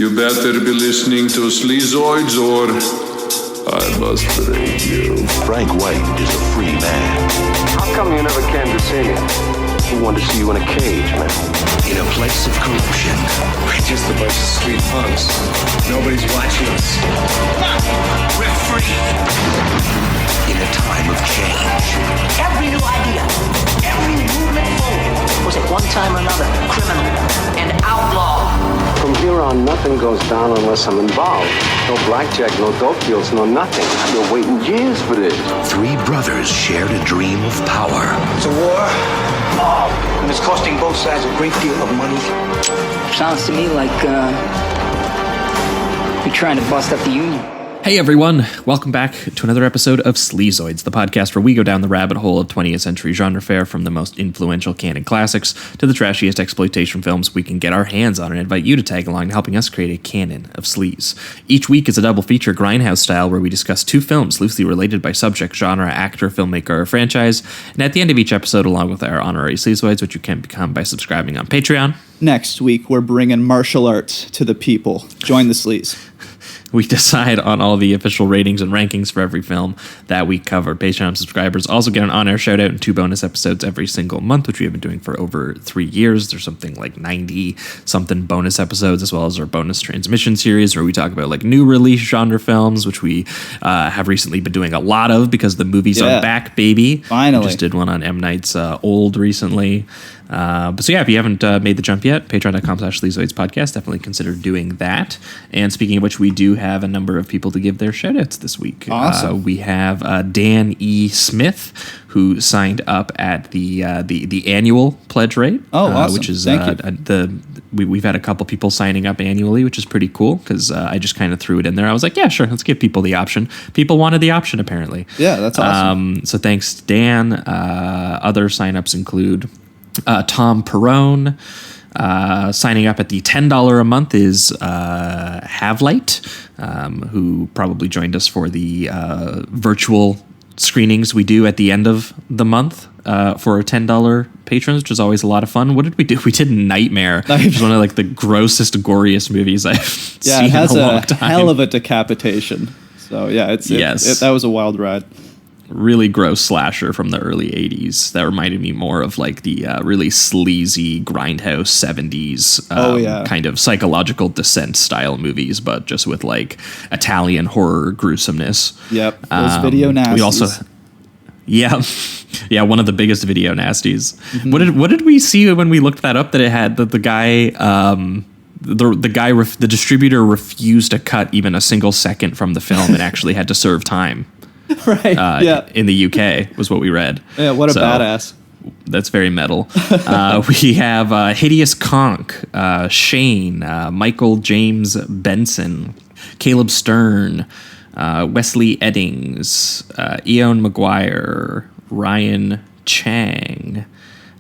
You better be listening to Sleazoids or I must break you. Frank White is a free man. How come you never came to see me? We wanted to see you in a cage, man. In a place of corruption. We're just a bunch of street punks. Nobody's watching us. We're free. In a time of change. Every new idea, every movement forward was at one time or another criminal and outlaw. From here on, nothing goes down unless I'm involved. No blackjack, no dope deals, no nothing. I've been waiting years for this. Three brothers shared a dream of power. It's a war, and it's costing both sides a great deal of money. Sounds to me like you're trying to bust up the Union. Hey everyone, welcome back to another episode of Sleazoids, the podcast where we go down the rabbit hole of 20th century genre fare, from the most influential canon classics to the trashiest exploitation films we can get our hands on, and invite you to tag along in helping us create a canon of sleaze. Each week is a double feature grindhouse style where we discuss two films loosely related by subject, genre, actor, filmmaker, or franchise, and at the end of each episode, along with our honorary Sleazoids, which you can become by subscribing on Patreon. Next week, we're bringing martial arts to the people. Join the sleaze. We decide on all the official ratings and rankings for every film that we cover. Patreon subscribers also get an on-air shout-out and 2 bonus episodes every single month, which we have been doing for over 3 years. There's something like 90-something bonus episodes, as well as our bonus transmission series, where we talk about like new release genre films, which we have recently been doing a lot of because the movies are back, baby. Finally. We just did one on M. Night's Old recently. But so yeah, if you haven't made the jump yet, patreon.com/Sleazoids podcast, definitely consider doing that. And speaking of which, we do have a number of people to give their shout outs this week. Awesome. We have Dan E. Smith, who signed up at the annual pledge rate. Oh, awesome. Which is Thank you. We've had a couple people signing up annually, which is pretty cool because I just kind of threw it in there. I was like, yeah, sure, let's give people the option. People wanted the option, apparently. Yeah, that's awesome. So thanks, Dan. Other signups include Tom Perrone. Signing up at the $10 a month is Havlight, who probably joined us for the virtual screenings we do at the end of the month for $10 patrons, which is always a lot of fun. What did we do? We did Nightmare, which is one of like the grossest, goriest movies I've seen it has in a long time. hell of a decapitation. So yeah, that was a wild ride. Really gross slasher from the early 80s that reminded me more of like the really sleazy grindhouse 70s kind of psychological descent style movies, but just with like Italian horror gruesomeness. Yep, those video nasties. We also, one of the biggest video nasties. Mm-hmm. What did we see when we looked that up? That it had the guy. The distributor refused to cut even a single second from the film and actually had to serve time. Right. In the UK was what we read. Yeah, what a badass. That's very metal. We have Hideous Conk, Shane, Michael James Benson, Caleb Stern, Wesley Eddings, Eon McGuire, Ryan Chang,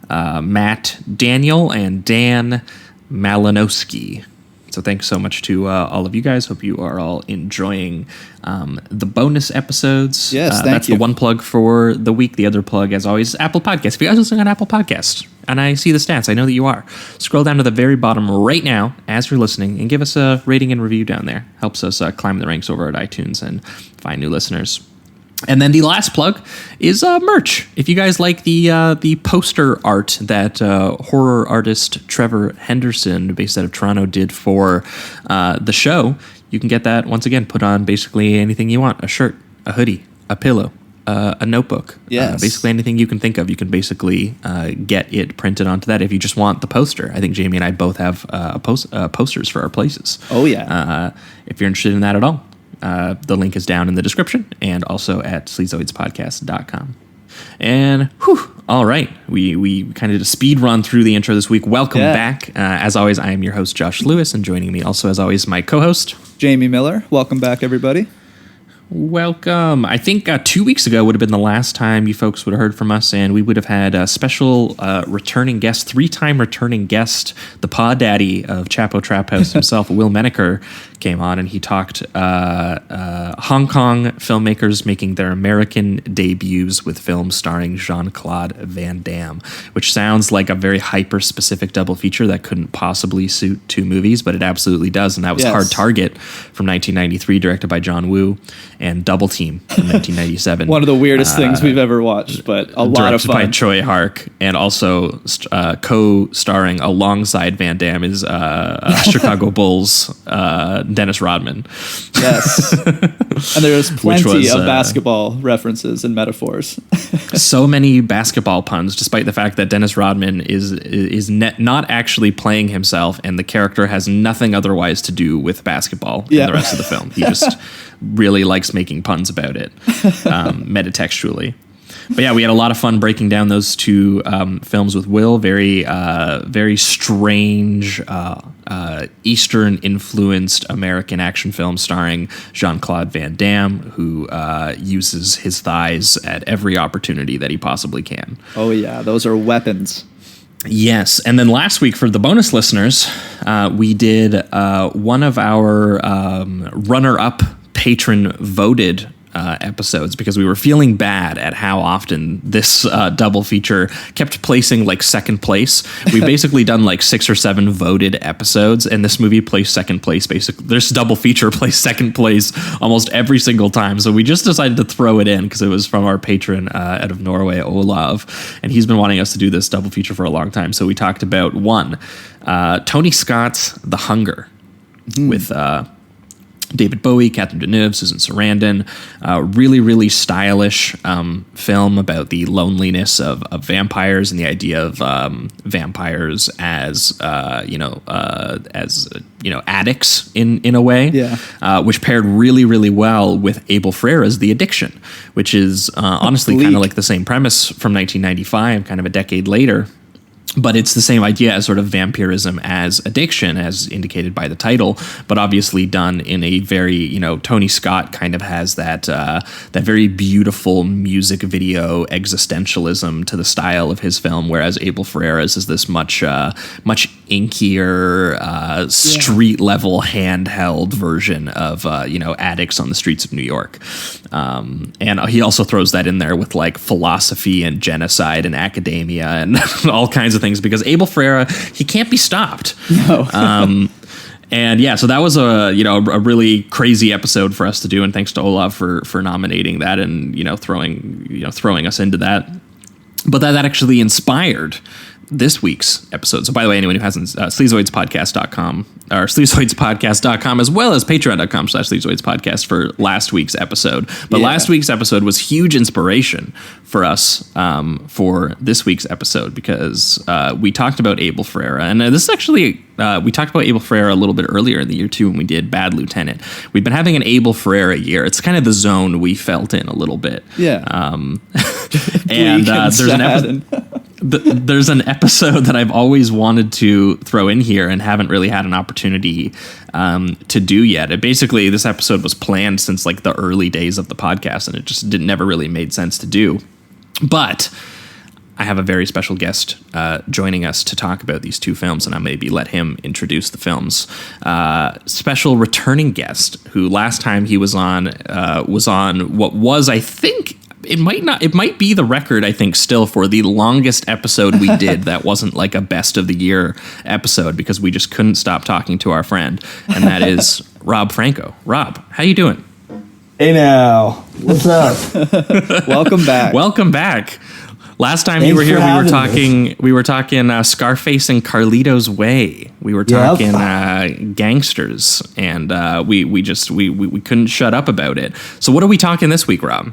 Matt Daniel, and Dan Malinowski. So thanks so much to all of you guys. Hope you are all enjoying the bonus episodes. Yes, thank that's you. The one plug for the week. The other plug, as always, is Apple Podcasts. If you guys are listening on Apple Podcasts, and I see the stats, I know that you are, scroll down to the very bottom right now as you're listening and give us a rating and review down there. Helps us climb the ranks over at iTunes and find new listeners. And then the last plug is merch. If you guys like the poster art that horror artist Trevor Henderson, based out of Toronto, did for the show, you can get that, once again, put on basically anything you want. A shirt, a hoodie, a pillow, a notebook. Yes. Basically anything you can think of, you can basically get it printed onto that if you just want the poster. I think Jamie and I both have posters for our places. Oh, yeah. If you're interested in that at all. The link is down in the description and also at sleazoidspodcast.com. And all right, we kind of did a speed run through the intro this week. Welcome back. As always, I am your host, Josh Lewis, and joining me also, as always, my co-host, Jamie Miller. Welcome back, everybody. Welcome. I think 2 weeks ago would have been the last time you folks would have heard from us, and we would have had a special returning guest, 3-time returning guest, the pod daddy of Chapo Trap House himself, Will Menaker, came on, and he talked Hong Kong filmmakers making their American debuts with films starring Jean-Claude Van Damme, which sounds like a very hyper-specific double feature that couldn't possibly suit two movies, but it absolutely does, and that was Hard Target from 1993, directed by John Woo, and Double Team from 1997. One of the weirdest things we've ever watched, but a lot of fun. Directed by Choi Hark, and also co-starring alongside Van Damme is Chicago Bulls Dennis Rodman. Yes. And there's plenty of basketball references and metaphors. So many basketball puns, despite the fact that Dennis Rodman is not actually playing himself, and the character has nothing otherwise to do with basketball in the rest of the film. He just really likes making puns about it, metatextually. But yeah, we had a lot of fun breaking down those two films with Will. Very strange, Eastern-influenced American action film starring Jean-Claude Van Damme, who uses his thighs at every opportunity that he possibly can. Oh yeah, those are weapons. Yes, and then last week for the bonus listeners, we did one of our runner-up patron voted episodes, because we were feeling bad at how often this double feature kept placing like second place. We've basically done like 6 or 7 voted episodes, and this movie placed second place. Basically, this double feature placed second place almost every single time. So we just decided to throw it in because it was from our patron out of Norway, Olav, and he's been wanting us to do this double feature for a long time. So we talked about Tony Scott's The Hunger with David Bowie, Catherine Deneuve, Susan Sarandon. Really, really stylish film about the loneliness of vampires and the idea of vampires as addicts in a way. Yeah. Which paired really, really well with Abel Ferrara's The Addiction, which is honestly kind of like the same premise from 1995, kind of a decade later. But it's the same idea as sort of vampirism as addiction, as indicated by the title, but obviously done in a very, Tony Scott kind of has that very beautiful music video existentialism to the style of his film, whereas Abel Ferrara's is this much inkier, street level handheld version of addicts on the streets of New York, and he also throws that in there with like philosophy and genocide and academia and all kinds of things, because Abel Ferrara, he can't be stopped. No. And yeah, so that was a really crazy episode for us to do, and thanks to Olav for nominating that and throwing us into that. But that actually inspired this week's episode. So by the way, anyone who hasn't, sleazoidspodcast.com or sleazoidspodcast.com, as well as patreon.com/sleazoidspodcast for last week's episode. But last week's episode was huge inspiration for us for this week's episode, because we talked about Abel Ferrara. And this is actually, we talked about Abel Ferrara a little bit earlier in the year too, when we did Bad Lieutenant. We've been having an Abel Ferrara year. It's kind of the zone we felt in a little bit. Yeah. And there's an episode that I've always wanted to throw in here and haven't really had an opportunity to do yet. Basically, this episode was planned since like the early days of the podcast, and it just never really made sense to do. But I have a very special guest joining us to talk about these two films, and I maybe let him introduce the films. Special returning guest who last time he was on what was, I think, it might be the record, I think, still for the longest episode we did that wasn't like a best of the year episode, because we just couldn't stop talking to our friend, and that is Rob Franco. Rob, how you doing? Hey now, what's up? Welcome back. Welcome back. Last time you were here, we were talking Scarface and Carlito's Way. We were talking gangsters, and we couldn't shut up about it. So what are we talking this week, Rob?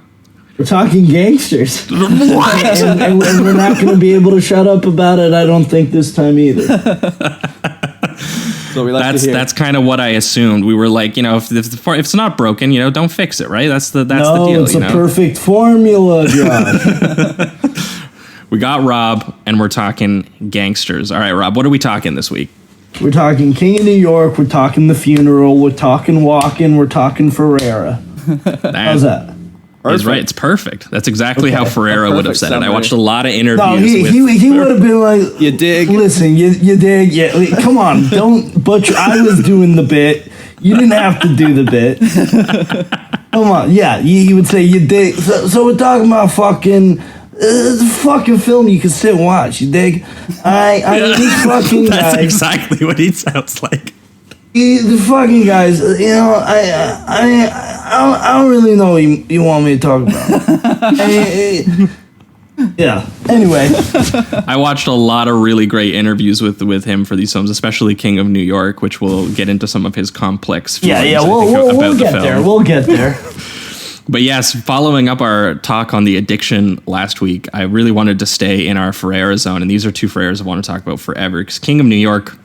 We're talking gangsters. What? and we're not going to be able to shut up about it, I don't think, this time either. So we like to hear. That's kind of what I assumed. We were like, if it's not broken, don't fix it, right? That's the deal. No, it's a perfect formula, John. We got Rob, and we're talking gangsters. All right, Rob, what are we talking this week? We're talking King of New York. We're talking The Funeral. We're talking Walken. We're talking Ferrara. How's that? He's right. It's perfect. That's exactly how Ferrara would have said it. I watched a lot of interviews. No, he would have been like, "You dig? Listen, you dig? Yeah, come on, don't butcher." I was doing the bit. You didn't have to do the bit. Come on. Yeah, you would say you dig. So we're talking about fucking... the fucking film you can sit and watch. You dig? I mean, these fucking guys... That's exactly what he sounds like. The fucking guys, you know, I don't really know what you want me to talk about. Yeah. Anyway, I watched a lot of really great interviews with him for these films, especially King of New York, which we'll get into some of his complex feelings. Yeah. We'll get there. We'll get there. But yes, following up our talk on the addiction last week, I really wanted to stay in our Ferreira zone, and these are two Ferreiras I want to talk about forever. Because King of New York,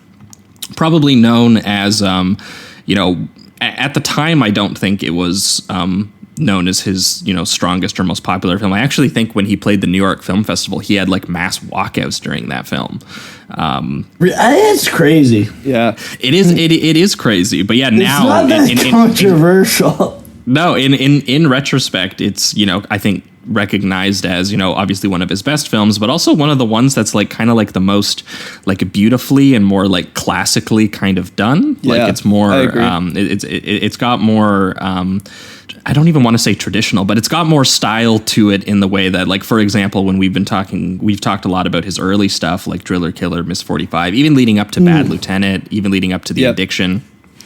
probably known as, you know, at the time, I don't think it was known as his, you know, strongest or most popular film. I actually think when he played the New York Film Festival, he had like mass walkouts during that film. It's crazy. Yeah, it is. It is crazy. But yeah, now it's not that controversial. No, in retrospect, it's, you know, I think recognized as, you know, obviously one of his best films, but also one of the ones that's like kind of like the most like beautifully and more like classically kind of done. Yeah, like it's more, I agree. It's got more, I don't even want to say traditional, but it's got more style to it in the way that, like, for example, when we've talked a lot about his early stuff, like Driller, Killer, Miss 45, even leading up to Bad Lieutenant, even leading up to The Addiction.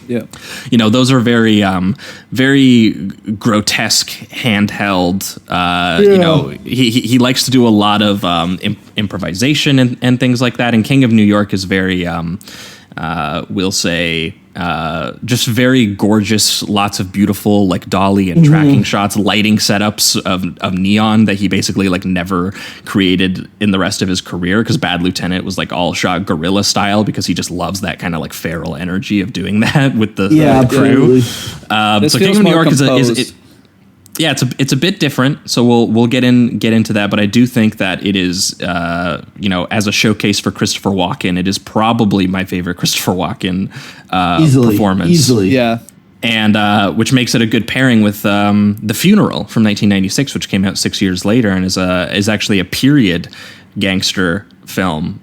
Yeah, you know, those are very, very grotesque, handheld. You know, he likes to do a lot of improvisation and things like that. And King of New York is very, we'll say, just very gorgeous. Lots of beautiful like dolly and tracking shots, lighting setups of neon that he basically like never created in the rest of his career, because Bad Lieutenant was like all shot guerrilla style because he just loves that kind of like feral energy of doing that with the crew. So King of New York it's a bit different, so we'll get into that. But I do think that it is, you know, as a showcase for Christopher Walken, it is probably my favorite Christopher Walken performance. Easily, yeah. And which makes it a good pairing with The Funeral from 1996, which came out 6 years later and is actually a period gangster film,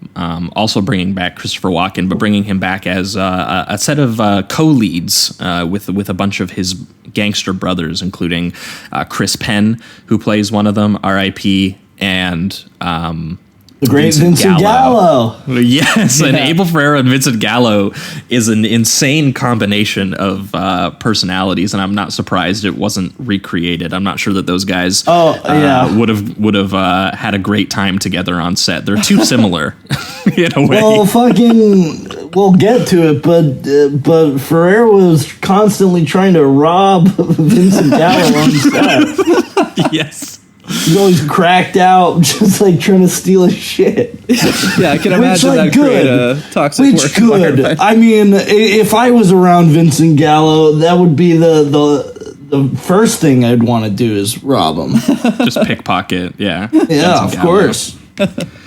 also bringing back Christopher Walken, but bringing him back as a set of co-leads with a bunch of his gangster brothers, including Chris Penn, who plays one of them, R.I.P., and the great Vincent Gallo. Yes, and Abel Ferreira and Vincent Gallo is an insane combination of personalities, and I'm not surprised it wasn't recreated. I'm not sure that those guys would have had a great time together on set. They're too similar in a way. Well, we'll get to it, but Ferreira was constantly trying to rob Vincent Gallo on set. Yes. He's always cracked out, just like trying to steal his shit. Yeah, I can imagine that create a toxic work environment. I mean, if I was around Vincent Gallo, that would be the first thing I'd want to do is rob him. Just pickpocket, yeah. Yeah, of course.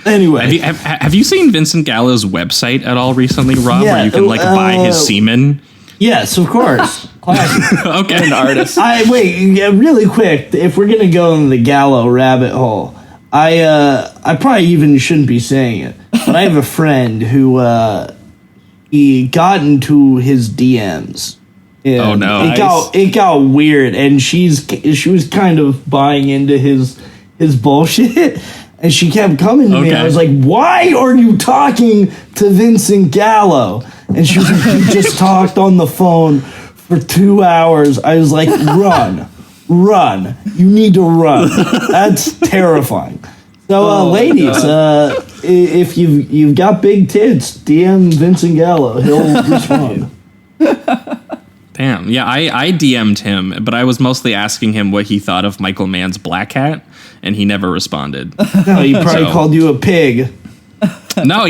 Anyway, have you seen Vincent Gallo's website at all recently, Rob? Yeah, where you can like buy his semen? Yes, of course. Classic. Okay, an artist. Really quick. If we're gonna go in the Gallo rabbit hole, I probably even shouldn't be saying it, but I have a friend who he got into his DMs. Oh no! It got weird, and she was kind of buying into his bullshit. And she kept coming to me. I was like, why are you talking to Vincent Gallo? And she was like, we just talked on the phone for 2 hours. I was like, run. You need to run. That's terrifying. So, ladies, if you've got big tits, DM Vincent Gallo. He'll respond. Damn. Yeah, I DM'd him, but I was mostly asking him what he thought of Michael Mann's Black Hat, and he never responded. No, he probably called you a pig. No,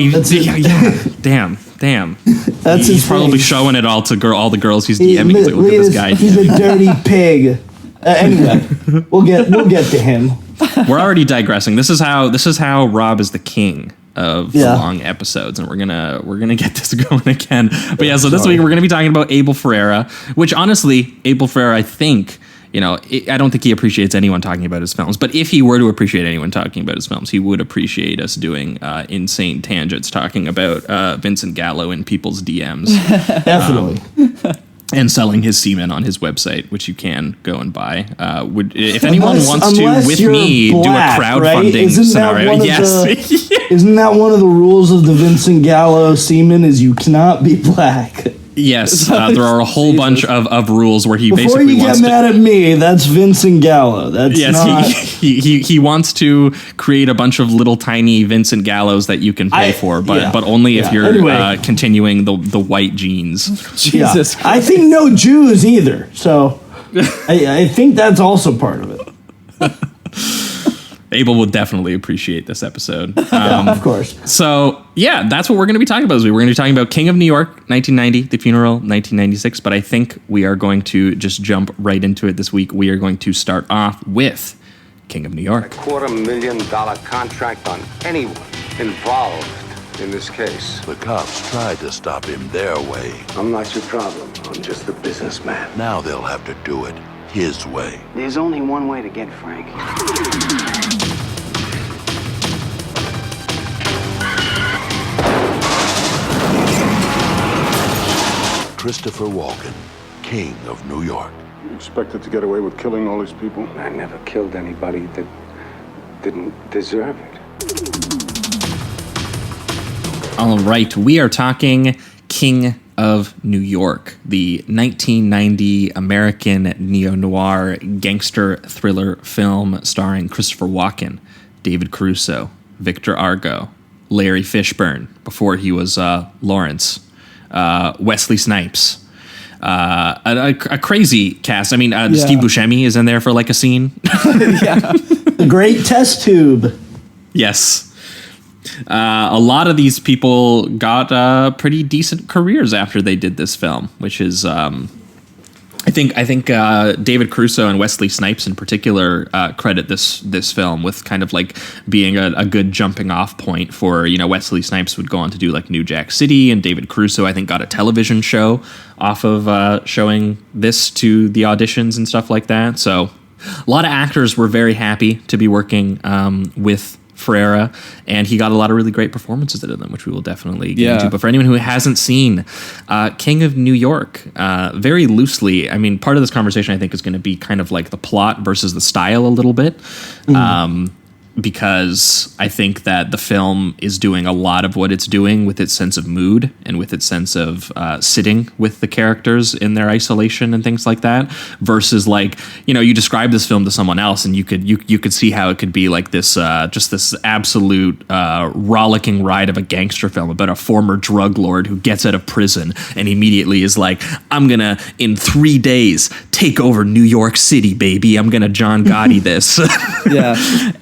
damn. That's he's probably showing it all to all the girls he's DMing. He's like, look at this guy. He's a dirty pig. Anyway, we'll get to him. We're already digressing. This is how Rob is the king of the long episodes, and we're gonna get this going again. But yeah, so this week we're gonna be talking about Abel Ferreira, which honestly, Abel Ferreira, I think, you know, I don't think he appreciates anyone talking about his films, but if he were to appreciate anyone talking about his films, he would appreciate us doing insane tangents talking about Vincent Gallo in people's DMs. Definitely. and selling his semen on his website, which you can go and buy. If anyone wants to, with me, black, do a crowdfunding scenario. Yes. Isn't that one of the rules of the Vincent Gallo semen is you cannot be black? Yes, there are a whole bunch of rules where he Before basically you wants get mad at me, that's Vincent Gallo. That's not... he wants to create a bunch of little tiny Vincent Gallos that you can pay for, but only if you're continuing the white genes. Jesus Christ. I think no Jews either, so I think that's also part of it. Abel will definitely appreciate this episode. Of course. So, yeah, that's what we're going to be talking about this week. We're going to be talking about King of New York, 1990, The Funeral, 1996. But I think we are going to just jump right into it this week. We are going to start off with King of New York. $250,000 contract on anyone involved in this case. The cops tried to stop him their way. I'm not your problem. I'm just a businessman. Now they'll have to do it his way. There's only one way to get Frank. Christopher Walken, King of New York. You expected to get away with killing all these people? I never killed anybody that didn't deserve it. All right, we are talking King of New York, the 1990 American neo-noir gangster thriller film starring Christopher Walken, David Caruso, Victor Argo, Larry Fishburne, before he was Lawrence, Wesley Snipes, a crazy cast. I mean, Steve Buscemi is in there for like a scene. The great test tube. Yes. A lot of these people got pretty decent careers after they did this film, which is, I think David Caruso and Wesley Snipes in particular credit this film with kind of like being a good jumping off point for, Wesley Snipes would go on to do like New Jack City, and David Caruso I think got a television show off of showing this to the auditions and stuff like that. So a lot of actors were very happy to be working with Ferrera, and he got a lot of really great performances out of them, which we will definitely get into. But for anyone who hasn't seen King of New York, very loosely, I mean, part of this conversation I think is going to be kind of like the plot versus the style a little bit. Because I think that the film is doing a lot of what it's doing with its sense of mood and with its sense of sitting with the characters in their isolation and things like that, versus like, you describe this film to someone else and you could see how it could be like this just this absolute rollicking ride of a gangster film about a former drug lord who gets out of prison and immediately is like, I'm gonna in 3 days take over New York City, baby. I'm gonna John Gotti this.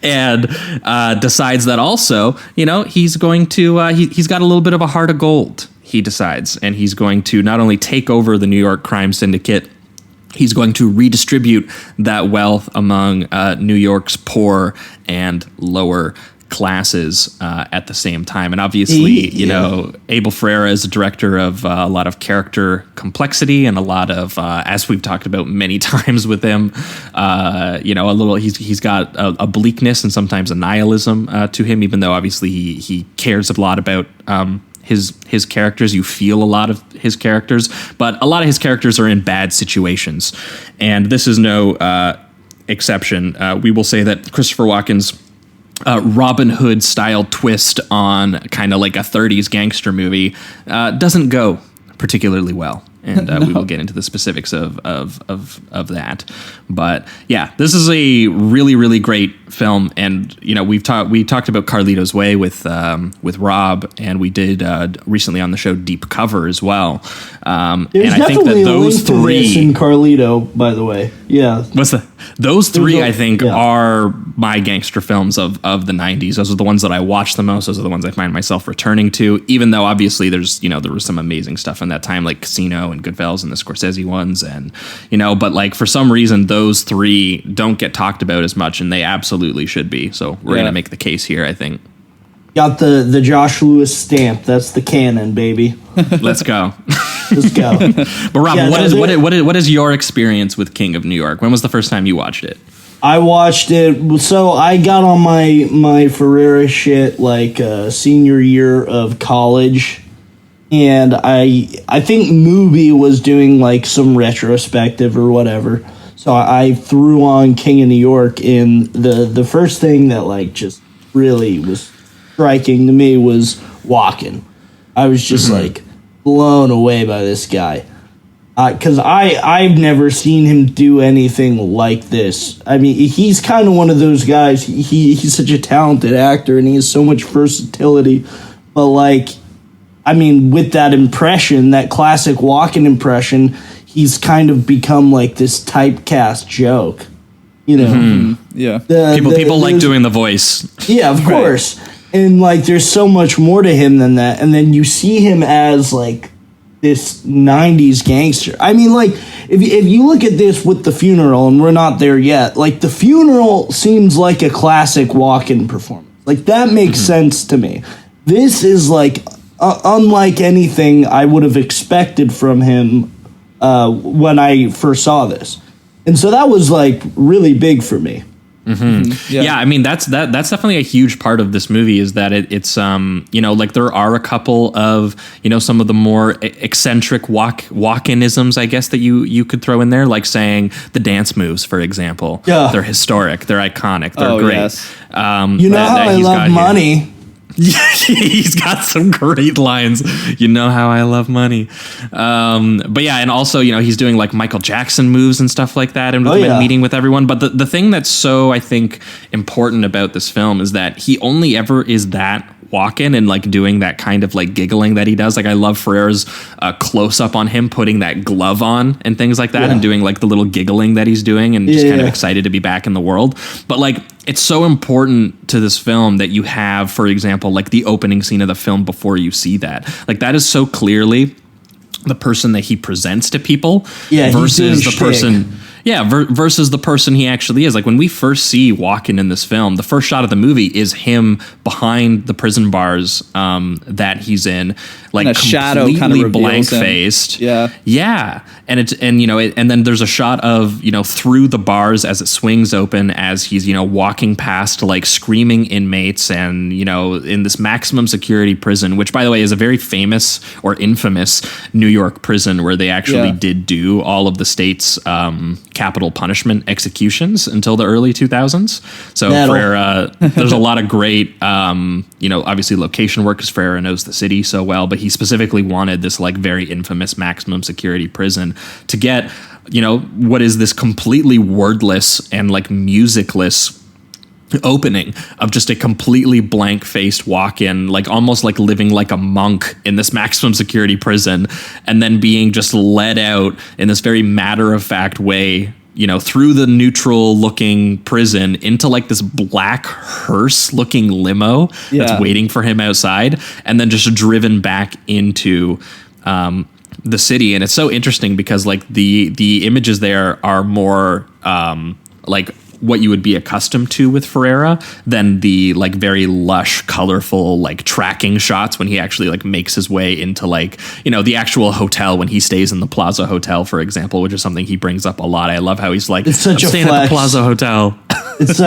And decides that also, he's going to, he's got a little bit of a heart of gold, he decides, and he's going to not only take over the New York crime syndicate, he's going to redistribute that wealth among New York's poor and lower classes at the same time. And obviously, Abel Ferrera is a director of a lot of character complexity and a lot of, as we've talked about many times with him, a little, he's got a bleakness and sometimes a nihilism to him, even though obviously he cares a lot about his characters. You feel a lot of his characters, but a lot of his characters are in bad situations. And this is no exception. We will say that Christopher Walken's Robin Hood style twist on kind of like a 30s gangster movie doesn't go particularly well. And we will get into the specifics of that. But yeah, this is a really, really great film. And, we talked about Carlito's Way with Rob, and we did recently on the show Deep Cover as well. And I think that those three in Carlito, by the way. Yeah. Those three, I think, are my gangster films of the 90s. Those are the ones that I watch the most. Those are the ones I find myself returning to, even though obviously there's, there was some amazing stuff in that time, like Casino and Goodfellas and the Scorsese ones. And, but like for some reason, those three don't get talked about as much, and they absolutely should be. So we're going to make the case here, I think. Got the Josh Lewis stamp. That's the canon, baby. Let's go. Let's go. But Rob, what is your experience with King of New York? When was the first time you watched it? I watched it. So I got on my Ferrera shit like senior year of college. and I think Mubi was doing like some retrospective or whatever. So I threw on King of New York, and the first thing that like just really was striking to me was Walken. I was just like blown away by this guy. Because I've never seen him do anything like this. I mean, he's kind of one of those guys. He's such a talented actor, and he has so much versatility. But, like, I mean, with that impression, that classic Walken impression, he's kind of become, like, this typecast joke. You know? Yeah. People like doing the voice. Yeah, of course. And, like, there's so much more to him than that. And then you see him as, like, this 90s gangster. I mean, like, if you look at this with The Funeral, and we're not there yet, like, The Funeral seems like a classic Walken performance. Like, that makes sense to me. This is, like, unlike anything I would have expected from him when I first saw this. And so that was, like, really big for me. Yeah, I mean that's definitely a huge part of this movie, is that it's you know, like there are a couple of, you know, some of the more eccentric Walkenisms, I guess, that you could throw in there, like saying the dance moves, for example. Yeah, they're historic, they're iconic, they're great. Yes. You know how I love money. Yeah, he's got some great lines. You know how I love money. But yeah, and also, you know, he's doing like Michael Jackson moves and stuff like that, and meeting with everyone. But the thing that's so, I think, important about this film is that he only ever is that Walken and like doing that kind of like giggling that he does. Like, I love Ferrer's close up on him putting that glove on and things like that, and doing like the little giggling that he's doing, and just kind of excited to be back in the world. But like, it's so important to this film that you have, for example, like the opening scene of the film before you see that. Like, that is so clearly the person that he presents to people versus the person. Yeah, versus the person he actually is. Like, when we first see Walken in this film, the first shot of the movie is him behind the prison bars that he's in, like, and a shadow kind of blank faced. Yeah, and you know, and then there's a shot of, you know, through the bars as it swings open, as he's, you know, walking past like screaming inmates, and, you know, in this maximum security prison, which, by the way, is a very famous or infamous New York prison where they actually did do all of the state's capital punishment executions until the early 2000s. So there's a lot of great, you know, obviously location work, because Ferrer knows the city so well, but he specifically wanted this like very infamous maximum security prison to get, you know, what is this completely wordless and like musicless opening of just a completely blank-faced Walken, like almost like living like a monk in this maximum security prison, and then being just led out in this very matter-of-fact way, you know, through the neutral-looking prison into like this black hearse-looking limo that's waiting for him outside, and then just driven back into the city. And it's so interesting because like the images there are more like what you would be accustomed to with Ferrera than the like very lush, colorful, like tracking shots when he actually like makes his way into like, you know, the actual hotel when he stays in the Plaza Hotel, for example, which is something he brings up a lot. I love how he's like, it's such I'm staying at the Plaza Hotel. It's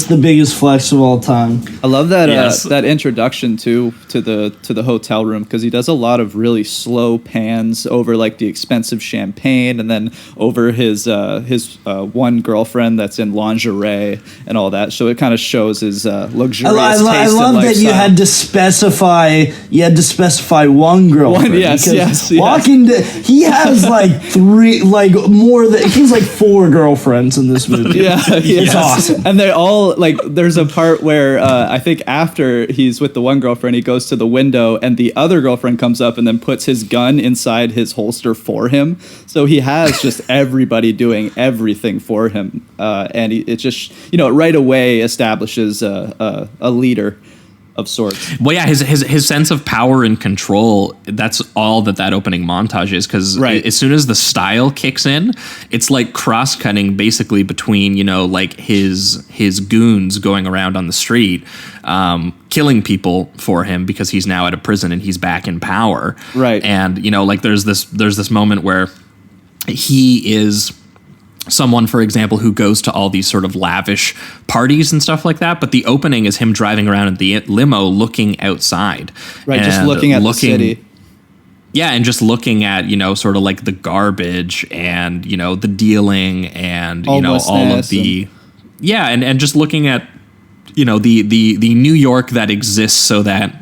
the biggest flex of all time. I love that that introduction to the hotel room, because he does a lot of really slow pans over like the expensive champagne, and then over his one girlfriend that's in lingerie and all that. So it kind of shows his luxurious taste. I love that you had to specify. You had to specify one girlfriend. Yes. Walken, he has like three, like more than he's like 4 girlfriends in this movie. It's awesome. And they all like. There's a part where I think after he's with the one girlfriend, he goes to the window, and the other girlfriend comes up and then puts his gun inside his holster for him. So he has just everybody doing everything for him, and it just, you know, right away establishes a leader of sorts. Well, yeah, his sense of power and control, that's all that opening montage is, because as soon as the style kicks in, it's like cross-cutting basically between, you know, like his goons going around on the street, killing people for him because he's now at a prison and he's back in power. Right. And, you know, like there's this moment where he is someone, for example, who goes to all these sort of lavish parties and stuff like that, but the opening is him driving around in the limo looking outside. Right, just looking at the city. Yeah, and just looking at, sort of like the garbage and, the dealing and, all of the... Yeah, and just looking at, the New York that exists so that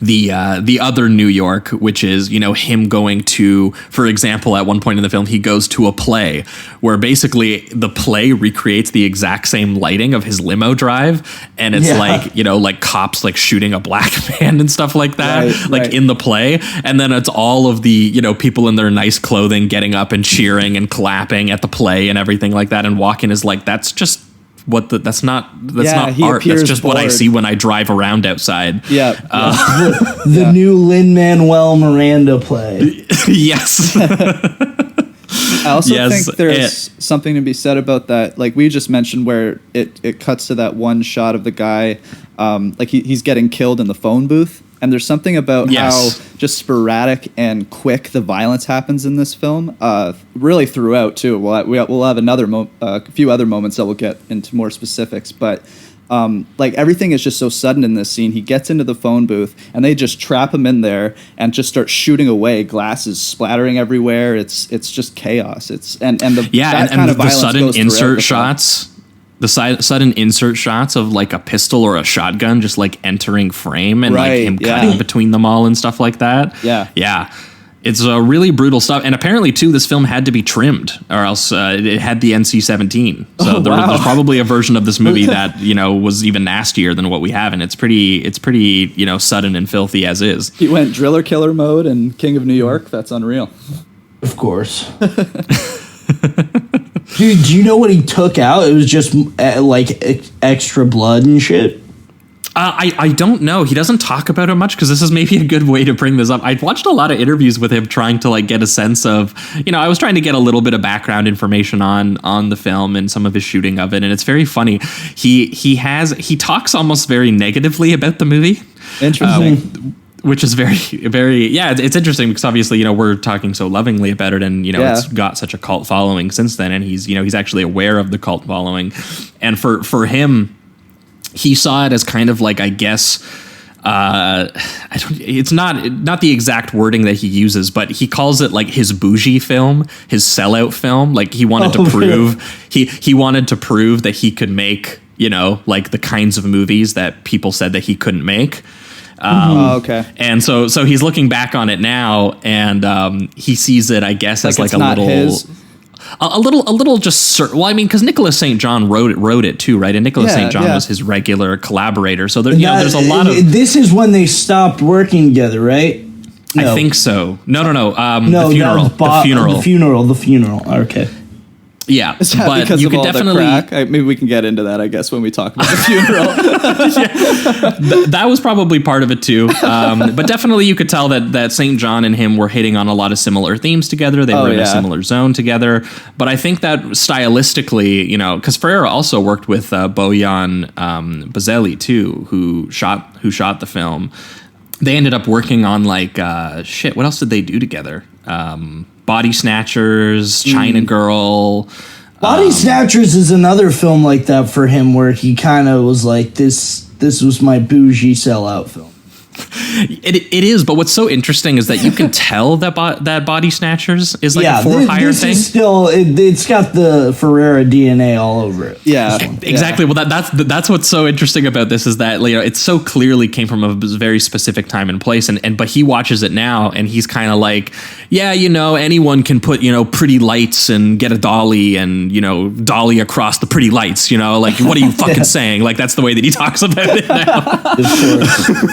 the other New York, which is, him going to, for example, at one point in the film, he goes to a play where basically the play recreates the exact same lighting of his limo drive. And it's like cops like shooting a black man and stuff like that, in the play. And then it's all of the, people in their nice clothing getting up and cheering and clapping at the play and everything like that. And Walken is like, that's just that's not art. That's just bored. What I see when I drive around outside. Yeah. The new Lin-Manuel Miranda play. Yes. I also think there's something to be said about that. Like we just mentioned where it cuts to that one shot of the guy, like he's getting killed in the phone booth. And there's something about how just sporadic and quick the violence happens in this film, really throughout, too. We'll have a few other moments that we'll get into more specifics. But like everything is just so sudden in this scene. He gets into the phone booth and they just trap him in there and just start shooting away, glasses splattering everywhere. It's just chaos. And the sudden insert shots. The sudden insert shots of like a pistol or a shotgun just like entering frame and like him cutting between them all and stuff like that. Yeah. It's really brutal stuff. And apparently, too, this film had to be trimmed or else it had the NC-17. So there's probably a version of this movie that, was even nastier than what we have. And it's pretty, sudden and filthy as is. He went driller killer mode and King of New York. That's unreal. Of course. Dude, do you know what he took out? It was just extra blood and shit. I don't know. He doesn't talk about it much because this is maybe a good way to bring this up. I watched a lot of interviews with him trying to like get a sense of, I was trying to get a little bit of background information on the film and some of his shooting of it. And it's very funny. He talks almost very negatively about the movie. Interesting. Which is very, very, it's interesting because obviously, we're talking so lovingly about it and, it's got such a cult following since then. And he's actually aware of the cult following. And for him, he saw it as kind of like, I guess, it's not the exact wording that he uses, but he calls it like his bougie film, his sellout film. Like he wanted to prove, he wanted to prove that he could make, like the kinds of movies that people said that he couldn't make. Okay. And so he's looking back on it now, and he sees it, I guess, as like a little just. Well, I mean, because Nicholas St. John wrote it too, right? And Nicholas St. John was his regular collaborator. So there's a lot of. This is when they stopped working together, right? No. I think so. No. The funeral. The funeral. Okay. Yeah, but because you of could all definitely. The crack? Maybe we can get into that, I guess, when we talk about the funeral. That was probably part of it too. But definitely, you could tell that St. John and him were hitting on a lot of similar themes together. They were in a similar zone together. But I think that stylistically, because Ferrera also worked with Bojan Bazelli too, who shot the film. They ended up working on like what else did they do together? Body Snatchers, China Girl. Body Snatchers is another film like that for him where he kind of was like, this was my bougie sellout film. It is, but what's so interesting is that you can tell that Body Snatchers is like a for-hire thing. Is still, it's got the Ferrera DNA all over it. Yeah, exactly. Well, that's what's so interesting about this is that it so clearly came from a very specific time and place, but he watches it now and he's kind of like, anyone can put pretty lights and get a dolly and dolly across the pretty lights. Like what are you fucking saying? Like that's the way that he talks about it now. Of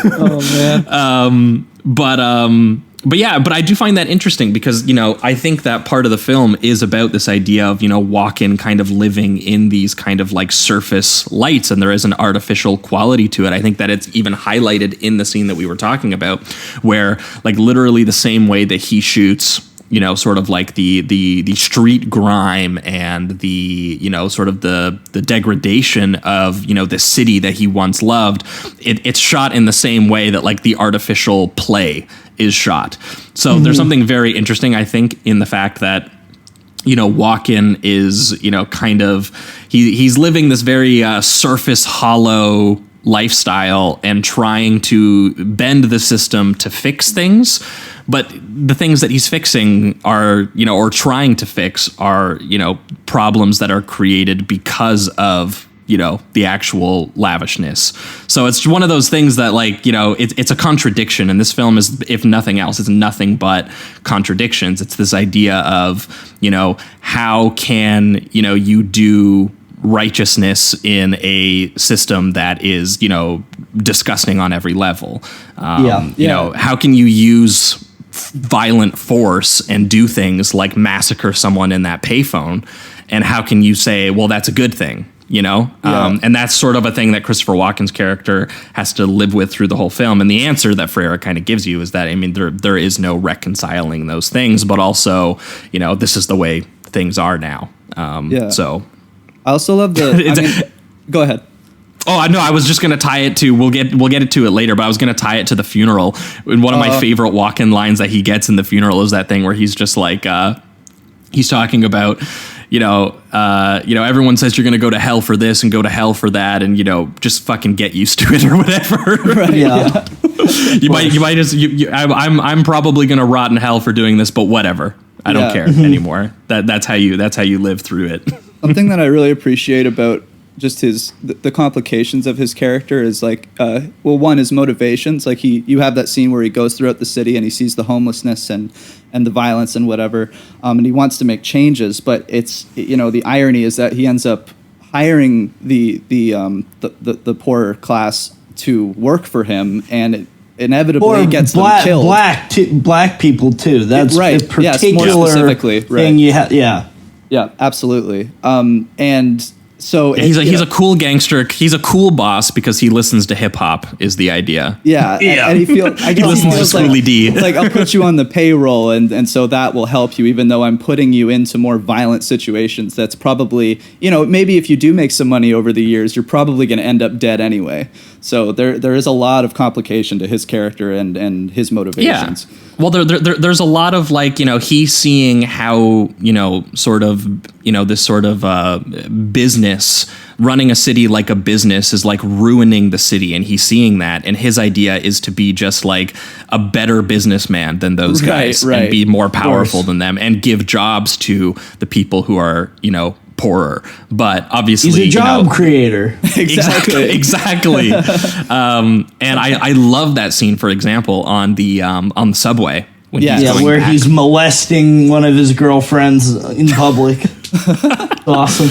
course. Oh man. But I do find that interesting because, I think that part of the film is about this idea of, Walken kind of living in these kind of like surface lights, and there is an artificial quality to it. I think that it's even highlighted in the scene that we were talking about, where like literally the same way that he shoots, sort of like the street grime and the, sort of the degradation of, the city that he once loved. It's shot in the same way that like the artificial play is shot. So there's something very interesting, I think, in the fact that, Walken is, kind of, he's living this very surface hollow lifestyle and trying to bend the system to fix things. But the things that he's fixing are, or trying to fix are, problems that are created because of, the actual lavishness. So it's one of those things that, like, it's a contradiction. And this film is, if nothing else, it's nothing but contradictions. It's this idea of, how can, you do righteousness in a system that is, disgusting on every level. How can you use violent force and do things like massacre someone in that payphone? And how can you say, well, that's a good thing? And that's sort of a thing that Christopher Walken's character has to live with through the whole film. And the answer that Freire kind of gives you is that, there is no reconciling those things, but also, this is the way things are now. So I also love go ahead. Oh, I know. I was just going to tie it to, we'll get to it later, but I was going to tie it to the funeral. And one of my favorite Walken lines that he gets in the funeral is that thing where he's just like, he's talking about, everyone says you're going to go to hell for this and go to hell for that, and just fucking get used to it or whatever. Right. Yeah. you might just. I'm probably going to rot in hell for doing this, but whatever. I don't care anymore. That's how you live through it. Something that I really appreciate about just the complications of his character is like, one, his motivations. Like you have that scene where he goes throughout the city and he sees the homelessness and the violence and whatever, and he wants to make changes. But it's, the irony is that he ends up hiring the poorer class to work for him, and it inevitably gets them killed. Black people too. That's right. a particular more specifically, thing. Right. Yeah, absolutely. And so he's a cool gangster. He's a cool boss because he listens to hip hop. Is the idea? Yeah. And he feels. He listens to Schoolie D. Like, I'll put you on the payroll, and so that will help you, even though I'm putting you into more violent situations. That's probably, maybe if you do make some money over the years, you're probably going to end up dead anyway. So there is a lot of complication to his character and his motivations. Yeah. Well, there's a lot of, like, he's seeing how, sort of, this sort of business, running a city like a business is like ruining the city. And he's seeing that. And his idea is to be just like a better businessman than those guys and be more powerful than them and give jobs to the people who are, poorer. But obviously he's a job creator. Exactly. And I love that scene, for example, on the subway when where he's molesting one of his girlfriends in public. Awesome.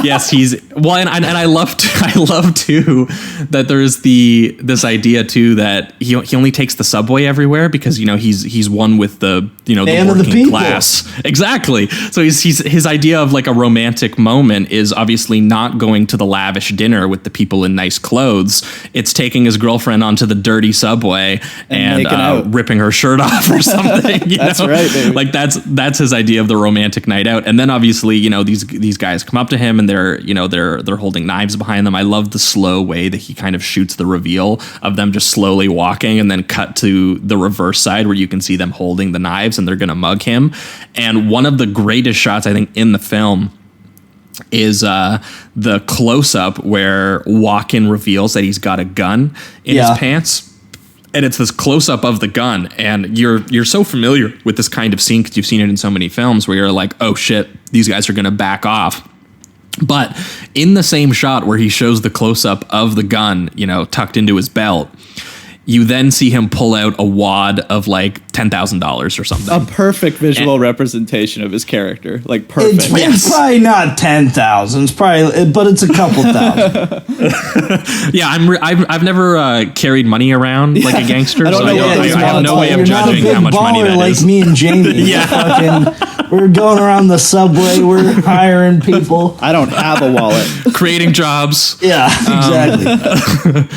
Yes, and I love too that there's this idea too that he only takes the subway everywhere because he's one with the the working class. Exactly. So his idea of like a romantic moment is obviously not going to the lavish dinner with the people in nice clothes. It's taking his girlfriend onto the dirty subway and ripping her shirt off or something. That's right, baby. Like that's his idea of the romantic night out. And then obviously these guys come up to him and they're holding knives behind them. I love the slow way that he kind of shoots the reveal of them just slowly walking and then cut to the reverse side where you can see them holding the knives and they're going to mug him. And one of the greatest shots, I think, in the film is the close-up where Walken reveals that he's got a gun in his pants. And it's this close-up of the gun, and you're so familiar with this kind of scene because you've seen it in so many films where you're like, oh shit, these guys are going to back off. But in the same shot where he shows the close-up of the gun, tucked into his belt, you then see him pull out a wad of like $10,000 or something. A perfect visual representation of his character. Like, perfect. It's probably not 10,000. It's probably, but it's a couple thousand. Yeah, I've never carried money around like a gangster, so I have no way of You're judging how much money that like is. Me and Jamie. We're going around the subway. We're hiring people. I don't have a wallet. Creating jobs. Yeah, exactly.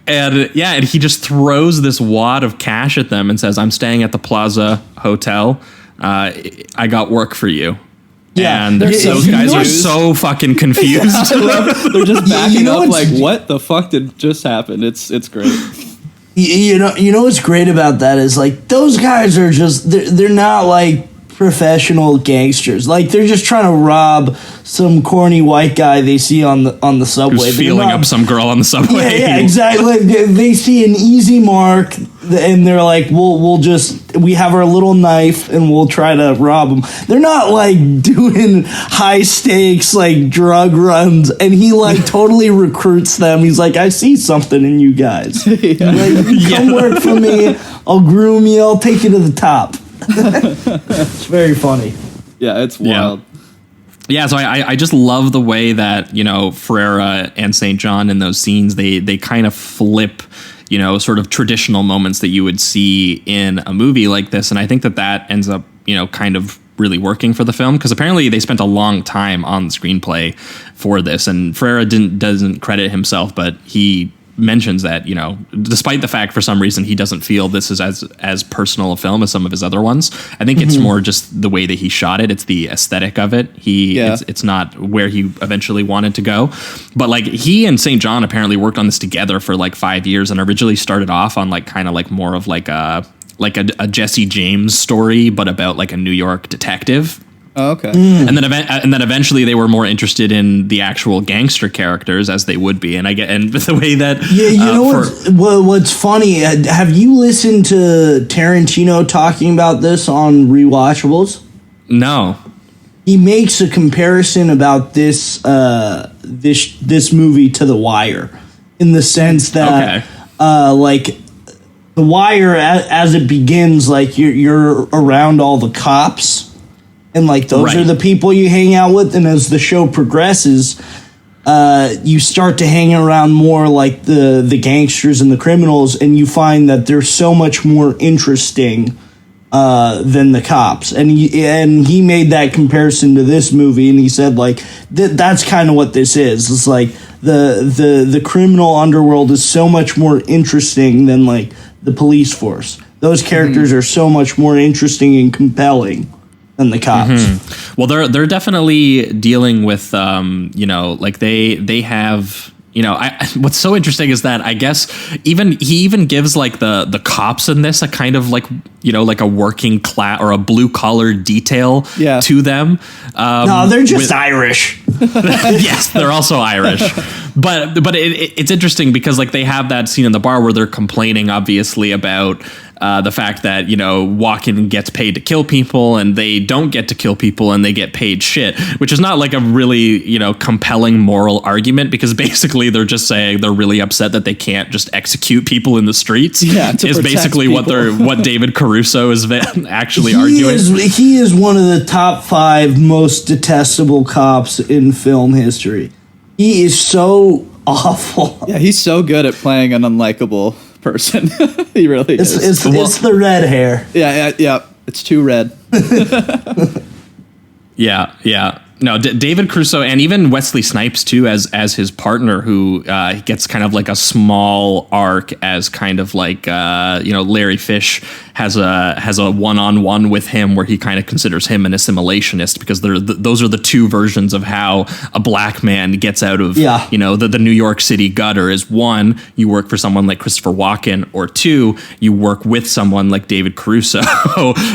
And he just throws this wad of cash at them and says, I'm staying at the Plaza Hotel. I got work for you. Yeah, and those guys are so fucking confused. They're just backing up like, what the fuck did just happen? It's great. You know what's great about that is like those guys are just they're not like professional gangsters. Like, they're just trying to rob some corny white guy they see on the subway. Who's feeling up some girl on the subway. Yeah, exactly. Like, they see an easy mark, and they're like, we have our little knife, and we'll try to rob them. They're not, like, doing high stakes, like, drug runs, and he, like, totally recruits them. He's like, I see something in you guys. Like, come work for me. I'll groom you. I'll take you to the top. It's very funny. Yeah, it's wild. Yeah, so I just love the way that, you know, Ferreira and St. John in those scenes, they kind of flip, you know, sort of traditional moments that you would see in a movie like this. And I think that ends up, you know, kind of really working for the film, because apparently they spent a long time on the screenplay for this. And Ferreira doesn't credit himself, but he mentions that, you know, despite the fact for some reason he doesn't feel this is as personal a film as some of his other ones. I think it's more just the way that he shot it. It's the aesthetic of it. It's not where he eventually wanted to go. But like, he and St. John apparently worked on this together for like 5 years, and originally started off on like kind of like more of like a Jesse James story, but about like a New York detective. Oh, okay. And then eventually they were more interested in the actual gangster characters, as they would be. And the way that you know what's funny? Have you listened to Tarantino talking about this on Rewatchables? No. He makes a comparison about this movie to The Wire, in the sense that like The Wire, as it begins, like you're around all the cops. And, like, those are the people you hang out with. And as the show progresses, you start to hang around more, like, the gangsters and the criminals. And you find that they're so much more interesting than the cops. And he made that comparison to this movie. And he said, like, that's kind of what this is. It's like the criminal underworld is so much more interesting than, like, the police force. Those characters are so much more interesting and compelling than the cops. Well, they're definitely dealing with, you know, like they have, you know, what's so interesting is that I guess he even gives like the cops in this a kind of like, you know, like a working class or a blue collar detail to them. No, they're just Irish. Yes, they're also Irish. But it's interesting because like they have that scene in the bar where they're complaining obviously about the fact that, you know, Walken gets paid to kill people and they don't get to kill people and they get paid shit, which is not like a really, you know, compelling moral argument, because basically they're just saying they're really upset that they can't just execute people in the streets. Yeah, is basically people. what David Caruso is actually arguing. He is one of the top 5 most detestable cops in film history. He is so awful. Yeah, he's so good at playing an unlikable person. He really is. It's the red hair. Yeah. It's too red. Yeah. No, David Caruso and even Wesley Snipes too, as his partner, who gets kind of like a small arc as kind of like you know, Larry Fish has a one-on-one with him where he kind of considers him an assimilationist, because those are the two versions of how a black man gets out of you know, the New York City gutter. Is one, you work for someone like Christopher Walken, or two, you work with someone like David Caruso,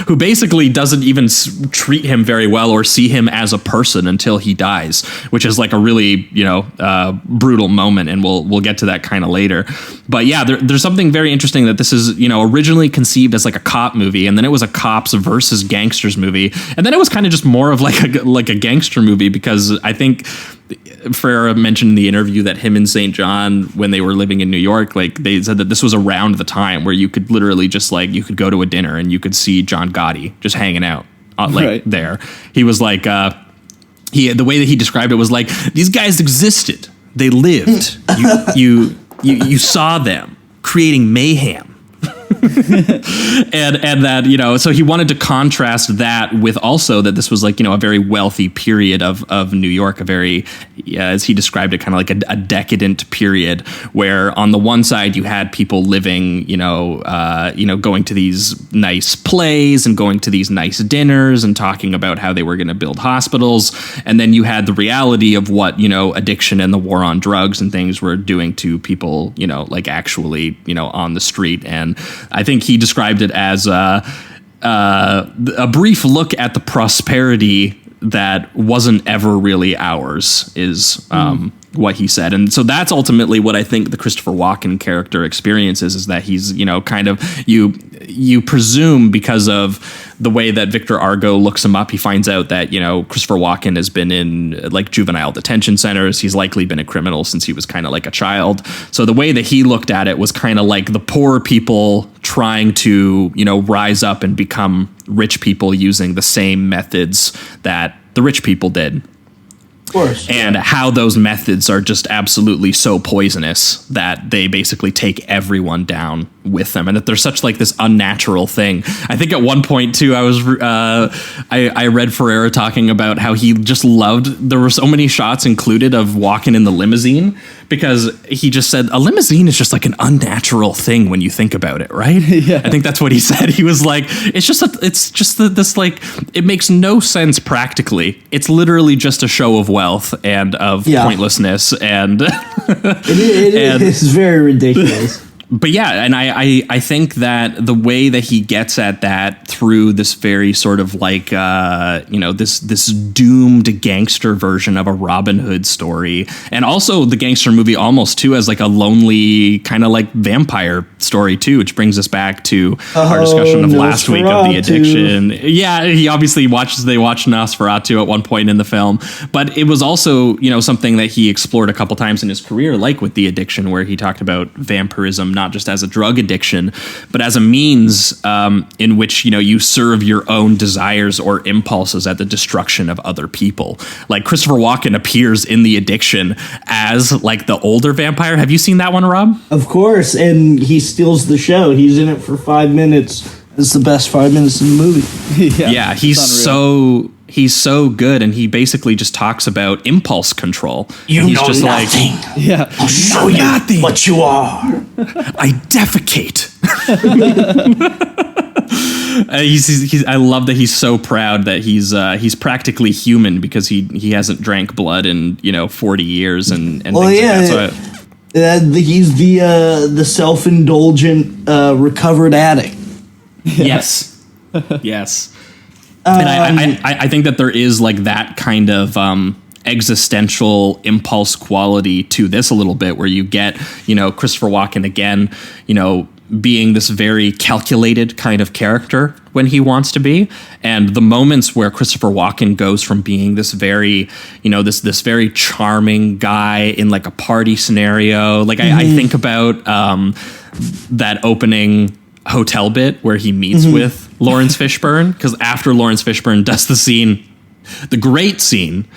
who basically doesn't even treat him very well or see him as a person until he dies, which is like a really, you know, brutal moment, and we'll get to that kind of later. But yeah, there's something very interesting that this is, you know, originally conceived as like a cop movie, and then it was a cops versus gangsters movie, and then it was kind of just more of like a gangster movie, because I think Ferreira mentioned in the interview that him and St. John, when they were living in New York, like they said that this was around the time where you could literally just like, you could go to a dinner and you could see John Gotti just hanging out there. He was like, the way that he described it was like, these guys existed, they lived, you saw them creating mayhem. and that, you know, so he wanted to contrast that with also that this was like, you know, a very wealthy period of New York, a very, as he described it, kind of like a decadent period, where on the one side you had people living, you know, going to these nice plays and going to these nice dinners and talking about how they were going to build hospitals, and then you had the reality of what, you know, addiction and the war on drugs and things were doing to people, you know, like actually, you know, on the street. And I think he described it as a brief look at the prosperity that wasn't ever really ours is what he said. And so that's ultimately what I think the Christopher Walken character experiences, is that he's, kind of, you presume because of the way that Victor Argo looks him up, he finds out that, Christopher Walken has been in like juvenile detention centers. He's likely been a criminal since he was kind of like a child. So the way that he looked at it was kind of like the poor people trying to, rise up and become rich people using the same methods that the rich people did. Of course. And how those methods are just absolutely so poisonous that they basically take everyone down with them, and that there's such like this unnatural thing. I think at one point too, I read Ferreira talking about how he just loved, there were so many shots included of walking in the limousine, because he just said a limousine is just like an unnatural thing when you think about it, right? Yeah. I think that's what he said. He was like, this like, it makes no sense practically. It's literally just a show of wealth and of pointlessness, and it is very ridiculous. But yeah, and I think that the way that he gets at that through this very sort of like, this doomed gangster version of a Robin Hood story, and also the gangster movie almost too as like a lonely kind of like vampire story too, which brings us back to our discussion of last week of the addiction. Yeah, they watched Nosferatu at one point in the film, but it was also, something that he explored a couple times in his career, like with the addiction, where he talked about vampirism not just as a drug addiction, but as a means in which, you serve your own desires or impulses at the destruction of other people. Like Christopher Walken appears in The Addiction as like the older vampire. Have you seen that one, Rob? Of course, and he steals the show. He's in it for 5 minutes. It's the best 5 minutes in the movie. Yeah, he's so good, and he basically just talks about impulse control. He's know just nothing. I'll show you what you are. I defecate. I love that he's so proud that he's practically human because he hasn't drank blood in 40 years and things like that. So he's the self-indulgent recovered addict. Yes. Yes. And I think that there is like that kind of existential impulse quality to this a little bit, where you get, Christopher Walken again, being this very calculated kind of character when he wants to be. And the moments where Christopher Walken goes from being this very, this very charming guy in like a party scenario. Like I think about that opening hotel bit where he meets with Lawrence Fishburne, because after Lawrence Fishburne does the great scene,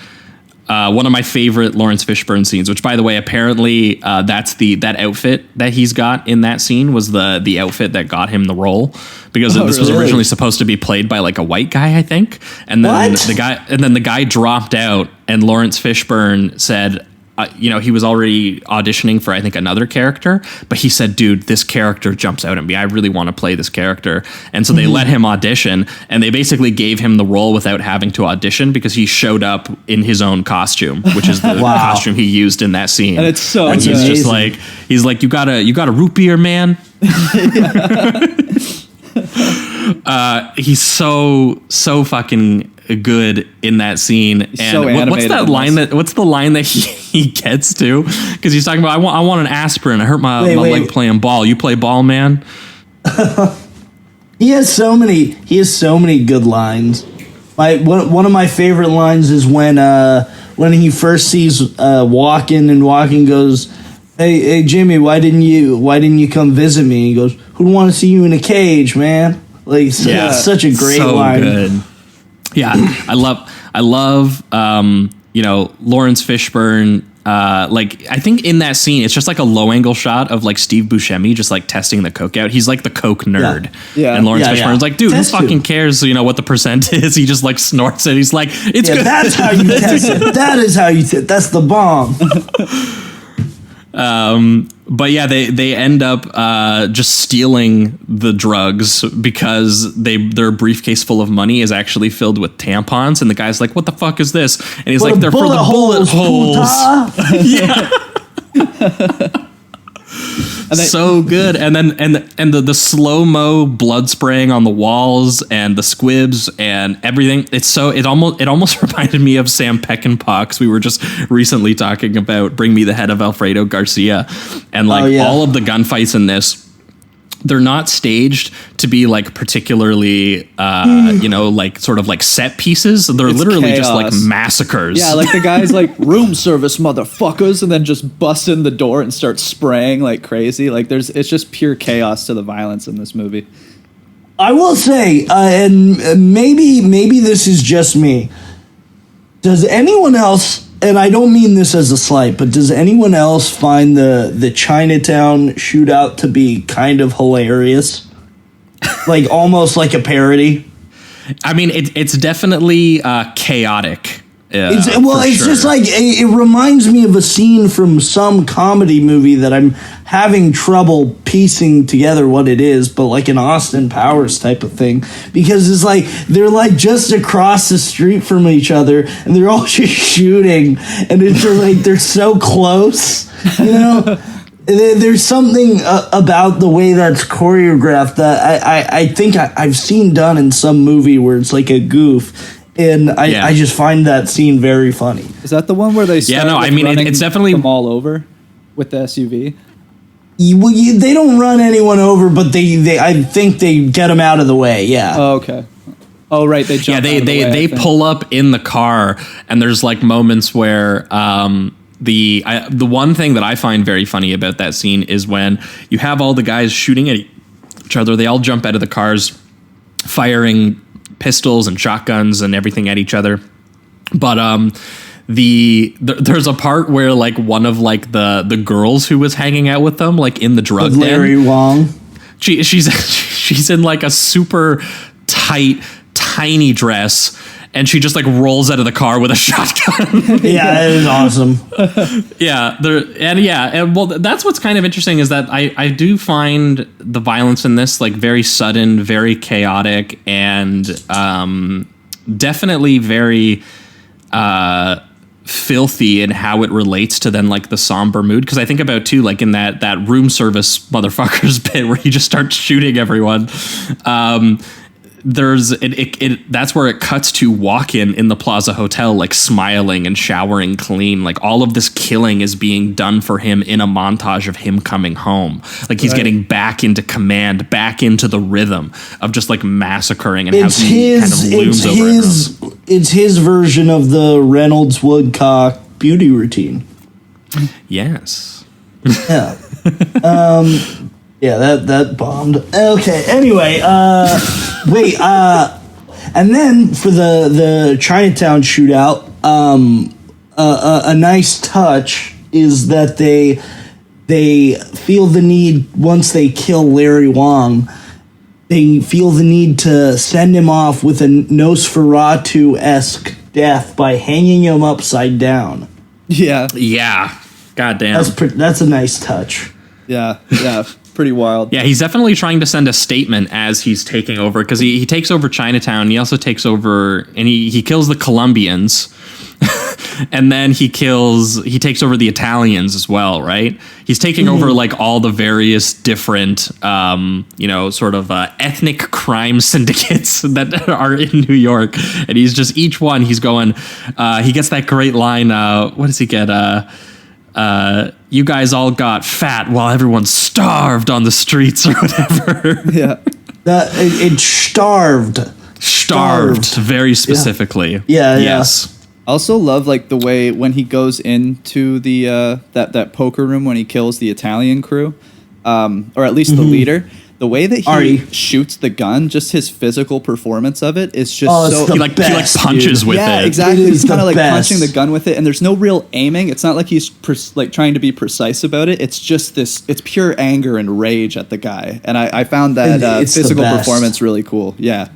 one of my favorite Lawrence Fishburne scenes, which by the way, apparently that outfit that he's got in that scene was the outfit that got him the role, because this was originally supposed to be played by like a white guy, I think, and then the guy dropped out, and Lawrence Fishburne said, he was already auditioning for, I think, another character, but he said, dude, this character jumps out at me. I really want to play this character. And so they let him audition, and they basically gave him the role without having to audition, because he showed up in his own costume, which is the costume he used in that scene. And it's so and he's just like, you got a root beer, man. He's so fucking good in that scene. And so what's that line what's the line that he gets to? Because he's talking about, I want an aspirin. I hurt my leg playing ball. You play ball, man. He has so many good lines. One of my favorite lines is when he first sees Walken, and Walken goes, hey Jimmy, why didn't you come visit me? He goes, who'd want to see you in a cage, man? Like, such a great line. Good. Yeah, I love Lawrence Fishburne. I think in that scene, it's just like a low angle shot of like Steve Buscemi just like testing the coke out. He's like the coke nerd. Yeah. And Lawrence Fishburne's like, dude, who fucking cares, what the percent is? He just like snorts it. He's like, it's good. That's how you test it. That is how you test. That's the bomb. But yeah, they end up just stealing the drugs, because their briefcase full of money is actually filled with tampons, and the guy's like, what the fuck is this? And he's like, they're for the bullet holes. Yeah. So good. And then and the slow-mo blood spraying on the walls and the squibs and everything. It almost reminded me of Sam Peckinpah, 'cause we were just recently talking about Bring Me the Head of Alfredo Garcia, and all of the gunfights in this, they're not staged to be like particularly, like sort of like set pieces. They're literally just like massacres. Yeah, like the guy's like, room service, motherfuckers, and then just bust in the door and start spraying like crazy. Like it's just pure chaos to the violence in this movie. I will say, and maybe this is just me. Does anyone else? And I don't mean this as a slight, but does anyone else find the Chinatown shootout to be kind of hilarious? Like almost like a parody? I mean, it's definitely chaotic. It's just like it reminds me of a scene from some comedy movie that I'm having trouble piecing together what it is, but like an Austin Powers type of thing, because it's like they're like just across the street from each other and they're all just shooting, and it's like they're so close, you know. There's something about the way that's choreographed that I think I've seen done in some movie where it's like a goof. And I just find that scene very funny. Is that the one where they start it's definitely them all over with the SUV? They don't run anyone over, but I think they get them out of the way. Yeah. Oh, okay. Oh, right. They jump. Yeah, they pull up in the car, and there's like moments where the one thing that I find very funny about that scene is when you have all the guys shooting at each other. They all jump out of the cars, firing pistols and shotguns and everything at each other, but there's a part where like one of like the girls who was hanging out with them, like in the drug den, Larry Wong, she's in like a super tight tiny dress, and she just like rolls out of the car with a shotgun. Yeah, it is awesome. Well, that's what's kind of interesting is that I do find the violence in this like very sudden, very chaotic, and definitely very filthy in how it relates to then like the somber mood. Because I think about too, like in that room service motherfuckers bit where he just starts shooting everyone. That's where it cuts to Walken in the Plaza Hotel, like smiling and showering clean. Like all of this killing is being done for him in a montage of him coming home. Like he's getting back into command, back into the rhythm of just like massacring, and how he kind of looms over everyone. It's his version of the Reynolds Woodcock beauty routine. Yes. Yeah. Yeah, that bombed. Okay, anyway, and then for the Chinatown shootout, a nice touch is that they feel the need, once they kill Larry Wong, they feel the need to send him off with a Nosferatu-esque death by hanging him upside down. Yeah. Yeah. Goddamn. That's a nice touch. Yeah. Pretty wild. Yeah, he's definitely trying to send a statement as he's taking over, because he takes over Chinatown. He also takes over, and he kills the Colombians, and then he takes over the Italians as well, right? He's taking over like all the various different, sort of ethnic crime syndicates that are in New York, and he's just each one he's going. He gets that great line. What does he get? You guys all got fat while everyone starved on the streets or whatever. Yeah. It's starved. Starved, very specifically. Yeah. Yes. I also love like the way when he goes into the that poker room when he kills the Italian crew, or at least the leader. The way that he shoots the gun, just his physical performance of it is just he punches with it. Yeah, exactly. He's kind of like punching the gun with it, and there's no real aiming. It's not like he's trying to be precise about it. It's just this. It's pure anger and rage at the guy, and I found that physical performance really cool. Yeah.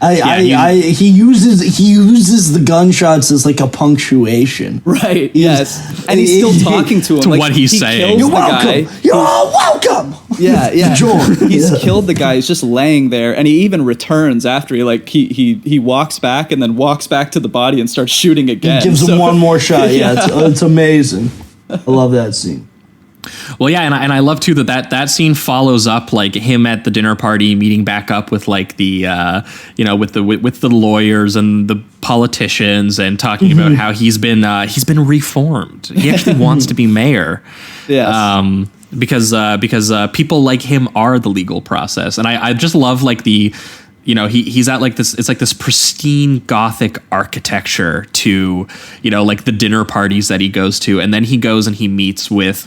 He uses the gunshots as like a punctuation. Right. Yes. And he's still talking to him. To like, what he's saying. You're welcome. You're all welcome. Yeah. He's killed the guy. He's just laying there, and he even returns after he walks back and then walks back to the body and starts shooting again. He gives him one more shot. Yeah, it's amazing. I love that scene. Well, yeah, and I love too that scene follows up like him at the dinner party meeting back up with like the with the lawyers and the politicians and talking about how he's been reformed. He actually wants to be mayor. Yes. Because people like him are the legal process, and I just love like the. He's at like this, it's like this pristine Gothic architecture to, like the dinner parties that he goes to. And then he goes and he meets with,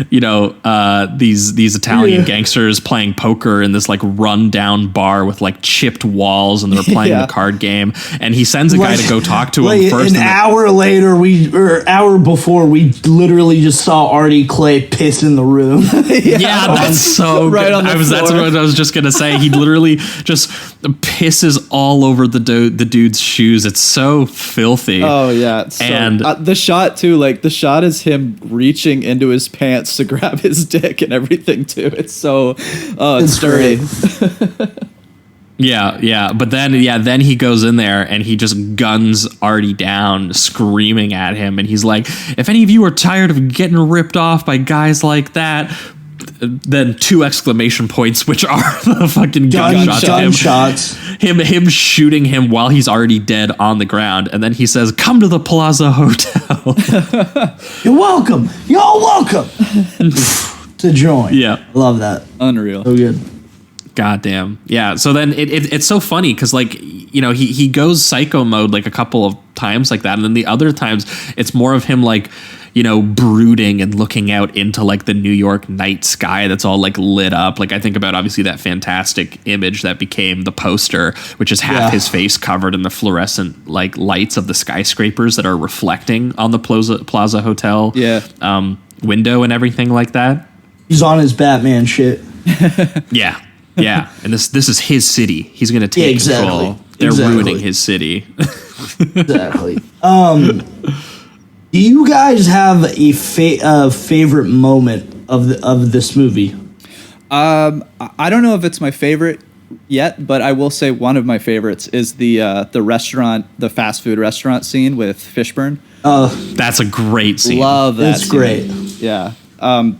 these Italian gangsters playing poker in this like rundown bar with like chipped walls, and they're playing the card game. And he sends a guy to go talk to him first. An hour before, we literally just saw Artie Clay piss in the room. That's so right good. on the That's what I was just gonna say. He literally just pisses all over the dude's shoes. It's so filthy. Oh yeah, and the shot too. Like the shot is him reaching into his pants to grab his dick and everything too. It's so it's sturdy. Yeah. But then he goes in there and he just guns Artie down, screaming at him. And he's like, if any of you are tired of getting ripped off by guys like that, then 2 exclamation points, which are the fucking gunshots. Him shooting him while he's already dead on the ground. And then he says, come to the Plaza Hotel. You're welcome. Y'all welcome to join. Yeah. Love that. Unreal. So good. Goddamn. Yeah. So then it's so funny because like, he goes psycho mode like a couple of times like that. And then the other times it's more of him like, brooding and looking out into like the New York night sky that's all like lit up. Like I think about obviously that fantastic image that became the poster, which is half his face covered in the fluorescent like lights of the skyscrapers that are reflecting on the Plaza Hotel window and everything like that. He's on his Batman shit. Yeah. And this is his city. He's going to take control. They're ruining his city. Exactly. Do you guys have a favorite moment of this movie? I don't know if it's my favorite yet, but I will say one of my favorites is the restaurant, the fast food restaurant scene with Fishburne. That's a great scene. Love that. It's great. Yeah.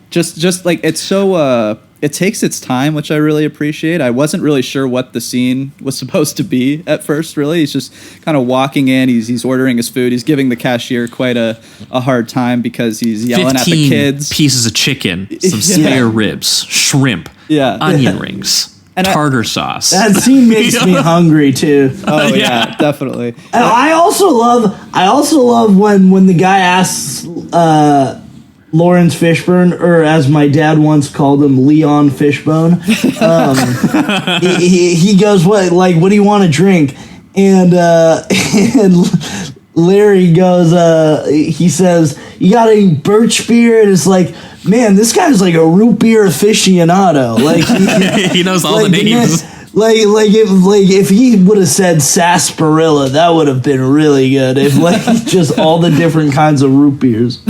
Just like it's so it takes its time, which I really appreciate. I wasn't really sure what the scene was supposed to be at first, really. He's just kind of walking in, he's ordering his food, he's giving the cashier quite a hard time because he's yelling at the kids. Pieces of chicken, some spare ribs, shrimp, onion rings, and tartar sauce. That scene makes me hungry too. Oh yeah, definitely. And I also love when the guy asks Lawrence Fishburne, or as my dad once called him, Leon Fishbone. He goes, what do you want to drink? And Larry goes, he says, you got any birch beer? And it's like, man, this guy's like a root beer aficionado. Like he knows all the names. If he would have said sarsaparilla, that would have been really good. If just all the different kinds of root beers.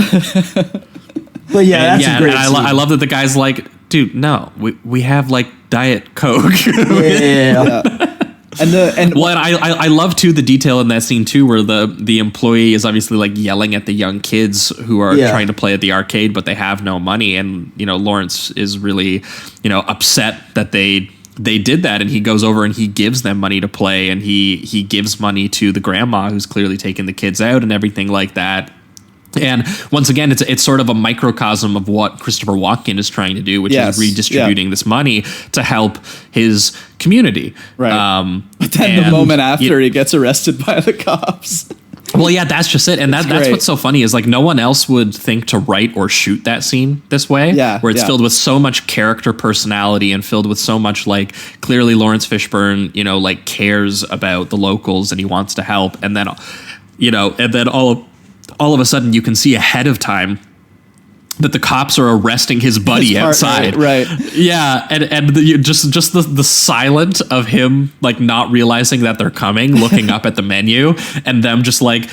But that's a great scene. I love that the guy's like, dude, no, we have like Diet Coke. Yeah. I love too the detail in that scene too, where the employee is obviously like yelling at the young kids who are trying to play at the arcade, but they have no money, and Lawrence is really upset that they did that, and he goes over and he gives them money to play, and he gives money to the grandma who's clearly taking the kids out and everything like that. And once again, it's sort of a microcosm of what Christopher Walken is trying to do, which is redistributing this money to help his community. Right. But then the moment after he gets arrested by the cops. Well, yeah, that's just it. And that's what's so funny is like no one else would think to write or shoot that scene this way. Yeah. Where it's filled with so much character personality and filled with so much like clearly Lawrence Fishburne, like cares about the locals and he wants to help. And then, all of a sudden you can see ahead of time that the cops are arresting his buddy outside. Right. Yeah. And just the silent of him, like not realizing that they're coming, looking up at the menu and them just like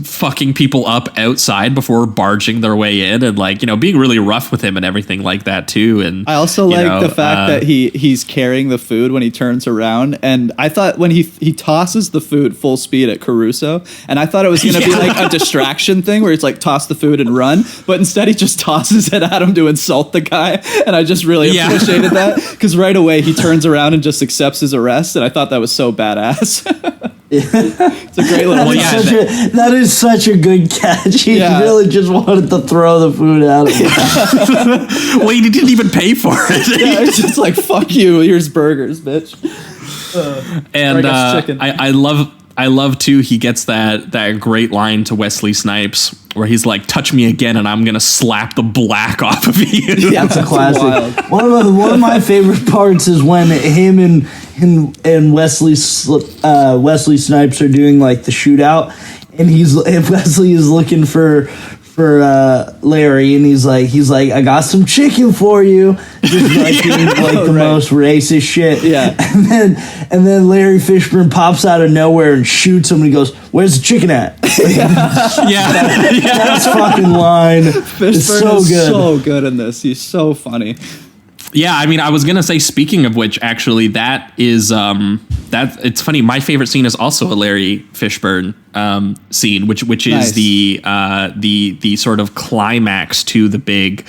fucking people up outside before barging their way in and like, being really rough with him and everything like that too. And I also like the fact that he's carrying the food when he turns around. And I thought when he tosses the food full speed at Caruso, and I thought it was going to be like a distraction thing where it's like toss the food and run, but instead he just tosses it at him to insult the guy. And I just really appreciated that, because right away he turns around and just accepts his arrest. And I thought that was so badass. It's a great little that is such a good catch. He really just wanted to throw the food at him. Well, he didn't even pay for it. Yeah, it's just like, fuck you, here's burgers, bitch. And I love too, he gets that great line to Wesley Snipes where he's like, touch me again and I'm gonna slap the black off of you. Yeah, that's a classic. One of my favorite parts is when him and Wesley Snipes are doing like the shootout, and Wesley is looking for Larry, and he's like, I got some chicken for you. Just like doing like the most racist shit. Yeah. And then Larry Fishburne pops out of nowhere and shoots him, and he goes, "Where's the chicken at?" That's fucking line. Fishburne is so good in this. He's so funny. Yeah, I mean, I was gonna say, speaking of which, actually, that is it's funny. My favorite scene is also a Larry Fishburne scene, which is the sort of climax to the big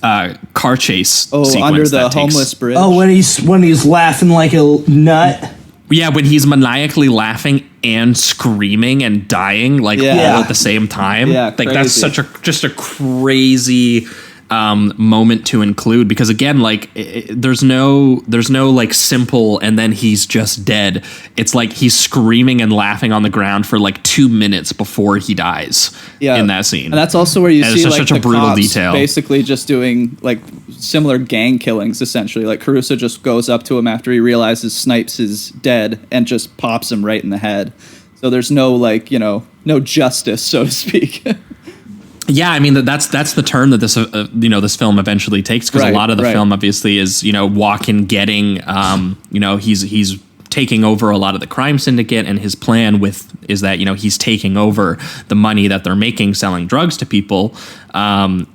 car chase. Sequence under the homeless bridge. Oh, when he's laughing like a nut. Yeah, when he's maniacally laughing and screaming and dying all at the same time. Yeah, like crazy. That's just a crazy moment to include, because again, like there's no like simple and then he's just dead. It's like he's screaming and laughing on the ground for like 2 minutes before he dies in that scene. And that's also where you see like such a brutal cops detail, basically just doing like similar gang killings essentially. Like Caruso just goes up to him after he realizes Snipes is dead and just pops him right in the head. So there's no no justice, so to speak. Yeah, I mean that's the turn that this this film eventually takes, because a lot of the film obviously is Walken getting he's taking over a lot of the crime syndicate, and his plan is that he's taking over the money that they're making selling drugs to people, and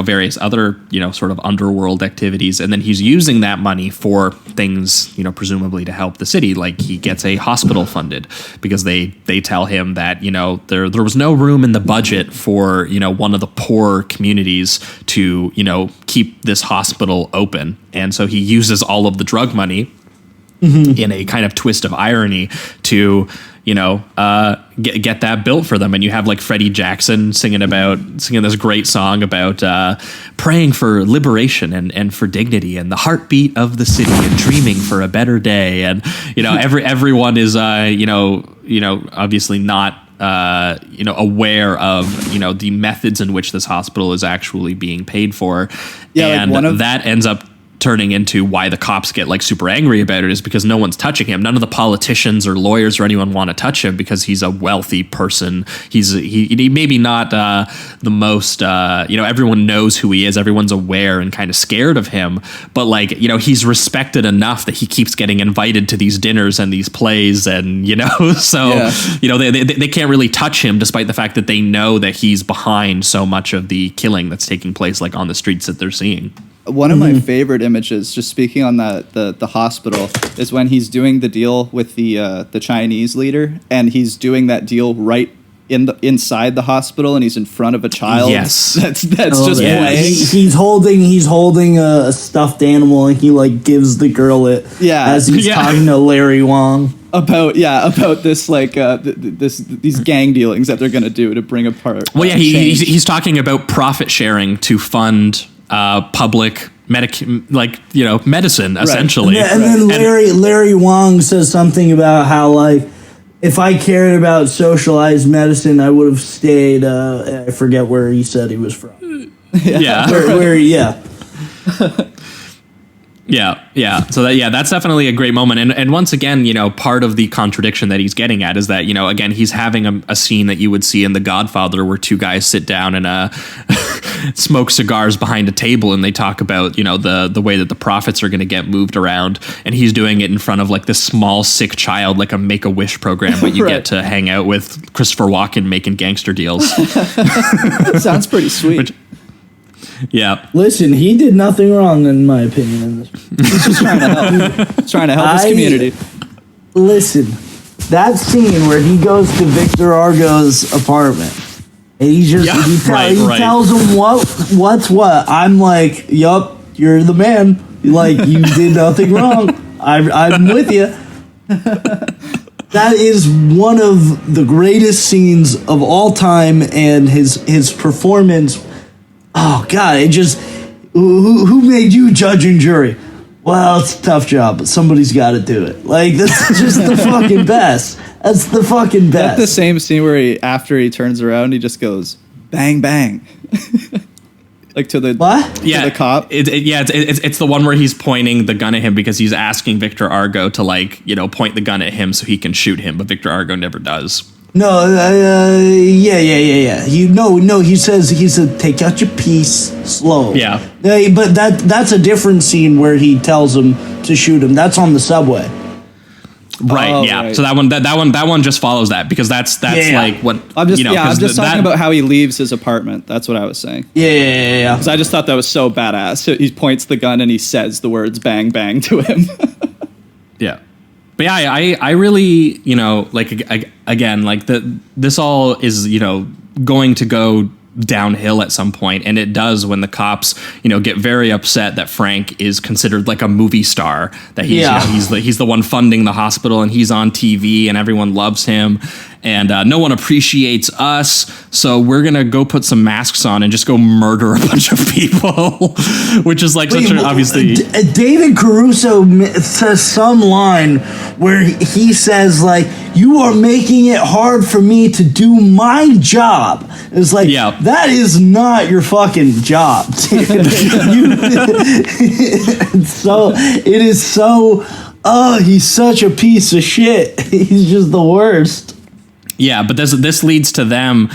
various other sort of underworld activities, and then he's using that money for things presumably to help the city. Like he gets a hospital funded because they tell him that there was no room in the budget for one of the poor communities to keep this hospital open, and so he uses all of the drug money in a kind of twist of irony to get that built for them. And you have like Freddie Jackson singing this great song about praying for liberation and for dignity and the heartbeat of the city and dreaming for a better day. And everyone is obviously not aware of the methods in which this hospital is actually being paid for. And that ends up turning into why the cops get like super angry about it, is because no one's touching him. None of the politicians or lawyers or anyone want to touch him because he's a wealthy person. He maybe not the most everyone knows who he is. Everyone's aware and kind of scared of him, but like he's respected enough that he keeps getting invited to these dinners and these plays, and they can't really touch him, despite the fact that they know that he's behind so much of the killing that's taking place like on the streets that they're seeing. One of my favorite images, just speaking on the hospital, is when he's doing the deal with the Chinese leader, and he's doing that deal right inside the hospital, and he's in front of a child. Yes, that's just playing. He's holding a stuffed animal, and he like gives the girl it. Yeah, as he's talking to Larry Wong about this like these gang dealings that they're gonna do to bring apart. Well, he's talking about profit sharing to fund public medicine, essentially. And then Larry Wong says something about how like, if I cared about socialized medicine, I would have stayed. I forget where he said he was from. Yeah. Yeah. So that's definitely a great moment. And once again, part of the contradiction that he's getting at is that, again, he's having a scene that you would see in The Godfather, where two guys sit down and smoke cigars behind a table, and they talk about, the way that the profits are going to get moved around. And he's doing it in front of like this small, sick child, like a Make-A-Wish program, but you get to hang out with Christopher Walken making gangster deals. Sounds pretty sweet. Yeah. Listen, he did nothing wrong, in my opinion. In this. He's just trying to help. He's trying to help his community. Listen, that scene where he goes to Victor Argo's apartment And he just he tells him what's what. I'm like, yup, you're the man. Like, you did nothing wrong. I'm with you. That is one of the greatest scenes of all time, and his performance. Oh God, it just who made you judge and jury? Well, it's a tough job, but somebody's got to do it. Like, this is just the fucking best. That's the fucking best. That's the same scene where after he turns around, he just goes bang bang. Like to the what? To the cop. It's the one where he's pointing the gun at him because he's asking Victor Argo to, like, you know, point the gun at him so he can shoot him, but Victor Argo never does. No, yeah. He said take out your piece slow. Yeah. But that's a different scene where he tells him to shoot him. That's on the subway. Right. Oh, yeah. Right. So that one just follows that, because that's like what I'm just I'm just talking about how he leaves his apartment. That's what I was saying. Yeah. Because I just thought that was so badass. He points the gun and he says the words "bang bang" to him. Yeah. But yeah, I really, you know, like, again, like this all is, you know, going to go downhill at some point, and it does when the cops, you know, get very upset that Frank is considered like a movie star, that he's he's the one funding the hospital, and he's on TV and everyone loves him, and no one appreciates us, so we're gonna go put some masks on and just go murder a bunch of people. Which is like such an obviously David Caruso says some line where he says, like, you are making it hard for me to do my job. It's like, that is not your fucking job, dude. He's such a piece of shit. He's just the worst. Yeah, but this leads to them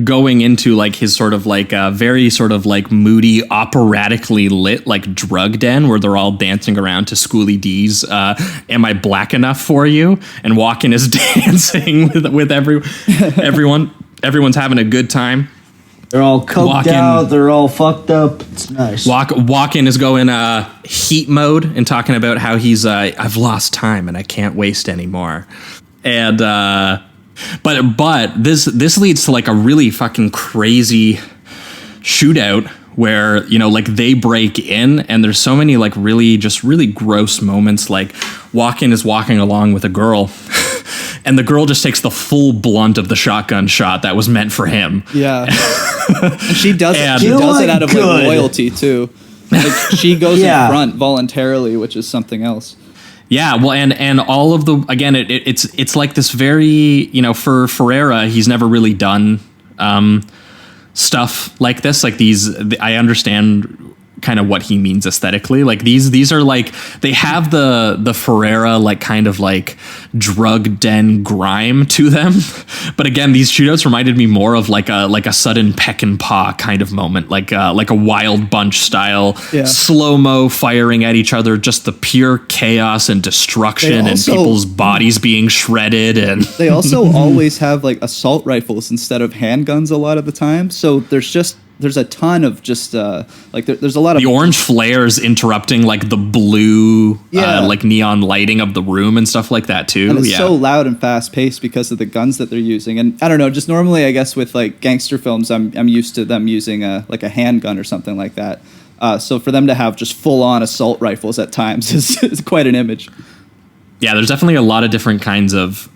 going into, like, his sort of like very sort of like moody, operatically lit, like, drug den where they're all dancing around to Schoolie D's "Am I Black Enough for You?" and Walken is dancing with everyone. Everyone's having a good time. They're all coked out. They're all fucked up. It's nice. Walken is going heat mode and talking about how he's I've lost time and I can't waste anymore. And but this leads to, like, a really fucking crazy shootout where, you know, like, they break in, and there's so many, like, really gross moments. Like, Walken is walking along with a girl and the girl just takes the full blunt of the shotgun shot that was meant for him. Yeah. And she does it out of, like, loyalty too. Like, she goes in front voluntarily, which is something else. Yeah, well, and all of the, again, it's like this very, you know, for Ferreira, he's never really done stuff like this. Like, I understand kind of what he means aesthetically. Like, these are, like, they have the Ferreira, like, kind of like drug den grime to them. But again, these shootouts reminded me more of like a sudden Peck and Paw kind of moment, like a Wild Bunch style slow-mo firing at each other, just the pure chaos and destruction and people's bodies being shredded. And they also always have, like, assault rifles instead of handguns a lot of the time. So there's a ton of just there's a lot of the orange flares interrupting, like, the blue like neon lighting of the room and stuff like that too. And it's so loud and fast paced because of the guns that they're using. And I don't know, just normally, I guess, with, like, gangster films, I'm used to them using a handgun or something like that. So for them to have just full on assault rifles at times is quite an image. Yeah, there's definitely a lot of different kinds of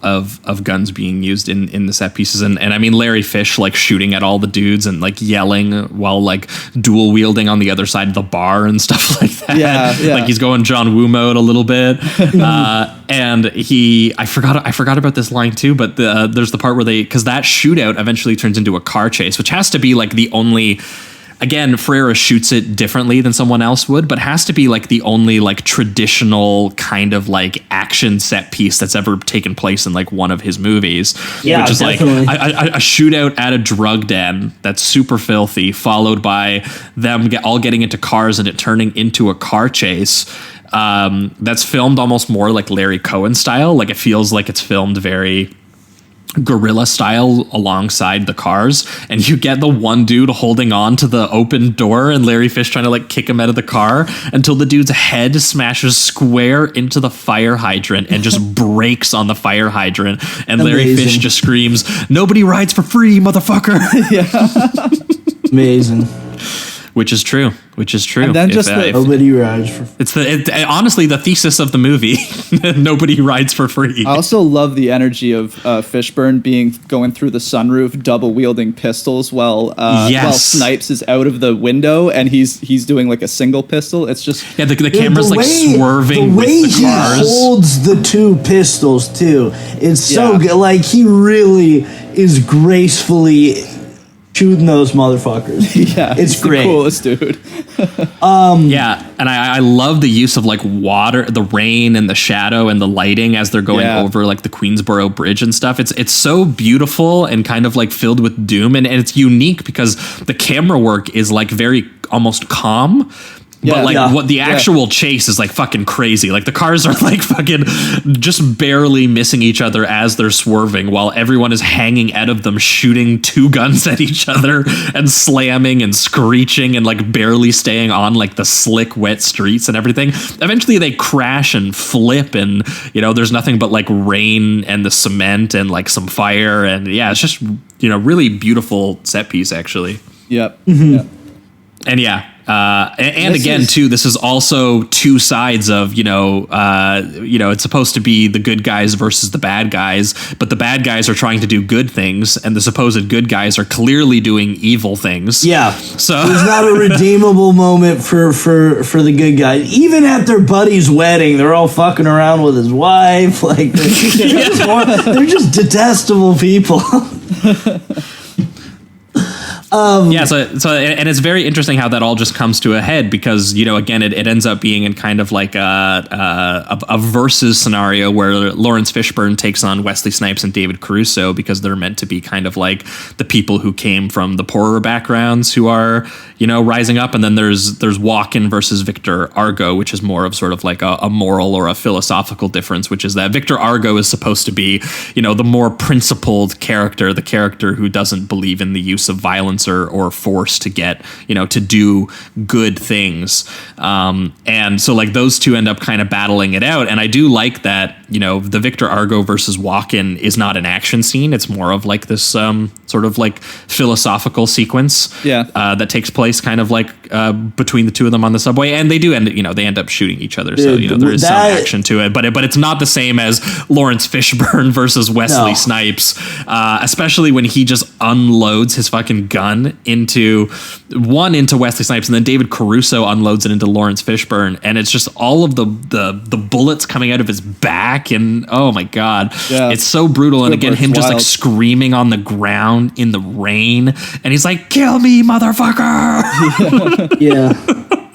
guns being used in the set pieces. And I mean, Larry Fish, like, shooting at all the dudes and, like, yelling while, like, dual wielding on the other side of the bar and stuff like that. Yeah. Like, he's going John Woo mode a little bit. And I forgot about this line too, but there's the part where because that shootout eventually turns into a car chase, which has to be, like, the only... Again, Ferreira shoots it differently than someone else would, but has to be, like, the only, like, traditional kind of, like, action set piece that's ever taken place in, like, one of his movies. Yeah, which is definitely. like a shootout at a drug den that's super filthy, followed by them all getting into cars and it turning into a car chase. That's filmed almost more like Larry Cohen style. Like, it feels like it's filmed very guerrilla style alongside the cars, and you get the one dude holding on to the open door and Larry Fish trying to like kick him out of the car until the dude's head smashes square into the fire hydrant and just breaks on the fire hydrant, and Larry Fish just screams, "Nobody rides for free, motherfucker." Amazing. Which is true. And then nobody rides for free. It's honestly the thesis of the movie. Nobody rides for free. I also love the energy of Fishburne going through the sunroof, double wielding pistols while Snipes is out of the window and he's doing like a single pistol. It's just the camera's like swerving with the cars. He holds the two pistols too. It's so good. Like he really is gracefully shooting those motherfuckers. Yeah, it's great. The coolest dude. And I love the use of like water, the rain and the shadow and the lighting as they're going over like the Queensboro Bridge and stuff. It's so beautiful and kind of like filled with doom, and it's unique because the camera work is like very almost calm. But what the actual chase is like fucking crazy. Like the cars are like fucking just barely missing each other as they're swerving while everyone is hanging out of them shooting two guns at each other and slamming and screeching and like barely staying on like the slick wet streets and everything. Eventually they crash and flip and there's nothing but like rain and the cement and like some fire, and it's just really beautiful set piece actually. Yep. Mm-hmm. Yep. And and again, too, this is also two sides of, it's supposed to be the good guys versus the bad guys, but the bad guys are trying to do good things, and the supposed good guys are clearly doing evil things. Yeah. So there's not a redeemable moment for the good guys. Even at their buddy's wedding, they're all fucking around with his wife. Like they're just detestable people. So and it's very interesting how that all just comes to a head because again it ends up being in kind of like a versus scenario where Lawrence Fishburne takes on Wesley Snipes and David Caruso because they're meant to be kind of like the people who came from the poorer backgrounds who are rising up, and then there's Walken versus Victor Argo, which is more of sort of like a moral or a philosophical difference, which is that Victor Argo is supposed to be the more principled character, the character who doesn't believe in the use of violence or force to get to do good things, and so like those two end up kind of battling it out. And I do like that the Victor Argo versus Walken is not an action scene, it's more of like this sort of like philosophical sequence that takes place kind of like between the two of them on the subway, and they do end up shooting each other, so there is some action to it, but it's not the same as Lawrence Fishburne versus Wesley Snipes, especially when he just unloads his fucking gun into Wesley Snipes, and then David Caruso unloads it into Lawrence Fishburne, and it's just all of the bullets coming out of his back, and oh my god, it's so brutal. And again, him just like screaming on the ground in the rain, and he's like, "Kill me, motherfucker!" Yeah.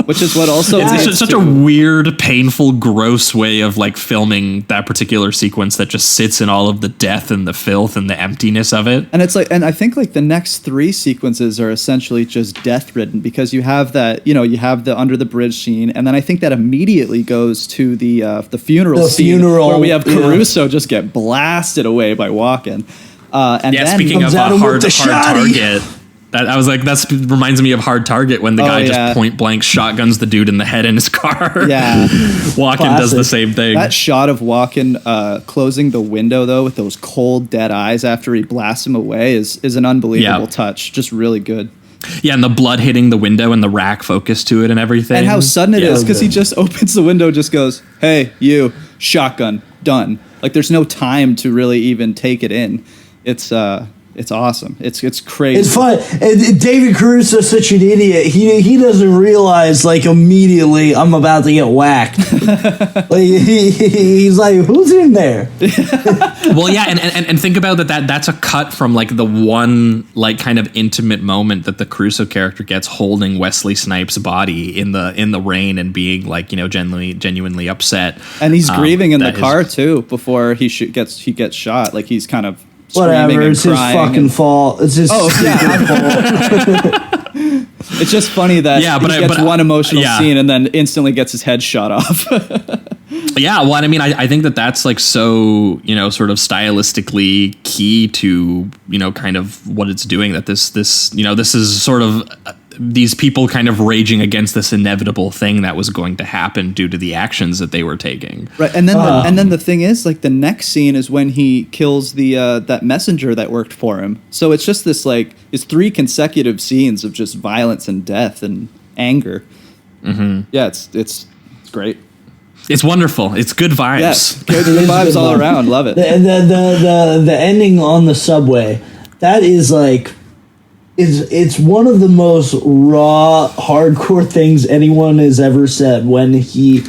Which is what also it's such a weird, painful, gross way of like filming that particular sequence that just sits in all of the death and the filth and the emptiness of it. And it's like, and I think like the next three sequences are essentially just death ridden because you have that, you have the under the bridge scene, and then I think that immediately goes to the funeral scene where we have Caruso just get blasted away by Walken. And then speaking of hard target. I was like, that reminds me of Hard Target when the guy just point blank shotguns the dude in the head in his car. Yeah. Walken does the same thing. That shot of Walken closing the window, though, with those cold, dead eyes after he blasts him away is an unbelievable touch. Just really good. Yeah, and the blood hitting the window and the rack focus to it and everything. And how sudden it is, because he just opens the window, just goes, "Hey, you, shotgun, done." Like, there's no time to really even take it in. It's awesome. It's crazy. It's fun. And David Caruso is such an idiot. He doesn't realize like immediately I'm about to get whacked. Like he's like, who's in there? Well, yeah, and think about that's a cut from like the one like kind of intimate moment that the Caruso character gets holding Wesley Snipes' body in the rain and being like genuinely upset. And he's grieving in the car too before he gets shot. Like he's kind of. Whatever, it's his fucking fault. It's his fault. It's just funny that he gets one emotional scene and then instantly gets his head shot off. Yeah, well, I mean, I think that that's like so, sort of stylistically key to, kind of what it's doing, that this, this is sort of these people kind of raging against this inevitable thing that was going to happen due to the actions that they were taking. Right. And then the thing is, like, the next scene is when he kills the that messenger that worked for him. So it's just this, like, it's 3 consecutive scenes of just violence and death and anger. Mm-hmm. Yeah, it's great. It's wonderful. It's good vibes. Yes, good vibes all around. Love it. The ending on the subway, that is like, it's one of the most raw, hardcore things anyone has ever said. When he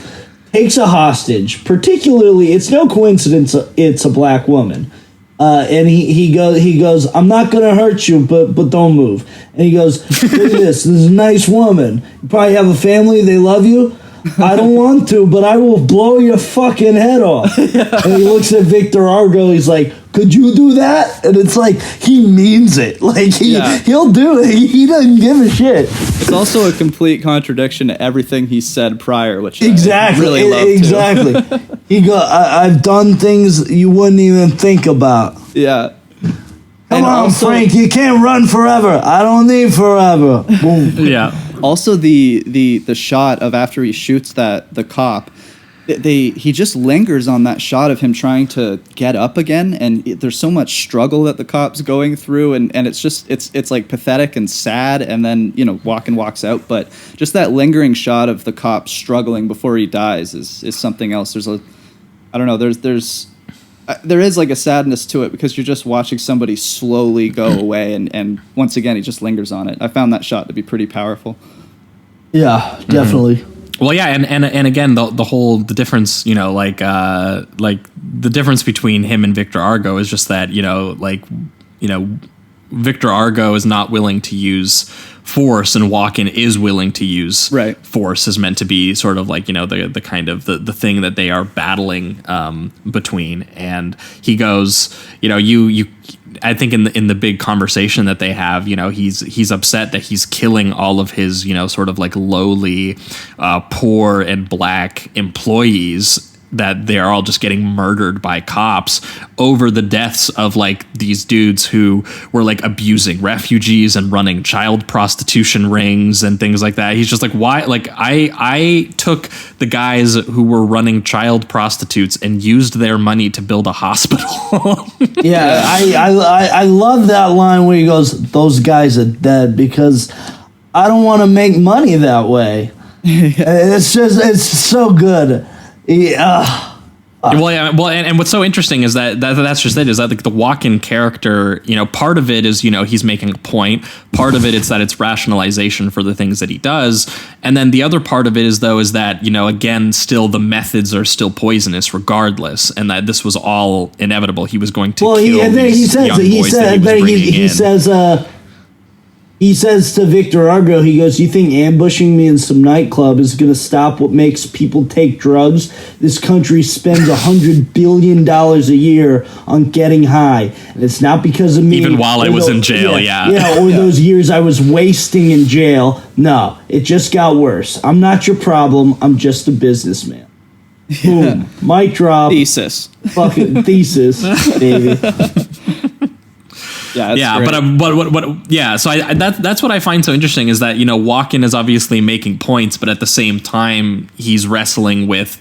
takes a hostage, particularly, it's no coincidence it's a black woman, and he goes, I'm not gonna hurt you, but don't move. And he goes, look at this. This is a nice woman. You probably have a family. They love you. I don't want to, but I will blow your fucking head off. Yeah. And he looks at Victor Argo. He's like, could you do that? And it's like, he means it. Like, he'll do it. He doesn't give a shit. It's also a complete contradiction to everything he said prior, which exactly. I really love. Exactly. He go, I've done things you wouldn't even think about. Yeah. Come on, also, Frank, you can't run forever. I don't need forever. Boom. Yeah. Also, the shot of after he shoots the cop, he just lingers on that shot of him trying to get up again, and there's so much struggle that the cop's going through, and it's just it's like pathetic and sad, and then walks out, but just that lingering shot of the cop struggling before he dies is something else. There's there is like a sadness to it because you're just watching somebody slowly go away, and once again he just lingers on it. I found that shot to be pretty powerful. Yeah, definitely. Mm-hmm. Well, yeah, and again the difference, like the difference between him and Victor Argo is just that Victor Argo is not willing to use force, and Walken is willing to use force, is meant to be sort of like the kind of the thing that they are battling between. And he goes, you I think in the big conversation that they have, he's upset that he's killing all of his sort of like lowly poor and black employees, that they're all just getting murdered by cops over the deaths of like these dudes who were like abusing refugees and running child prostitution rings and things like that. He's just like, why? Like I took the guys who were running child prostitutes and used their money to build a hospital. Yeah, I love that line where he goes, those guys are dead because I don't want to make money that way. It's so good. Yeah. Well, and what's so interesting is that's just it. Is that the Walken character? Part of it is he's making a point. Part of it is that it's rationalization for the things that he does, and then the other part of it is that again, still the methods are still poisonous regardless, and that this was all inevitable. He was going to kill these young boys that he was bringing in. He says to Victor Argo, he goes, you think ambushing me in some nightclub is going to stop what makes people take drugs? This country spends $100 billion a year on getting high. And it's not because of me. Even while I was in jail, yeah. Or those years I was wasting in jail. No, it just got worse. I'm not your problem. I'm just a businessman. Boom. Mic drop. Thesis. Fucking thesis, baby. Yeah, but so that's what I find so interesting is that Walken is obviously making points, but at the same time he's wrestling with,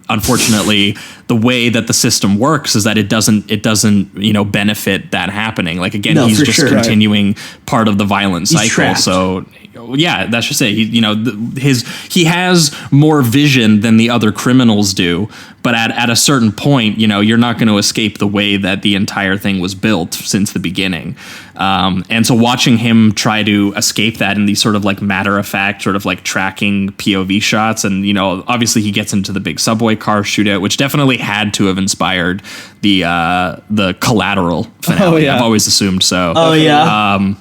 unfortunately, the way that the system works is that it doesn't benefit that happening. Like again, he's just continuing part of the violent cycle. Trapped. So yeah, that's just it. He has more vision than the other criminals do, but at a certain point, you're not going to escape the way that the entire thing was built since the beginning. And so watching him try to escape that in these sort of like matter of fact, sort of like tracking POV shots, and obviously he gets into the big subway car shootout, which definitely had to have inspired the Collateral finale. Oh, yeah. I've always assumed so. Oh yeah.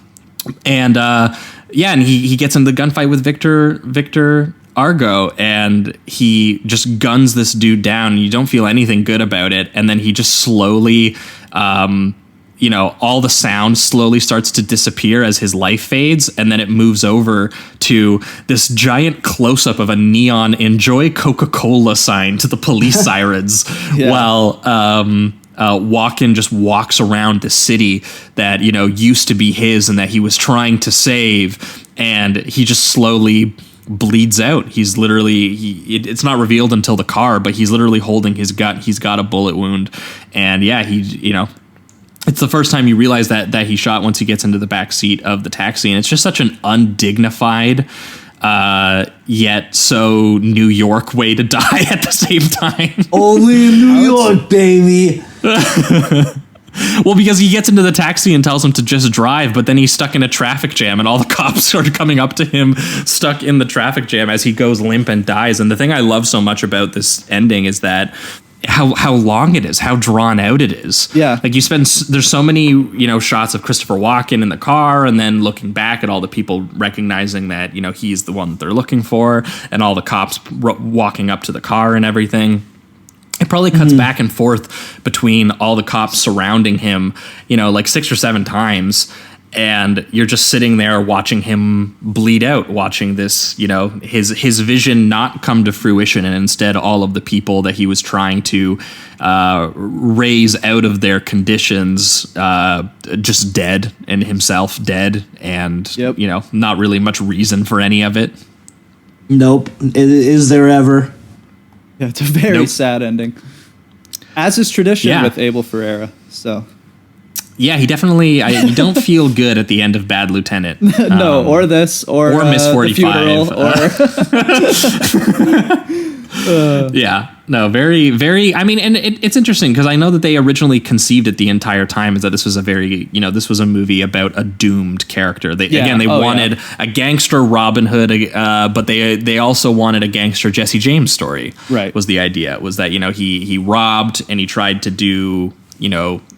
And he gets into the gunfight with Victor Argo, and he just guns this dude down. And you don't feel anything good about it, and then he just slowly, all the sound slowly starts to disappear as his life fades, and then it moves over to this giant close-up of a neon "Enjoy Coca-Cola" sign to the police sirens, while Walken just walks around the city that used to be his and that he was trying to save, and he just slowly bleeds out. He's literally it's not revealed until the car, but he's literally holding his gut. He's got a bullet wound, and it's the first time you realize that he shot once he gets into the back seat of the taxi, and it's just such an undignified yet so New York way to die at the same time. Only in New York, baby. Well, because he gets into the taxi and tells him to just drive, but then he's stuck in a traffic jam, and all the cops are coming up to him stuck in the traffic jam as he goes limp and dies. And the thing I love so much about this ending is that how long it is, how drawn out it is. Yeah. Like there's so many, shots of Christopher Walken in the car, and then looking back at all the people recognizing that, he's the one that they're looking for, and all the cops walking up to the car and everything. It probably cuts back and forth between all the cops surrounding him, like 6 or 7 times. And you're just sitting there watching him bleed out, watching this, his vision not come to fruition, and instead all of the people that he was trying to raise out of their conditions just dead, and himself dead, and, not really much reason for any of it. Nope. Is there ever? Yeah, it's a very sad ending. As is tradition with Abel Ferreira, so... Yeah, he definitely... you don't feel good at the end of Bad Lieutenant. No, or this, or Miss 45. Yeah, no, very, very... I mean, and it's interesting, because I know that they originally conceived it the entire time as that this was a very... this was a movie about a doomed character. They wanted a gangster Robin Hood, but they also wanted a gangster Jesse James story. Right. Was the idea. Was that, he robbed and he tried to do...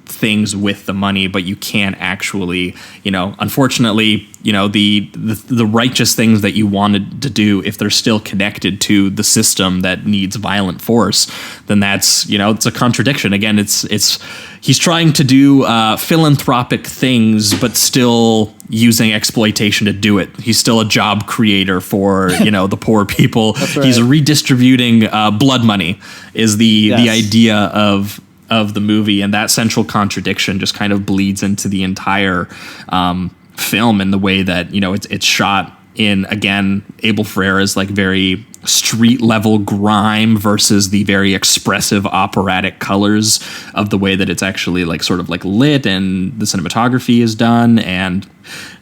things with the money, but you can't actually, unfortunately, the righteous things that you wanted to do, if they're still connected to the system that needs violent force, then that's, it's a contradiction. Again, he's trying to do philanthropic things, but still using exploitation to do it. He's still a job creator for, the poor people. Right. He's redistributing blood money is the idea of the movie, and that central contradiction just kind of bleeds into the entire film, in the way that it's shot in, again, Abel Ferreira's like very street level grime versus the very expressive operatic colors of the way that it's actually like sort of like lit, and the cinematography is done, and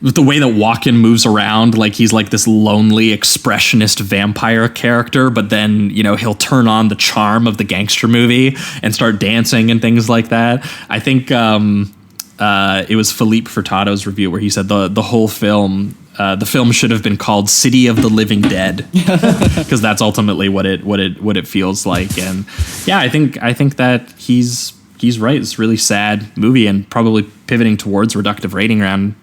with the way that Walken moves around, like he's like this lonely expressionist vampire character, but then he'll turn on the charm of the gangster movie and start dancing and things like that. I think it was Philippe Furtado's review where he said the whole film, the film should have been called City of the Living Dead, because that's ultimately what it feels like. And yeah, I think that he's right. It's a really sad movie, and probably pivoting towards reductive rating round.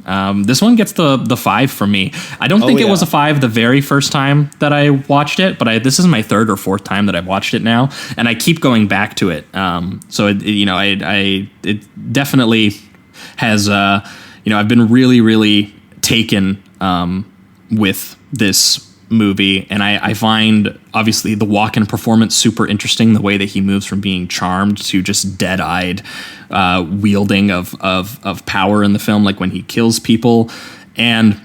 This one gets the 5 from me. I don't think it was a 5 the very first time that I watched it, but this is my 3rd or 4th time that I've watched it now, and I keep going back to it. So it definitely has I've been really, really taken with this movie, and I find obviously the Walken performance super interesting, the way that he moves from being charmed to just dead-eyed wielding of power in the film, like when he kills people. And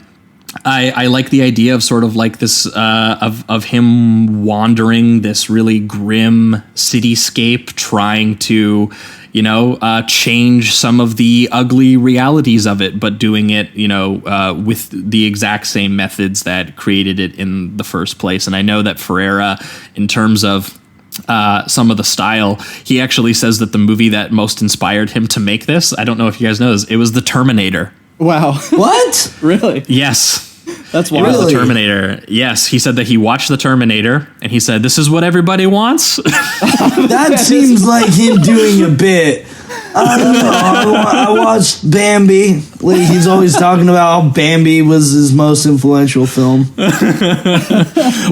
I like the idea of sort of like this of him wandering this really grim cityscape, trying to change some of the ugly realities of it, but doing it, with the exact same methods that created it in the first place. And I know that Ferreira, in terms of some of the style, he actually says that the movie that most inspired him to make this, I don't know if you guys know this, it was The Terminator. Wow. What? Really? Yes. That's wild. It was The Terminator. Yes, he said that he watched The Terminator, and he said, "This is what everybody wants." That seems like him doing a bit. I don't know. I watched Bambi. Like, he's always talking about how Bambi was his most influential film.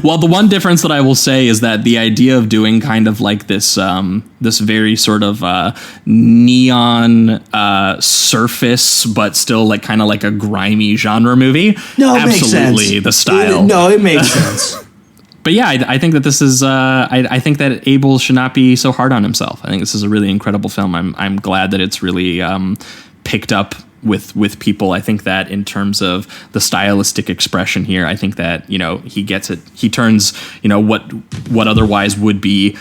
Well, the one difference that I will say is that the idea of doing kind of like this this very sort of neon surface, but still like kind of like a grimy genre movie. No, it makes absolutely sense. The style. It makes sense. But yeah, I think that this is. I think that Abel should not be so hard on himself. I think this is a really incredible film. I'm glad that it's really picked up with people. I think that in terms of the stylistic expression here, I think that he gets it. He turns what otherwise would be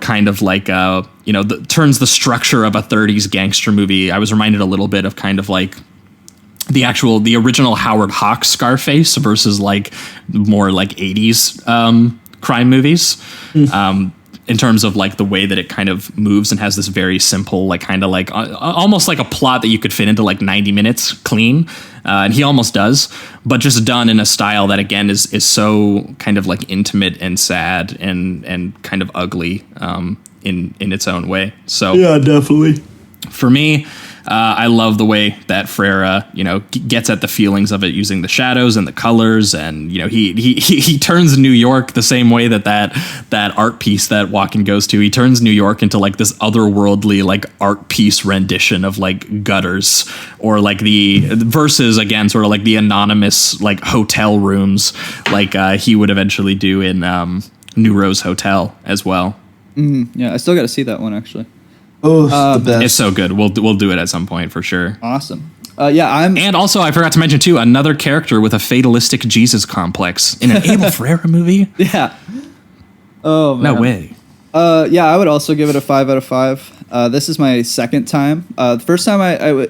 kind of like turns the structure of a 30s gangster movie. I was reminded a little bit of kind of like the original Howard Hawks Scarface versus like more like 80s crime movies. In terms of like the way that it kind of moves and has this very simple, like kind of like almost like a plot that you could fit into like 90 minutes clean. And he almost does, but just done in a style that again is so kind of like intimate and sad and kind of ugly in its own way. So yeah, definitely. For me, I love the way that Frere, gets at the feelings of it using the shadows and the colors, and he turns New York the same way that art piece that Walken goes to. He turns New York into like this otherworldly like art piece rendition of like gutters, or like the versus again sort of like the anonymous like hotel rooms like he would eventually do in New Rose Hotel as well. Yeah, I still got to see that one actually. Oh, the best. It's so good. We'll do it at some point for sure. Awesome. And also I forgot to mention too, another character with a fatalistic Jesus complex in an Abel Ferrara movie. Yeah. Oh man. No way. I would also give it a 5 out of 5. This is my second time. The first time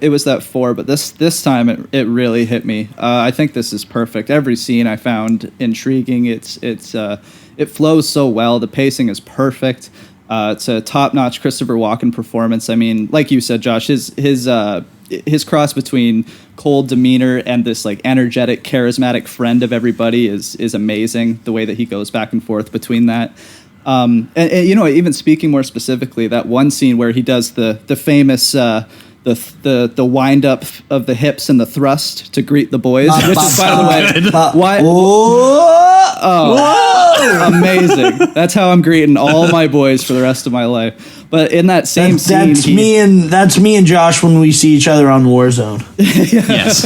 it was that 4, but this time it really hit me. I think this is perfect. Every scene I found intriguing. It flows so well. The pacing is perfect. It's a top-notch Christopher Walken performance. I mean, like you said, Josh, his cross between cold demeanor and this like energetic, charismatic friend of everybody is amazing. The way that he goes back and forth between that. And even speaking more specifically, that one scene where he does the famous the wind up of the hips and the thrust to greet the boys, which is, by the way, why? Amazing! That's how I'm greeting all my boys for the rest of my life. But in that same scene, that's me and Josh when we see each other on Warzone. Yes.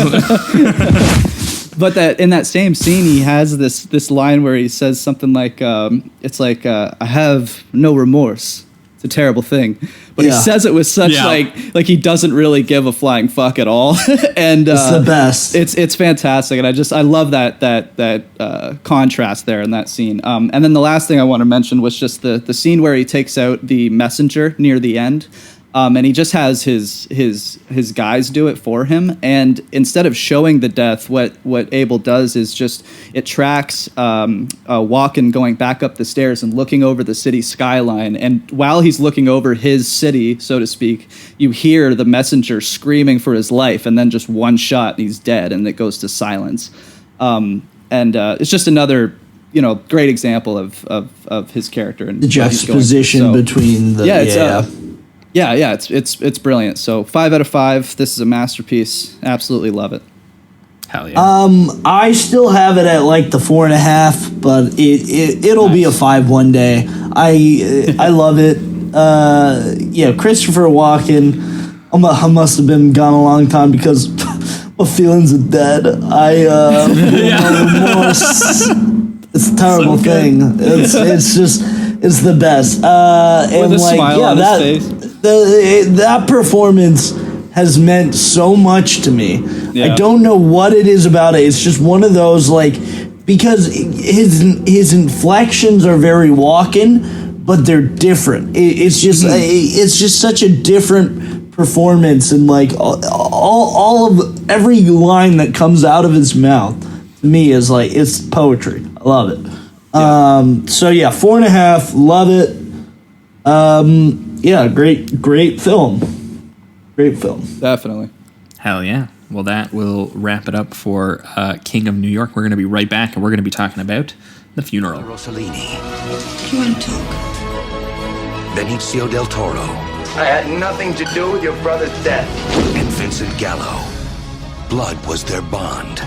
But that in that same scene, he has this line where he says something like, "It's like I have no remorse. It's a terrible thing," but he says it with such like he doesn't really give a flying fuck at all. And it's the best. It's fantastic, and I love that contrast there in that scene. And then the last thing I want to mention was just the scene where he takes out the messenger near the end. And he just has his guys do it for him. And instead of showing the death, what Abel does is just it tracks Walken going back up the stairs and looking over the city skyline. And while he's looking over his city, so to speak, you hear the messenger screaming for his life, and then just one shot and he's dead, and it goes to silence. And it's just another great example of his character and the juxtaposition between the it's brilliant. So 5 out of 5. This is a masterpiece. Absolutely love it. Hell yeah. I still have it at like the 4.5, but it'll be a 5 one day. I love it. Christopher Walken. I must have been gone a long time because my feelings are dead. It's a terrible thing. It's the best. With a smile on his face. That performance has meant so much to me. Yeah. I don't know what it is about it. It's just one of those because his inflections are very Walken, but they're different. It's just such a different performance, and all of every line that comes out of his mouth to me is it's poetry. I love it. Yeah. 4.5. Love it. Great film. Great film. Definitely. Hell yeah. Well, that will wrap it up for King of New York. We're going to be right back, and we're going to be talking about The Funeral. Rossellini, Do you want to talk? Benicio del Toro, I had nothing to do with your brother's death. And Vincent Gallo. Blood was their bond.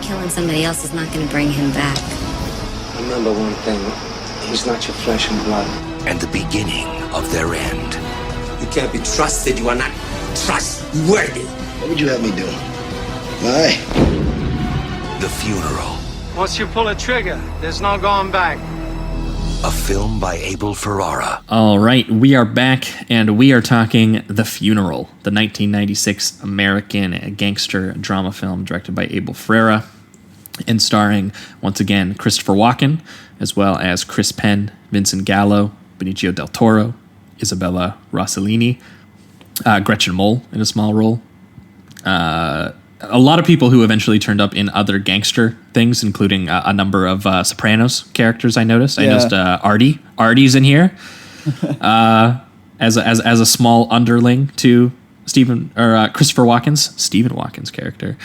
Killing somebody else is not going to bring him back. Remember one thing. He's not your flesh and blood. And the beginning of their end. You can't be trusted. You are not trustworthy. What would you have me do? Lie? The Funeral. Once you pull a trigger, there's no going back. A film by Abel Ferrara. All right, we are back, and we are talking The Funeral, the 1996 American gangster drama film directed by Abel Ferrara, and starring, once again, Christopher Walken, as well as Chris Penn, Vincent Gallo, Benicio del Toro, Isabella Rossellini, Gretchen Mol in a small role. A lot of people who eventually turned up in other gangster things, including a number of Sopranos characters. I noticed. I noticed Artie. Artie's in here as a small underling to Christopher Walken's character.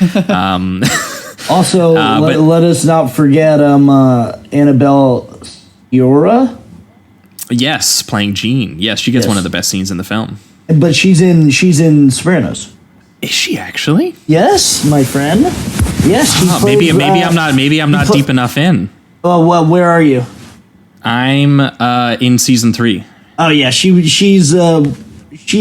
Also, let us not forget Annabelle Sciorra. Yes, playing Jean. Yes, she gets one of the best scenes in the film. But she's in Sopranos. Is she actually? Yes, my friend. Yes, maybe I'm not deep enough in. Oh well, where are you? I'm in season 3. Oh yeah, she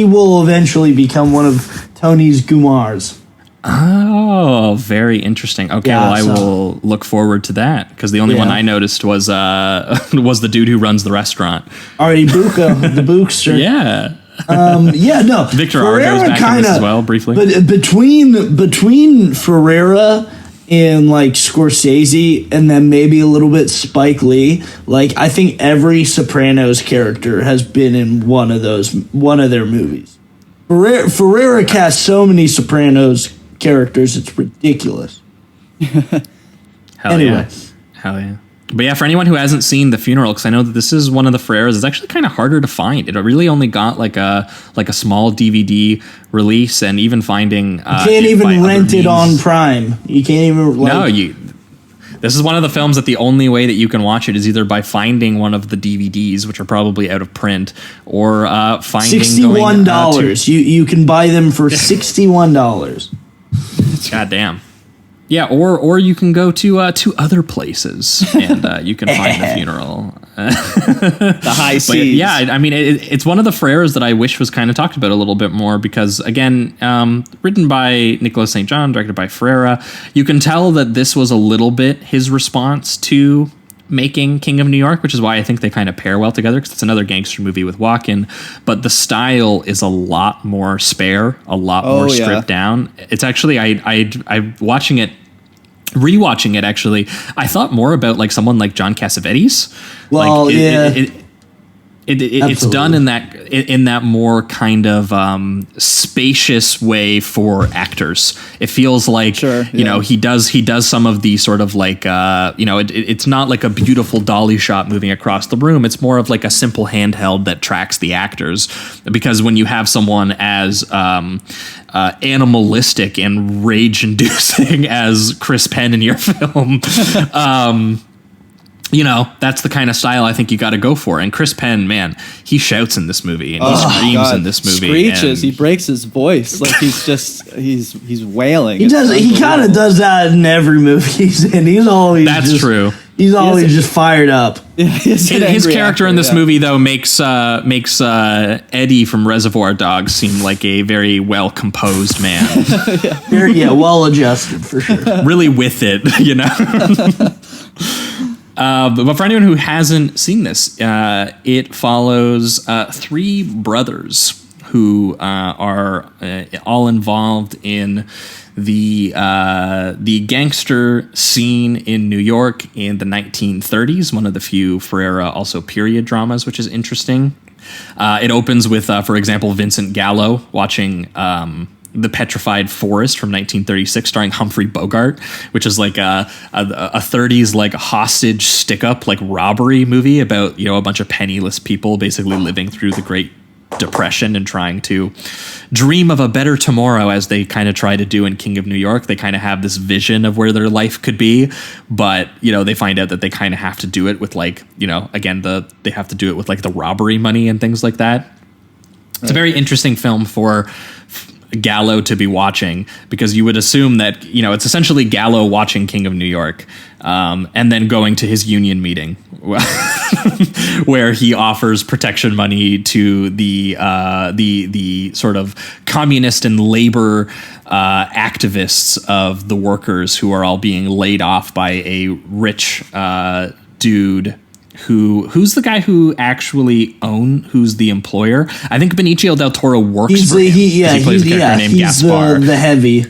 will eventually become one of Tony's Gumars. Oh, very interesting. Okay, Yeah, well, I will look forward to that because the only one I noticed was the dude who runs the restaurant. Artie Bucco, the Bookster. Yeah. No. Victor Argo's back in this as well, briefly. But between Ferrara and like Scorsese, and then maybe a little bit Spike Lee, like I think every Sopranos character has been in one of their movies. Ferrara cast so many Sopranos characters, it's ridiculous. Hell yeah. But yeah, for anyone who hasn't seen The Funeral, because I know that this is one of the Ferraras, it's actually kind of harder to find. It really only got like a small DVD release, and even finding you can't even rent it on Prime. You can't even This is one of the films that the only way that you can watch it is either by finding one of the DVDs, which are probably out of print, or finding $61. You can buy them for $61. God damn. Yeah, or you can go to other places and you can find The Funeral. The high seas. Yeah, I mean, it's one of the Ferraras that I wish was kind of talked about a little bit more because, again, written by Nicolas St. John, directed by Ferrara, you can tell that this was a little bit his response to making King of New York, which is why I think they kind of pair well together because it's another gangster movie with Walken, but the style is a lot more spare, a lot more stripped down. It's actually, I watching it, rewatching it actually, I thought more about like someone like John Cassavetes. Well, it's done in that more kind of spacious way for actors. It feels like you know he does some of the sort of like it's not like a beautiful dolly shot moving across the room. It's more of like a simple handheld that tracks the actors, because when you have someone as animalistic and rage-inducing as Chris Penn in your film, that's the kind of style I think you got to go for. And Chris Penn, man, he shouts in this movie and he screams in this movie. Screeches. He breaks his voice. Like he's wailing. He does. He kind of does that in every movie he's in. He's always. That's true. He's always just fired up. Yeah, his character in this movie, though, makes Eddie from Reservoir Dogs seem like a very well composed man. Well adjusted for sure. Really with it, But for anyone who hasn't seen this, it follows 3 brothers who are all involved in the gangster scene in New York in the 1930s. One of the few Ferrara also period dramas, which is interesting. It opens with, for example, Vincent Gallo watching The Petrified Forest from 1936, starring Humphrey Bogart, which is like a 30s like hostage stick-up like robbery movie about a bunch of penniless people basically living through the Great Depression and trying to dream of a better tomorrow, as they kind of try to do in King of New York. They kind of have this vision of where their life could be, but they find out that they kind of have to do it with like they have to do it with like the robbery money and things like that. It's a very interesting film for Gallo to be watching, because you would assume that, it's essentially Gallo watching King of New York, and then going to his union meeting where he offers protection money to the sort of communist and labor activists of the workers who are all being laid off by a rich dude. Who's the guy who actually who's the employer? I think Benicio del Toro works for him. He plays a character named Gaspar. The heavy.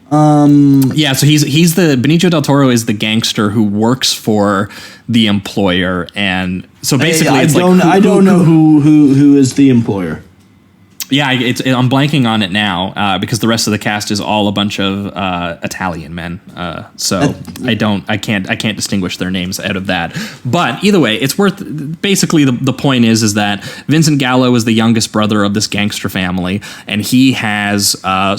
So he's the Benicio del Toro is the gangster who works for the employer, and so basically I don't know who is the employer. Yeah, I'm blanking on it now because the rest of the cast is all a bunch of Italian men. So I can't distinguish their names out of that. But either way, it's worth. Basically, the point is that Vincent Gallo is the youngest brother of this gangster family, and he has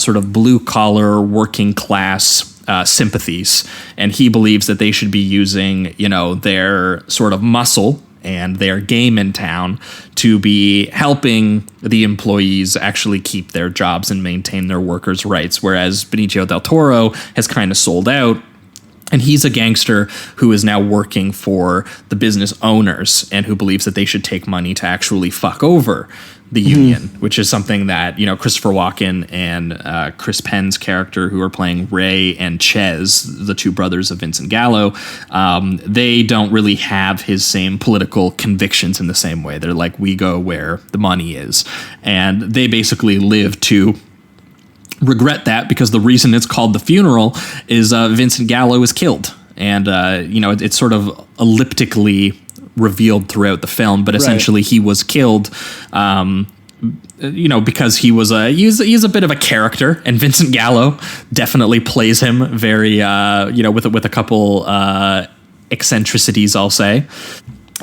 sort of blue collar, working class sympathies, and he believes that they should be using their sort of muscle and their game in town to be helping the employees actually keep their jobs and maintain their workers' rights. Whereas Benicio del Toro has kind of sold out, and he's a gangster who is now working for the business owners and who believes that they should take money to actually fuck over the union, which is something that, Christopher Walken and Chris Penn's character, who are playing Ray and Ches, the two brothers of Vincent Gallo, they don't really have his same political convictions in the same way. They're like, we go where the money is. And they basically live to regret that, because the reason it's called The Funeral is Vincent Gallo is killed. And, it's sort of elliptically revealed throughout the film, but essentially he was killed because he's a bit of a character, and Vincent Gallo definitely plays him very with a couple eccentricities, I'll say.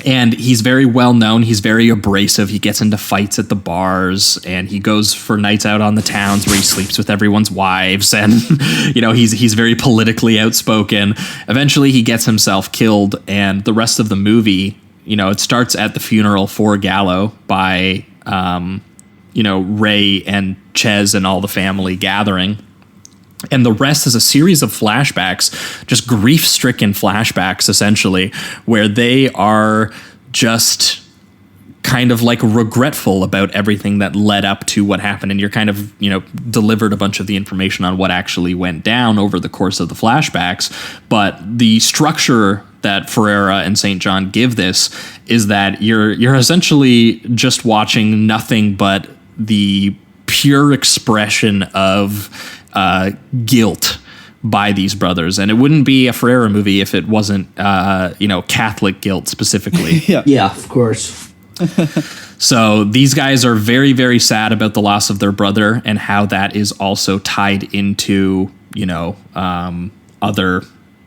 And he's very well known. He's very abrasive. He gets into fights at the bars, and he goes for nights out on the towns where he sleeps with everyone's wives. And, he's very politically outspoken. Eventually he gets himself killed. And the rest of the movie, it starts at the funeral for Gallo by, Ray and Ches and all the family gathering. And the rest is a series of flashbacks, just grief-stricken flashbacks, essentially, where they are just kind of like regretful about everything that led up to what happened. And you're kind of, delivered a bunch of the information on what actually went down over the course of the flashbacks. But the structure that Ferreira and St. John give this is that you're essentially just watching nothing but the pure expression of guilt by these brothers. And it wouldn't be a Ferreira movie if it wasn't, Catholic guilt specifically. Yeah, of course. So these guys are very, very sad about the loss of their brother, and how that is also tied into, other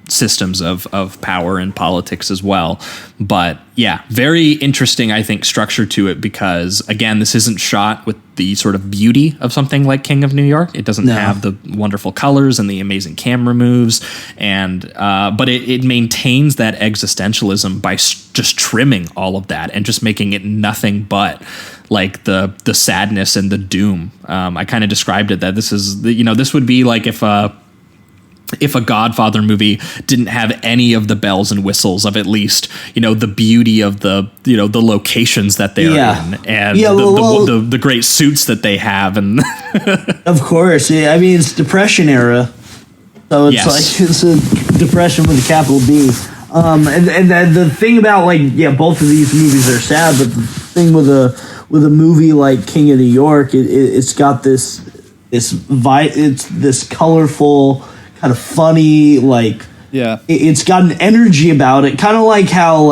systems of power and politics as well. But yeah, very interesting, I think, structure to it, because again, this isn't shot with the sort of beauty of something like King of New York. It doesn't have the wonderful colors and the amazing camera moves, and but it maintains that existentialism by just trimming all of that and just making it nothing but like the sadness and the doom. I kind of described it that this is this would be like if a Godfather movie didn't have any of the bells and whistles of at least, the beauty of the locations that they're in, and the great suits that they have. And of course, yeah. I mean, it's Depression era. So it's like, it's a depression with a capital B. And the thing about both of these movies are sad, but the thing with a movie like King of New York, it's got this colorful, kind of funny, it's got an energy about it, kind of like how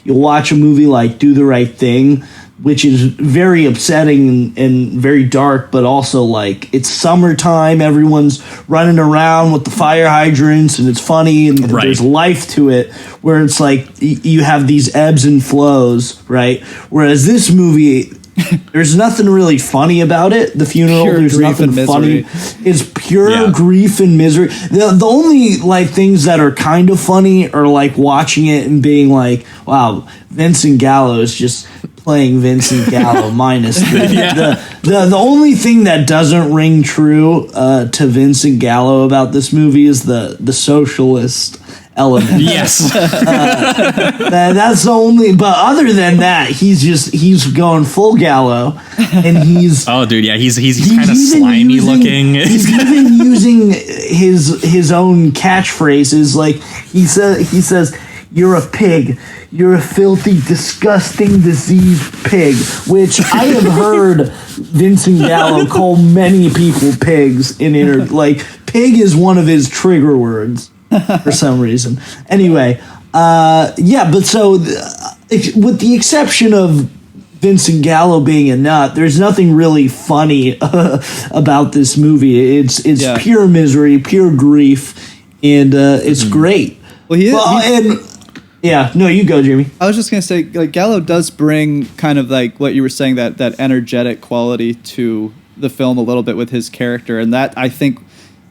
you'll watch a movie like Do the Right Thing, which is very upsetting and very dark, but also it's summertime, everyone's running around with the fire hydrants, and it's funny, and there's life to it, where it's you have these ebbs and flows, right? Whereas this movie, there's nothing really funny about it. The Funeral, there's nothing funny. It's pure grief and misery. The only things that are kind of funny are watching it and being wow, Vincent Gallo is just playing Vincent Gallo minus the only thing that doesn't ring true to Vincent Gallo about this movie is the socialist element. Yes. That's the only, but other than that, he's going full Gallo, and he's oh dude, yeah, he's kind of slimy looking. He's even using his own catchphrases. Like he says, "You're a pig. You're a filthy, disgusting, diseased pig," which I have heard Vincent Gallo call many people pigs like pig is one of his trigger words for some reason. Anyway, but so with the exception of Vincent Gallo being a nut, there's nothing really funny about this movie. It's pure misery, pure grief, and it's great. Well, yeah, no, you go, Jimmy. I was just gonna say, like, Gallo does bring kind of like what you were saying, that energetic quality to the film a little bit with his character, and that I think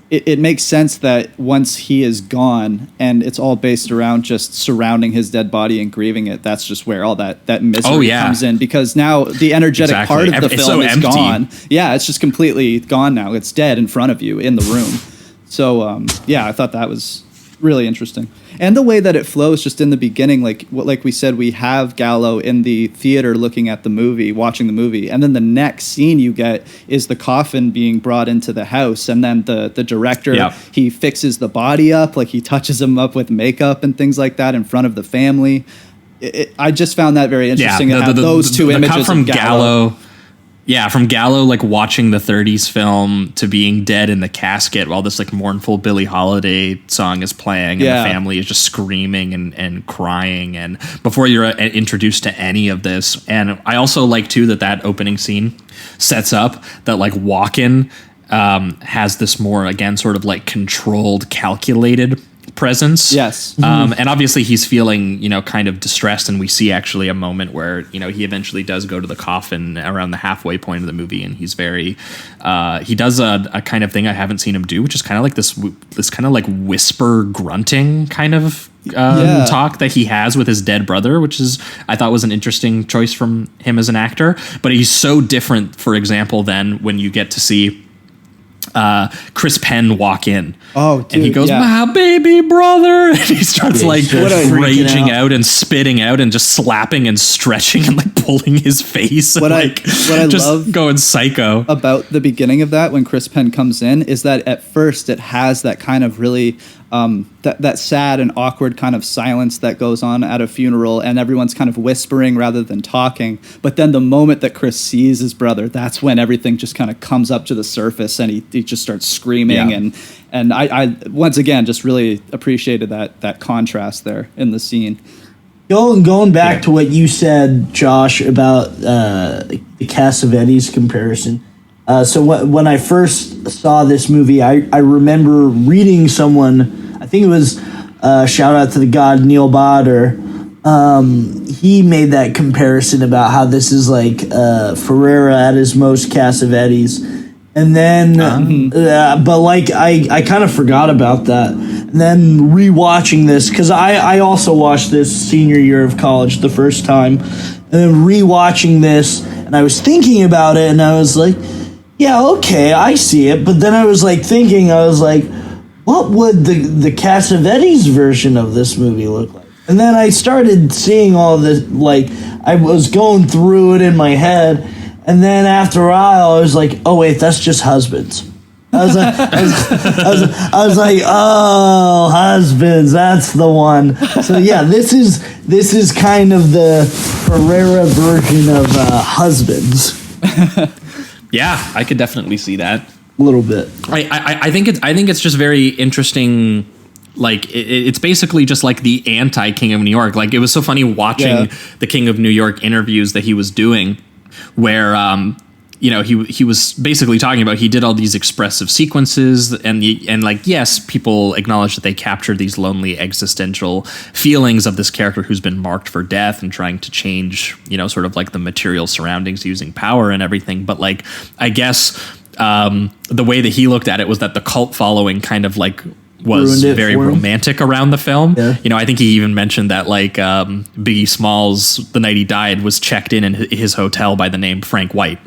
it makes sense that once he is gone and it's all based around just surrounding his dead body and grieving it, that's just where all that misery comes in, because now the energetic part of the film is gone. Yeah, it's just completely gone now. It's dead in front of you in the room. So I thought that was really interesting. And the way that it flows just in the beginning, like we said, we have Gallo in the theater looking at the movie, watching the movie, and then the next scene you get is the coffin being brought into the house, and then the director, he fixes the body up, like he touches him up with makeup and things like that in front of the family. I just found that very interesting. Those two images from of Gallo. Yeah, from Gallo, like watching the 30s film to being dead in the casket while this like mournful Billie Holiday song is playing and the family is just screaming and crying, and before you're introduced to any of this. And I also like too that opening scene sets up that like Walken has this more, again, sort of like controlled, calculated presence. Yes. And obviously he's feeling, kind of distressed, and we see actually a moment where, he eventually does go to the coffin around the halfway point of the movie, and he's very, he does a kind of thing I haven't seen him do, which is kind of like this kind of like whisper grunting kind of talk that he has with his dead brother, which is, I thought was an interesting choice from him as an actor. But he's so different, for example, than when you get to see Chris Penn walk in. Oh, dude, and he goes, "My baby brother," and he starts raging out and spitting out and just slapping and stretching and like pulling his face. What I love going psycho about the beginning of that, when Chris Penn comes in, is that at first it has that kind of really that sad and awkward kind of silence that goes on at a funeral, and everyone's kind of whispering rather than talking. But then the moment that Chris sees his brother, that's when everything just kind of comes up to the surface, and he just starts screaming. And I once again just really appreciated that contrast there in the scene. Going back to what you said, Josh, about the Cassavetes comparison. So when I first saw this movie, I remember reading someone, I think it was shout out to the god Neil Bader. He made that comparison about how this is like Ferrera at his most Cassavetes. And then, but like I kind of forgot about that. And then rewatching this, because I also watched this senior year of college the first time, and then rewatching this, and I was thinking about it, and I was like, yeah, okay, I see it. But then I was like thinking, what would the Cassavetes version of this movie look like? And then I started seeing all this, like I was going through it in my head. And then after a while, I was like, "Oh wait, that's just Husbands." I was like, "Oh, Husbands, that's the one." So yeah, this is kind of the Ferrera version of Husbands. Yeah, I could definitely see that a little bit. I think it's just very interesting. Like it's basically just like the anti King of New York. Like it was so funny watching the King of New York interviews that he was doing, where he was basically talking about, he did all these expressive sequences, and like, yes, people acknowledge that they captured these lonely existential feelings of this character who's been marked for death and trying to change, sort of like the material surroundings using power and everything. But like, I guess the way that he looked at it was that the cult following kind of like was ruined it very for him. romantic around the film. Yeah. You know, I think he even mentioned that like Biggie Smalls, the night he died, was checked in his hotel by the name Frank White.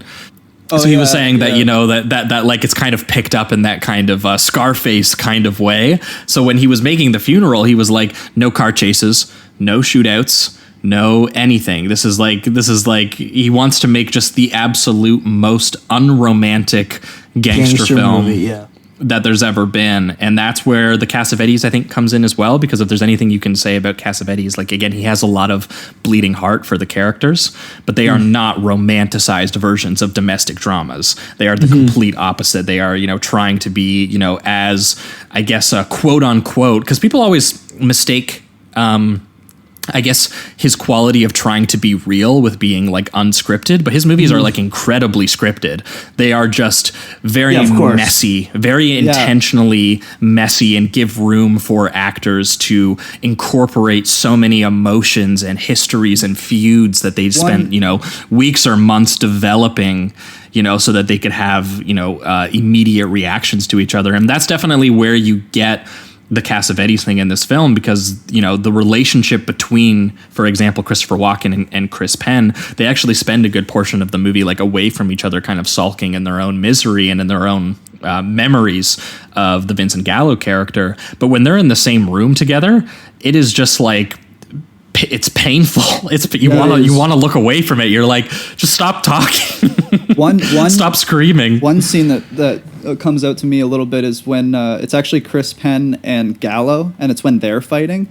So he was saying that, you know, that like it's kind of picked up in that kind of Scarface kind of way. So when he was making the funeral, he was like, no car chases, no shootouts, no anything. This is like he wants to make just the absolute most unromantic gangster film movie, that there's ever been. And that's where the Cassavetes, I think, comes in as well, because if there's anything you can say about Cassavetes, like, again, he has a lot of bleeding heart for the characters, but they are not romanticized versions of domestic dramas. They are the complete opposite. They are, you know, trying to be, you know, as, I guess, quote unquote, because people always mistake I guess his quality of trying to be real with being like unscripted, but his movies are like incredibly scripted. They are just very messy, very intentionally messy, and give room for actors to incorporate so many emotions and histories and feuds that they've spent, you know, weeks or months developing, you know, so that they could have, you know, immediate reactions to each other. And that's definitely where you get the Cassavetes thing in this film, because, you know, the relationship between, for example, Christopher Walken and Chris Penn, they actually spend a good portion of the movie like away from each other, kind of sulking in their own misery and in their own memories of the Vincent Gallo character. But when they're in the same room together, it is just like, it's painful. You want to look away from it. You're like, just stop talking. Stop screaming. One scene that comes out to me a little bit is when it's actually Chris Penn and Gallo, and it's when they're fighting,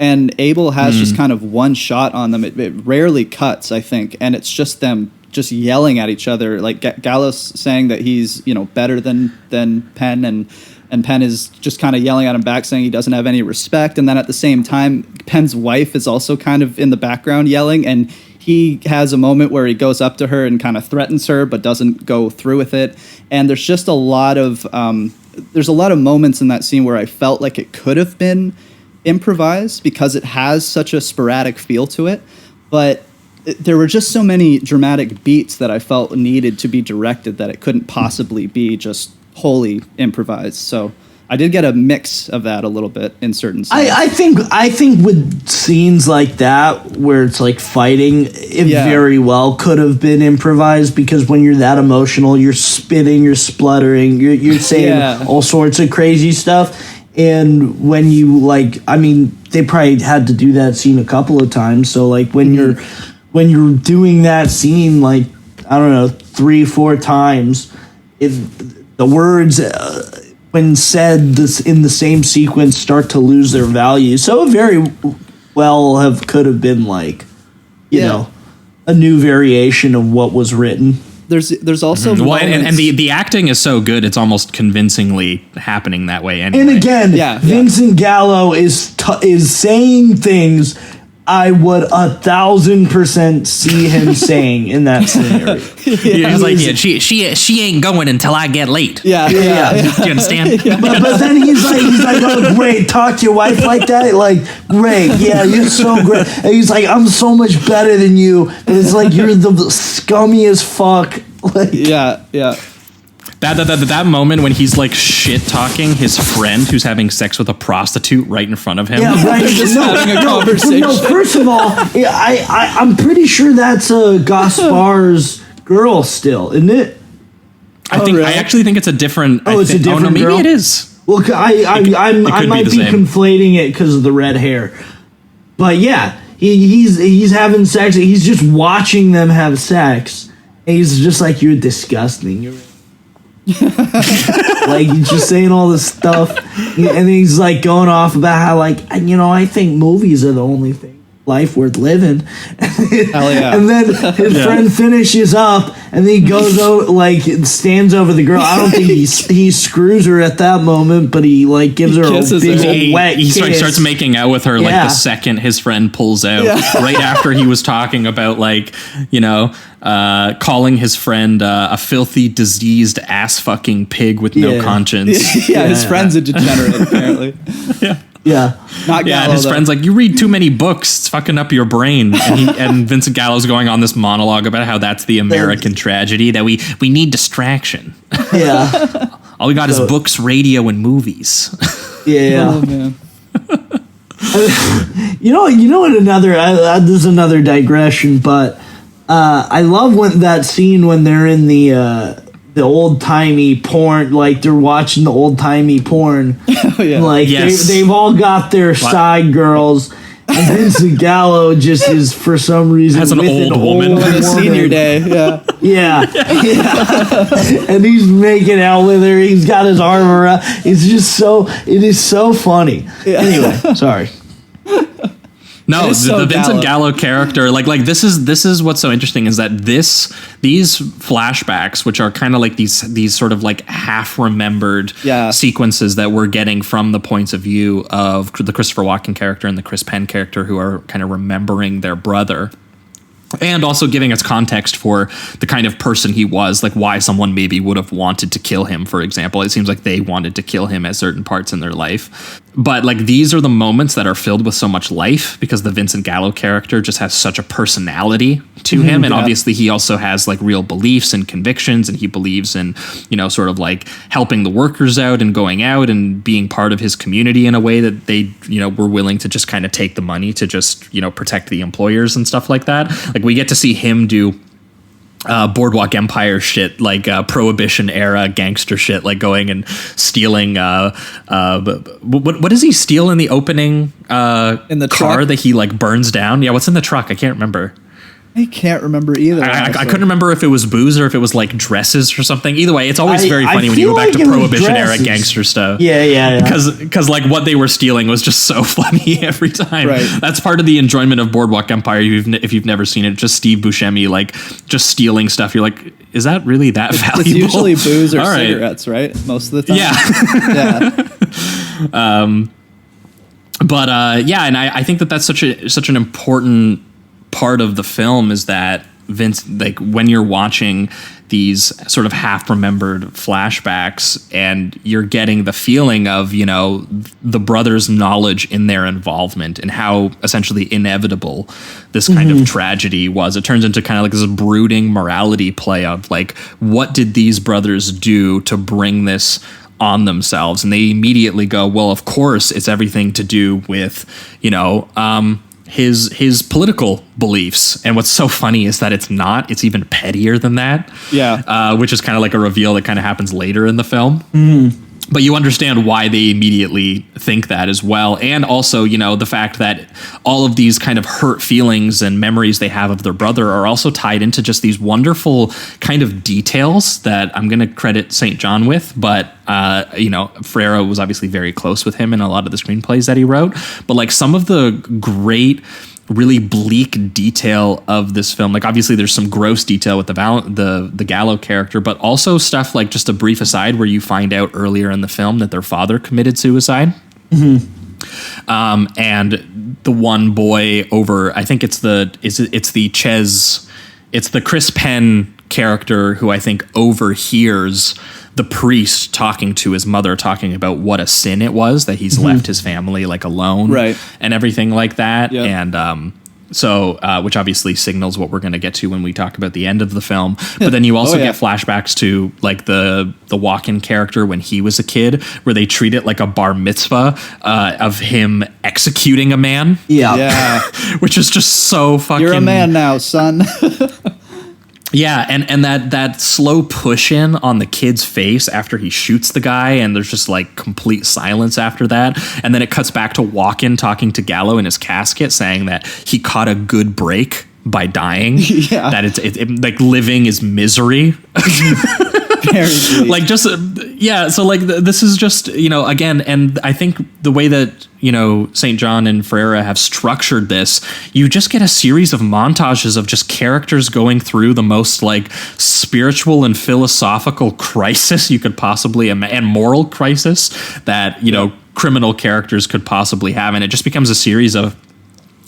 and Abel has just kind of one shot on them. It rarely cuts, I think, and it's just them just yelling at each other. Like Gallo's saying that he's, you know, better than Penn, and Penn is just kind of yelling at him back, saying he doesn't have any respect. And then at the same time, Penn's wife is also kind of in the background yelling, and he has a moment where he goes up to her and kind of threatens her, but doesn't go through with it. And there's just a lot of moments in that scene where I felt like it could have been improvised, because it has such a sporadic feel to it. But there were just so many dramatic beats that I felt needed to be directed that it couldn't possibly be just wholly improvised. So I did get a mix of that a little bit in certain scenes. I think with scenes like that where it's like fighting, it very well could have been improvised, because when you're that emotional, you're spitting, you're spluttering, you're saying all sorts of crazy stuff. And when you they probably had to do that scene a couple of times. So like when you're doing that scene, like, I don't know, 3-4 times, the words when said in the same sequence start to lose their value. So it very well could have been like, you know, a new variation of what was written. There's also and the acting is so good, it's almost convincingly happening that way anyway. And again, Vincent Gallo is saying things I would 1,000% see him saying in that scenario. He's like, she ain't going until I get late. Yeah. Do you understand? But then he's like, oh, great, talk to your wife like that? Like, great, yeah, you're so great. And he's like, I'm so much better than you. And it's like, you're the scummiest fuck. Like, yeah. That moment when he's like shit talking his friend who's having sex with a prostitute right in front of him. Yeah, right. Just having a conversation. No, first of all, I'm pretty sure that's Gaspar's girl still, isn't it? I actually think it's a different. It's a different maybe girl? it is. Well, I might be conflating it because of the red hair, but yeah, he's having sex. He's just watching them have sex, and he's just like, you're disgusting. You're like, he's just saying all this stuff, and then he's like going off about how, like, you know, I think movies are the only thing life worth living. Hell yeah. And then his friend finishes up, and then he goes out, like, stands over the girl. I don't think he screws her at that moment, but he like gives her a big old wet kiss. He starts making out with her like the second his friend pulls out, right after he was talking about, like, you know, calling his friend a filthy, diseased, ass fucking pig with no conscience. His friend's a degenerate, apparently. Yeah. Not Gallo, and his friend's like, you read too many books, it's fucking up your brain. And Vincent Gallo's going on this monologue about how that's the American tragedy, that we need distraction. Yeah. All we got is books, radio, and movies. Yeah. Oh man. You know what? This is another digression, but I love that scene when they're in the old timey porn, like they're watching the old timey porn. Oh, yeah. Like they've all got their side girls. And Vincent Gallo just is, for some reason, has an old woman. On his senior day, yeah. And he's making out with her. He's got his arm around. It is so funny. Yeah. Anyway, sorry. No, the Vincent Gallo character, like this is what's so interesting is that these flashbacks, which are kind of like these sort of like half remembered sequences that we're getting from the points of view of the Christopher Walken character and the Chris Penn character, who are kind of remembering their brother. And also giving us context for the kind of person he was, like why someone maybe would have wanted to kill him, for example. It seems like they wanted to kill him at certain parts in their life. But like these are the moments that are filled with so much life because the Vincent Gallo character just has such a personality to him. And obviously he also has like real beliefs and convictions, and he believes in, sort of like helping the workers out and going out and being part of his community in a way that they, were willing to just kind of take the money to just, protect the employers and stuff like that. Like we get to see him do Boardwalk Empire shit, like Prohibition era gangster shit, like going and stealing. What does he steal in the opening? In the car truck that he like burns down. Yeah, what's in the truck? I can't remember. I can't remember either. I couldn't remember if it was booze or if it was like dresses or something. Either way, it's always very funny when you go back to Prohibition era gangster stuff. Yeah. Because like what they were stealing was just so funny every time. Right. That's part of the enjoyment of Boardwalk Empire. If you've never seen it, just Steve Buscemi like just stealing stuff. You're like, is that really that valuable? It's usually booze or cigarettes, right? Most of the time. Yeah. And I think that's such an important part of the film is that Vince, like when you're watching these sort of half remembered flashbacks and you're getting the feeling of, the brothers' knowledge in their involvement and how essentially inevitable this kind of tragedy was. It turns into kind of like this brooding morality play of like, what did these brothers do to bring this on themselves? And they immediately go, well, of course it's everything to do with, his political beliefs. And what's so funny is that it's even pettier than that. Yeah. Which is kind of like a reveal that kind of happens later in the film. But you understand why they immediately think that as well. And also, the fact that all of these kind of hurt feelings and memories they have of their brother are also tied into just these wonderful kind of details that I'm going to credit St. John with. But, Ferrero was obviously very close with him in a lot of the screenplays that he wrote. But like some of the great, really bleak detail of this film, like obviously there's some gross detail with the Gallo character, but also stuff like, just a brief aside, where you find out earlier in the film that their father committed suicide. And the one boy over, I think it's the Chris Penn character who I think overhears the priest talking to his mother, talking about what a sin it was that he's left his family like alone, right, and everything like that. Yep. And which obviously signals what we're going to get to when we talk about the end of the film. But then you also get flashbacks to like the Walken character when he was a kid, where they treat it like a bar mitzvah of him executing a man. Yeah. Which is just so fucking... You're a man now, son. Yeah, and that slow push in on the kid's face after he shoots the guy, and there's just like complete silence after that, and then it cuts back to Walken talking to Gallo in his casket, saying that he caught a good break by dying. Yeah, that it's like living is misery. Like just so like this is just again, and I think the way that St. John and Ferreira have structured this, you just get a series of montages of just characters going through the most like spiritual and philosophical crisis you could possibly and moral crisis that criminal characters could possibly have, and it just becomes a series of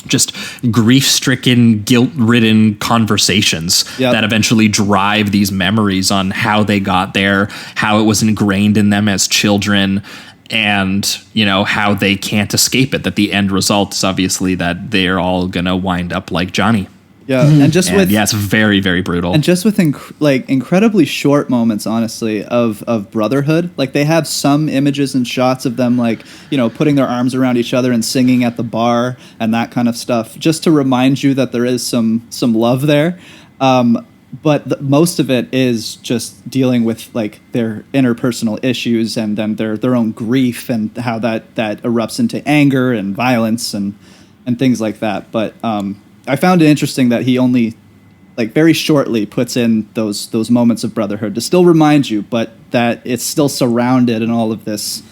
just grief-stricken, guilt-ridden conversations that eventually drive these memories on how they got there, how it was ingrained in them as children, and how they can't escape it. That the end result is obviously that they're all gonna wind up like Johnny. Yeah, and just with it's very, very brutal. And just with incredibly short moments, honestly, of brotherhood. Like they have some images and shots of them, like, you know, putting their arms around each other and singing at the bar and that kind of stuff, just to remind you that there is some love there. But most of it is just dealing with like their interpersonal issues and then their own grief and how that erupts into anger and violence and things like that. But I found it interesting that he only like very shortly puts in those moments of brotherhood to still remind you, but that it's still surrounded in all of this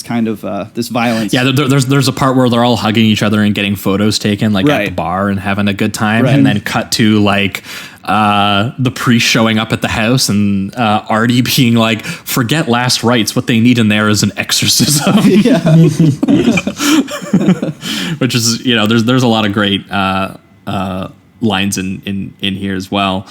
kind of this violence. Yeah, there's a part where they're all hugging each other and getting photos taken, like at the bar and having a good time, and then cut to like the priest showing up at the house and Artie being like, "Forget last rites. What they need in there is an exorcism." Which is, you know, there's a lot of great lines in here as well.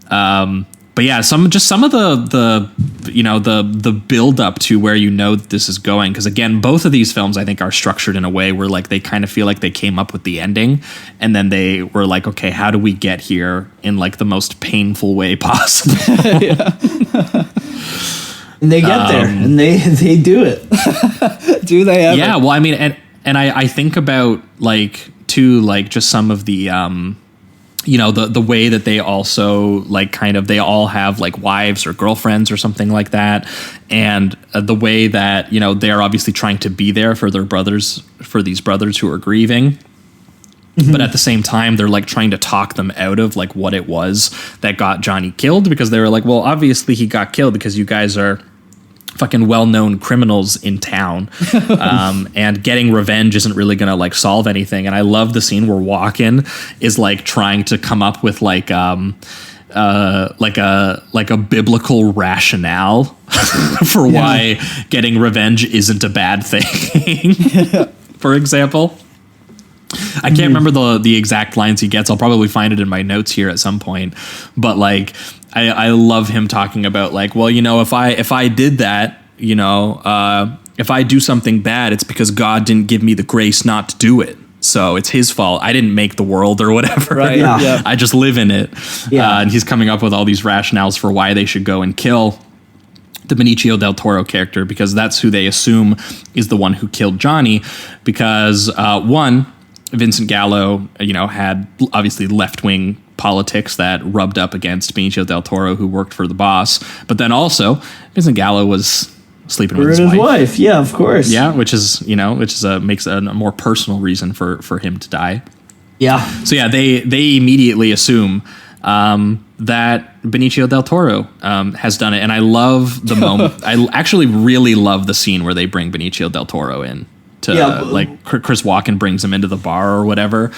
But yeah, some of the you know, the build up to where you know that this is going, because again, both of these films I think are structured in a way where like they kind of feel like they came up with the ending and then they were like, okay, how do we get here in like the most painful way possible? And they get there and they do it. Do they ever? Yeah, well, I mean, and I think about like too, like just some of the you know, the way that they also like kind of, they all have like wives or girlfriends or something like that. And the way that, you know, they're obviously trying to be there for their brothers, for these brothers who are grieving. Mm-hmm. But at the same time, they're like trying to talk them out of like what it was that got Johnny killed, because they were like, well, obviously he got killed because you guys are fucking well-known criminals in town, and getting revenge isn't really gonna like solve anything. And I love the scene where Walken is like trying to come up with like a biblical rationale for why getting revenge isn't a bad thing. For example, I can't remember the exact lines he gets. I'll probably find it in my notes here at some point. But like, I love him talking about like, well, you know, if I did that, you know, if I do something bad, it's because God didn't give me the grace not to do it. So it's his fault. I didn't make the world or whatever. Right. Yeah. I just live in it. Yeah. And he's coming up with all these rationales for why they should go and kill the Benicio del Toro character, because that's who they assume is the one who killed Johnny. Because one, Vincent Gallo, you know, had obviously left-wing politics that rubbed up against Benicio del Toro, who worked for the boss. But then also, Vincent Gallo was sleeping with his wife. Yeah, of course. Yeah, which is makes a more personal reason for him to die. Yeah. So yeah, they immediately assume that Benicio del Toro has done it, and I love the moment. I actually really love the scene where they bring Benicio del Toro in. Like Chris Walken brings him into the bar or whatever,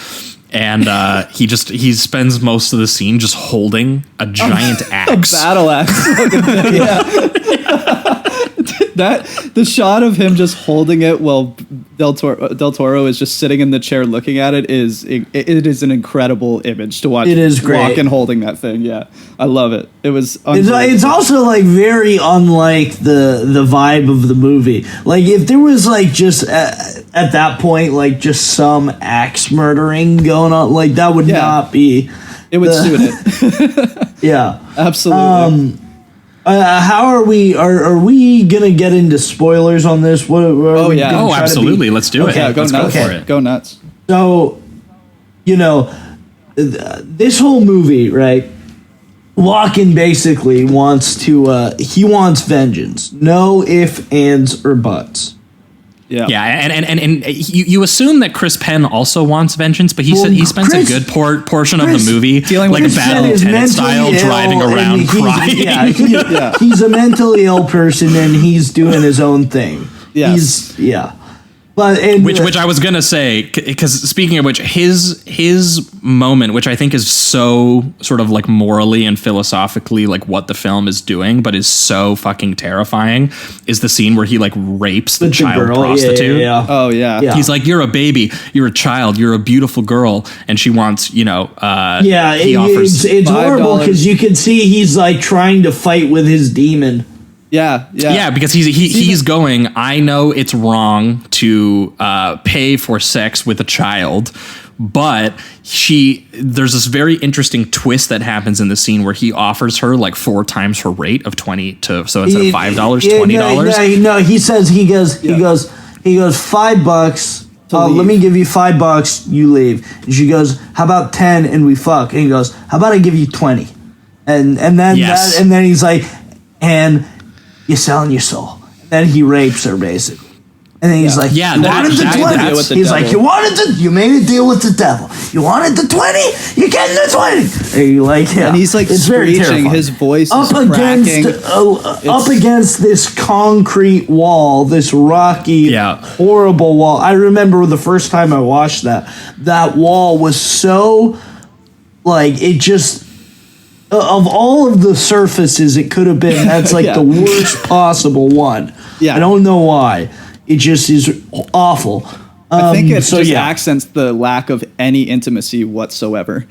and he spends most of the scene just holding a giant axe, a battle axe. The shot of him just holding it while Del Toro is just sitting in the chair looking at it is an incredible image to watch. It is great. Walken holding that thing. Yeah, I love it. It was. It's also like very unlike the vibe of the movie. Like if there was like just at that point like just some axe murdering going on, like that would not be. It would suit it. Yeah, absolutely. How are we? Are we gonna get into spoilers on this? Absolutely. Let's do it. Yeah, Let's nuts. go for it. Go nuts. So, you know, this whole movie, right? Walken basically wants he wants vengeance. No ifs, ands, or buts. Yeah, and you assume that Chris Penn also wants vengeance, but he spends a good portion of the movie dealing like Battle Lieutenant style, driving around crying. He's a mentally ill person, and he's doing his own thing. Yes. But which I was gonna say, because speaking of which, his moment, which I think is so sort of like morally and philosophically like what the film is doing, but is so fucking terrifying, is the scene where he like rapes the child prostitute. Oh yeah. He's like, "You're a baby, you're a child, you're a beautiful girl," and she wants, you know, he offers it's horrible because you can see he's like trying to fight with his demon. Yeah, because he's going, I know it's wrong to pay for sex with a child, but there's this very interesting twist that happens in the scene where he offers her like 4 times her rate of 20 to, so instead of $5, $20. No, he says, he goes, $5. Let me give you $5, you leave. And she goes, how about 10 and we fuck? And he goes, how about I give you 20? And then and then he's like, and you're selling your soul. And then he rapes her basically. And then he's like, you wanted the 20. He's like, you made a deal with the devil. You wanted the 20, you're getting the 20. And, and he's like screeching, his voice is cracking. Up against this concrete wall, this rocky, horrible wall. I remember the first time I watched that wall was so, like, it just, of all of the surfaces it could have been, that's like the worst possible one. I don't know why. It just is awful. I think it accents the lack of any intimacy whatsoever,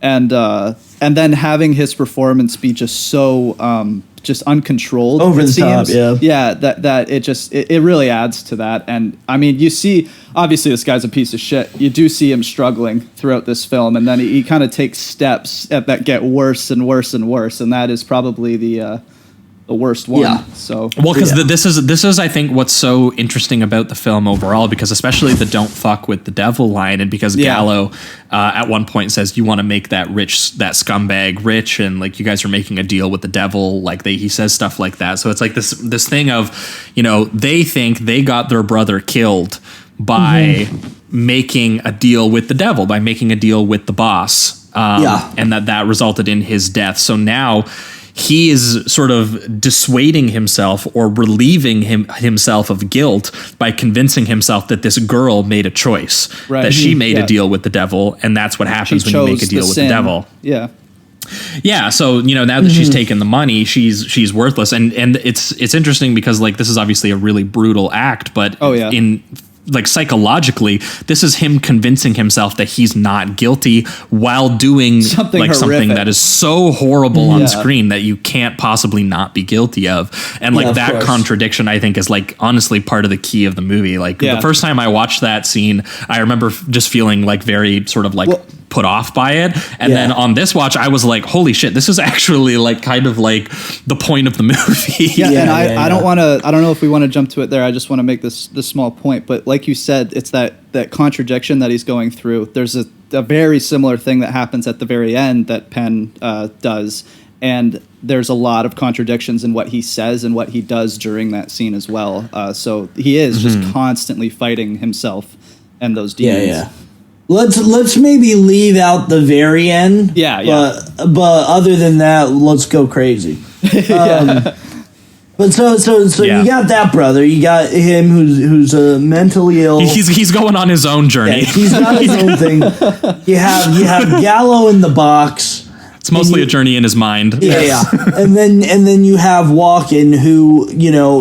and then having his performance be just so just uncontrolled, over the top. That it really adds to that. And I mean, you see, obviously this guy's a piece of shit. You do see him struggling throughout this film, and then he kind of takes steps that get worse and worse and worse, and that is probably the worst one. So because this is I think what's so interesting about the film overall, because especially the "don't fuck with the devil" line, and because Gallo at one point says, you want to make that scumbag rich, and like you guys are making a deal with the devil, like he says stuff like that. So it's like this thing of, they think they got their brother killed by making a deal with the devil, by making a deal with the boss, and that resulted in his death. So now he is sort of dissuading himself or relieving himself of guilt by convincing himself that this girl made a choice, that she made a deal with the devil, and that's what happens when you make a deal with the devil. Yeah. So, now that she's taken the money, she's worthless. And it's interesting because, like, this is obviously a really brutal act, but in, like, psychologically, this is him convincing himself that he's not guilty while doing something that is so horrible on screen that you can't possibly not be guilty of. And like that contradiction, I think, is like honestly part of the key of the movie. Like the first time I watched that scene, I remember just feeling like very sort of like put off by it. And then on this watch, I was like, holy shit, this is actually like kind of like the point of the movie. I don't know if we want to jump to it there. I just want to make this small point, but like you said, it's that contradiction that he's going through. There's a very similar thing that happens at the very end that Penn does, and there's a lot of contradictions in what he says and what he does during that scene as well. So he is just constantly fighting himself and those demons. Let's maybe leave out the very end. But other than that, let's go crazy. But so you got that brother. You got him who's mentally ill. He's going on his own journey. He's got his own thing. You have Gallo in the box. It's mostly a journey in his mind. And then you have Walken, who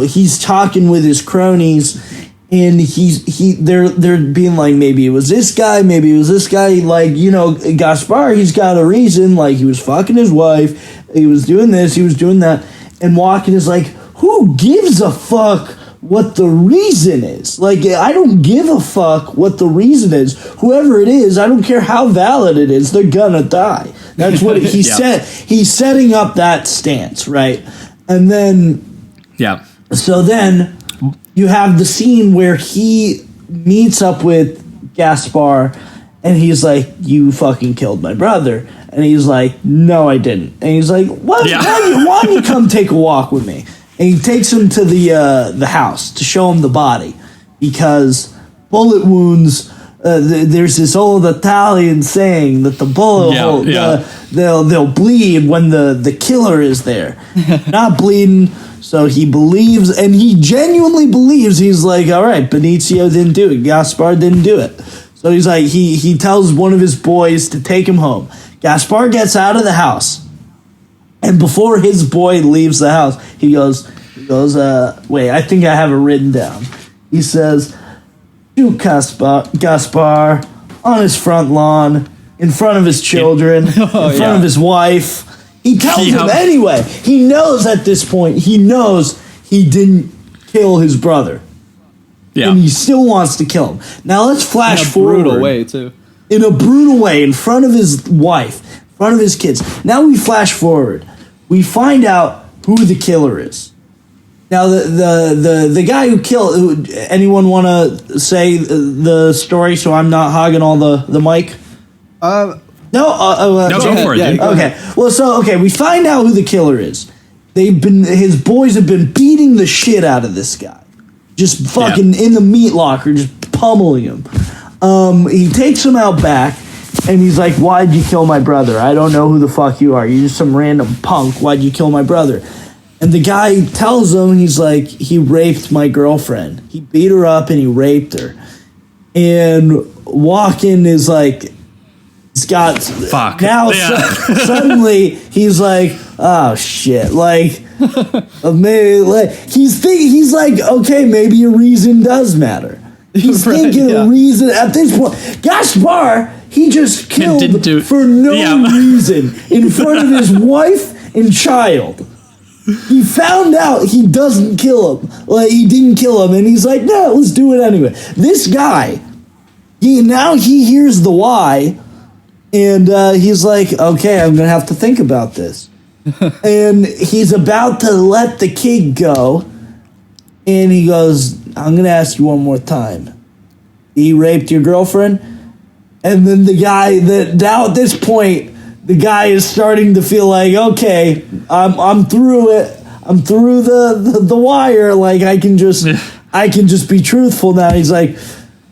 he's talking with his cronies. And they're being like, maybe it was this guy, like, Gaspar, he's got a reason, like he was fucking his wife, he was doing this, he was doing that, and Walken is like, who gives a fuck what the reason is? Like, I don't give a fuck what the reason is. Whoever it is, I don't care how valid it is, they're gonna die. That's what he said. He's setting up that stance, right? And then so then you have the scene where he meets up with Gaspar, and he's like, you fucking killed my brother. And he's like, no, I didn't. And he's like, why don't you come take a walk with me? And he takes him to the house to show him the body, because bullet wounds, there's this old Italian saying that the bullet they'll bleed when the killer is there. Not bleeding. So he believes, and he genuinely believes. He's like, all right, Benicio didn't do it. Gaspar didn't do it. So he's like, he tells one of his boys to take him home. Gaspar gets out of the house, and before his boy leaves the house, he goes, wait, I think I have it written down. He says, shoot Gaspar on his front lawn, in front of his children, in front of his wife. He tells him anyway. He knows at this point, he didn't kill his brother. And he still wants to kill him. Now let's flash forward. In a brutal way, too. in a brutal way in front of his wife, in front of his kids. Now we flash forward. We find out who the killer is. Now the guy who killed. Anyone want to say the story so I'm not hogging all the mic? No, go for it. Dude. Okay. Well, we find out who the killer is. His boys have been beating the shit out of this guy, just fucking in the meat locker, just pummeling him. He takes him out back, and he's like, "Why'd you kill my brother? I don't know who the fuck you are. You're just some random punk. Why'd you kill my brother?" And the guy tells him, he's like, "He raped my girlfriend. He beat her up and he raped her." And Walken is like, he's got fuck. Now suddenly he's like, "Oh shit!" Like maybe like he's like, okay, maybe a reason does matter. He's thinking a reason at this point. Gaspar, he just killed for no reason in front of his wife and child. He found out he doesn't kill him. Like he didn't kill him, and he's like, "No, let's do it anyway." This guy, he hears the why, and he's like, "Okay, I'm gonna have to think about this." And he's about to let the kid go, and he goes, "I'm gonna ask you one more time. He raped your girlfriend?" And then the guy now at this point, the guy is starting to feel like, okay, I'm through it. I'm through the wire. Like I can just be truthful now. He's like,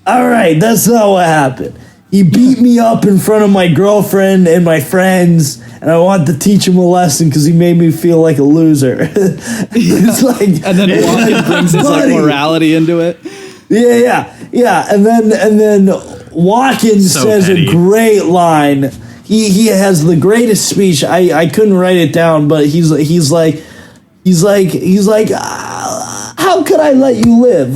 "All right, that's not what happened. He beat me up in front of my girlfriend and my friends, and I wanted to teach him a lesson because he made me feel like a loser." It's like, and then Walken brings his like morality into it. Yeah. And then Walken says a great line. He has the greatest speech. I couldn't write it down, but he's like, "How could I let you live?"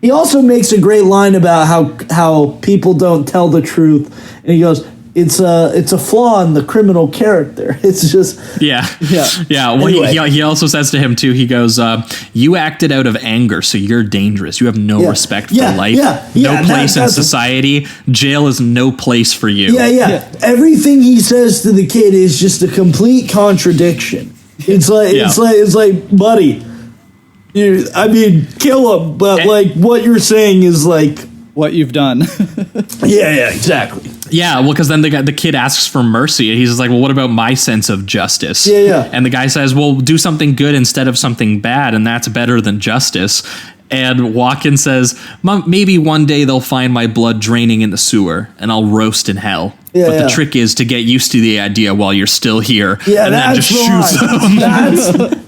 He also makes a great line about how people don't tell the truth, and he goes, it's a flaw in the criminal character. It's just yeah. Well, anyway. he also says to him too. He goes, "You acted out of anger, so you're dangerous. You have no respect for life. No place in society. Jail is no place for you." Yeah. Everything he says to the kid is just a complete contradiction. It's like, buddy, kill him, but like what you're saying is like what you've done. Yeah, exactly. Yeah, well, because then the kid asks for mercy. And he's just like, "Well, what about my sense of justice?" Yeah. And the guy says, "Well, do something good instead of something bad, and that's better than justice." And Walken says, "Maybe one day they'll find my blood draining in the sewer, and I'll roast in hell. But the trick is to get used to the idea while you're still here." Yeah, and then just shoots them.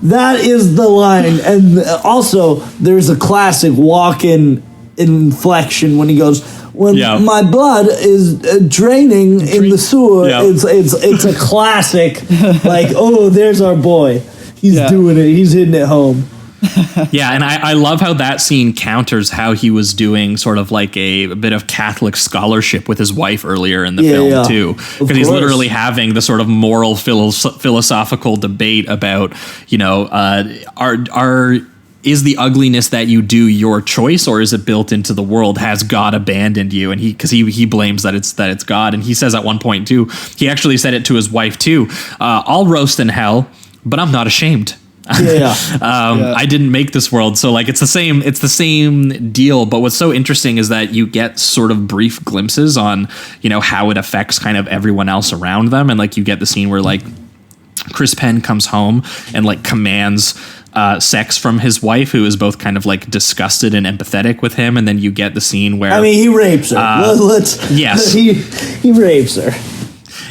That is the line. And also, there's a classic Walken inflection when he goes, "When my blood is draining in the sewer," it's a classic. Like, oh, there's our boy. He's doing it. He's hitting it home. Yeah, and I love how that scene counters how he was doing sort of like a bit of Catholic scholarship with his wife earlier in the film too, because he's literally having the sort of moral philosophical debate about, is the ugliness that you do your choice, or is it built into the world? Has God abandoned you? And he blames that it's God. And he says at one point too, he actually said it to his wife too, "I'll roast in hell, but I'm not ashamed." I didn't make this world. So like it's the same deal. But what's so interesting is that you get sort of brief glimpses on, how it affects kind of everyone else around them. And like you get the scene where like Chris Penn comes home and like commands sex from his wife, who is both kind of like disgusted and empathetic with him. And then you get the scene where he rapes her. Yes, he rapes her.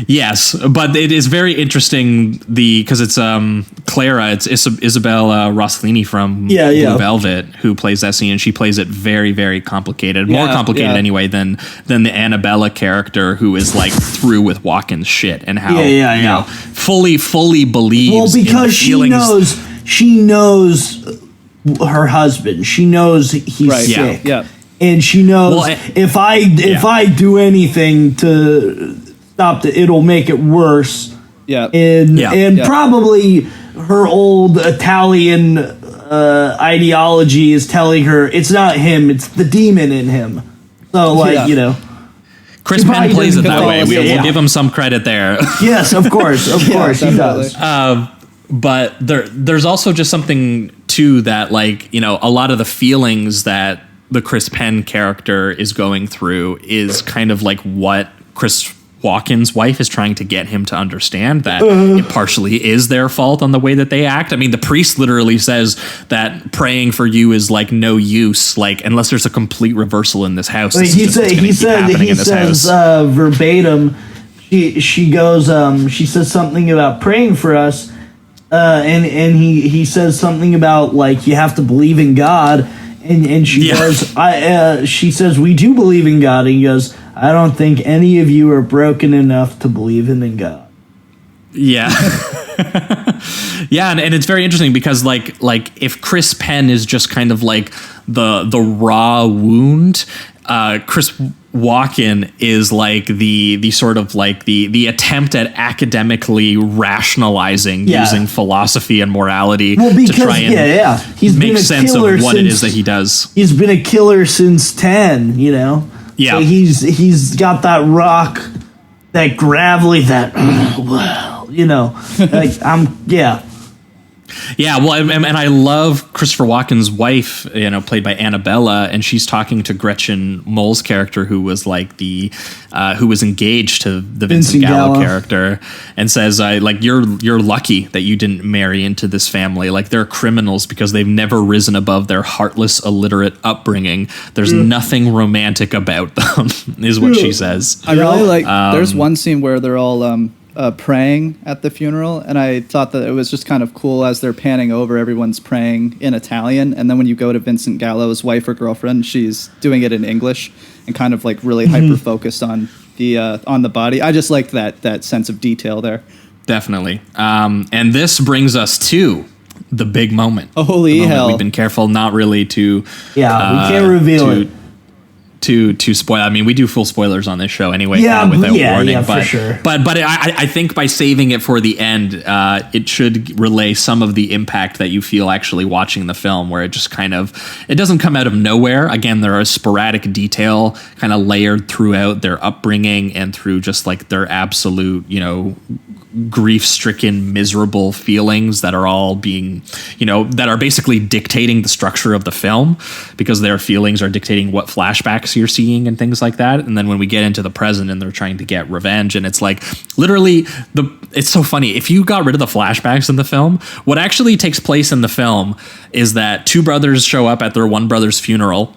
Yes, but it is very interesting because it's Clara, it's Isabel Rossellini from Blue Velvet who plays that scene, and she plays it very, very complicated, more complicated anyway than the Annabella character, who is like through with Walken's shit and how fully believes. Well, because she knows her husband, she knows he's sick, and she knows if I do anything to stop it, it'll make it worse. And probably her old Italian ideology is telling her it's not him, it's the demon in him. So, like, you know. Chris Penn plays it that way. We'll give him some credit there. Yes, of course. Of course, he does. But there's also just something, too, that, like, you know, a lot of the feelings that the Chris Penn character is going through is kind of like what Chris Walken's wife is trying to get him to understand, that it partially is their fault on the way that they act. I mean, the priest literally says that praying for you is like no use, like unless there's a complete reversal in this house. He says verbatim, she goes, she says something about praying for us, and he says something about like you have to believe in God, and she goes, she says we do believe in God, and he goes, I don't think any of you are broken enough to believe in God. Yeah. Yeah, and it's very interesting because like if Chris Penn is just kind of like the raw wound, Chris Walken is like the sort of like the attempt at academically rationalizing using philosophy and morality to try and he's make sense of what it is that he does. He's been a killer since 10, you know? Yeah. So he's got that rock, that gravelly, that, you know, like Yeah, well, and I love Christopher Walken's wife, you know, played by Annabella, and she's talking to Gretchen Moll's character, who was like who was engaged to the Vincent Gallo character, and says, like, you're lucky that you didn't marry into this family. Like, they're criminals because they've never risen above their heartless, illiterate upbringing. There's nothing romantic about them, is what she says. I really like, there's one scene where they're all praying at the funeral, and I thought that it was just kind of cool as they're panning over, everyone's praying in Italian, and then when you go to Vincent Gallo's wife or girlfriend, she's doing it in English and kind of like really hyper focused on the body. I just liked that sense of detail there. Definitely. And this brings us to the big moment. Holy hell. We've been careful not really to we can't reveal it. To spoil. I mean, we do full spoilers on this show anyway, without warning. But, for sure. But I think by saving it for the end, it should relay some of the impact that you feel actually watching the film, where it just kind of, it doesn't come out of nowhere. Again, there are sporadic detail kind of layered throughout their upbringing and through just like their absolute, you know, grief-stricken, miserable feelings that are all being, you know, that are basically dictating the structure of the film, because their feelings are dictating what flashbacks you're seeing and things like that. And then when we get into the present and they're trying to get revenge, and it's like literally it's so funny. If you got rid of the flashbacks in the film, what actually takes place in the film is that two brothers show up at their one brother's funeral.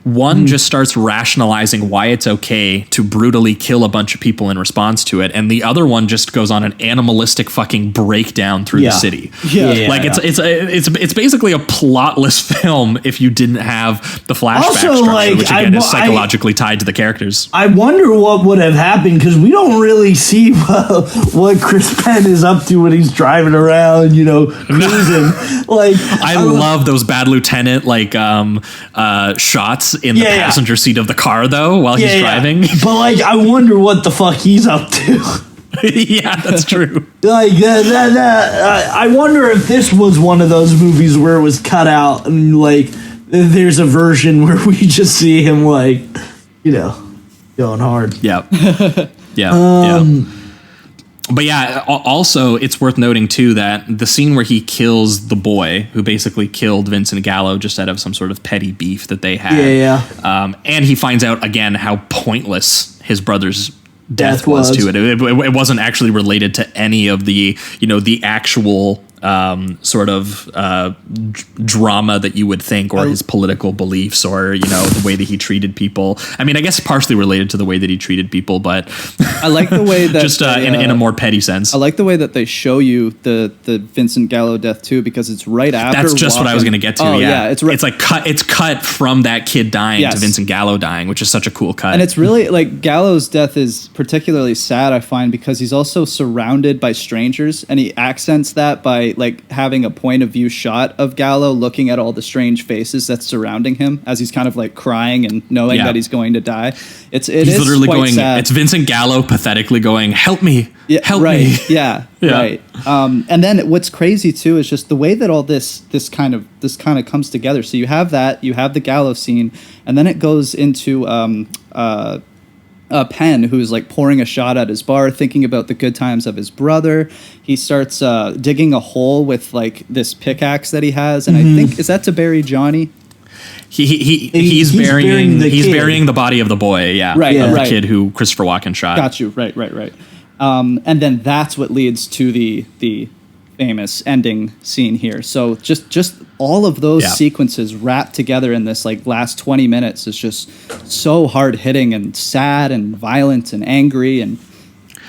One just starts rationalizing why it's okay to brutally kill a bunch of people in response to it, and the other one just goes on an animalistic fucking breakdown through the city. It's basically a plotless film if you didn't have the flashback structure, which again is psychologically tied to the characters. I wonder what would have happened, because we don't really see what Chris Penn is up to when he's driving around, you know, cruising. I love those Bad Lieutenant shots in the passenger seat of the car, though, while he's driving. But like, I wonder what the fuck he's up to. Yeah, that's true. Like I wonder if this was one of those movies where it was cut out, and like there's a version where we just see him like, you know, going hard. Yeah. But yeah, also it's worth noting too that the scene where he kills the boy who basically killed Vincent Gallo just out of some sort of petty beef that they had. And he finds out again how pointless his brother's death was to it. It wasn't actually related to any of the, you know, the actual sort of drama that you would think, or his political beliefs, or, you know, the way that he treated people. I mean, I guess partially related to the way that he treated people, but I like the way that just in a more petty sense. I like the way that they show you the Vincent Gallo death too, because it's right after. That's just what I was going to get to. It's like it's cut from that kid dying to Vincent Gallo dying, which is such a cool cut. And it's really like Gallo's death is particularly sad, I find, because he's also surrounded by strangers, and he accents that by like having a point of view shot of Gallo looking at all the strange faces that's surrounding him as he's kind of like crying and knowing that he's going to die. He's literally quite going. sad. It's Vincent Gallo pathetically going, "Help me, help me." Yeah, right. And then what's crazy too is just the way that all this kind of comes together. So you have the Gallo scene, and then it goes into Penn, who's like pouring a shot at his bar, thinking about the good times of his brother. He starts digging a hole with like this pickaxe that he has, and I think, is that to bury Johnny? He's burying the body of the boy, the kid who Christopher Walken shot. Got you, right. And then that's what leads to the famous ending scene here. So just all of those sequences wrapped together in this like last 20 minutes is just so hard hitting and sad and violent and angry and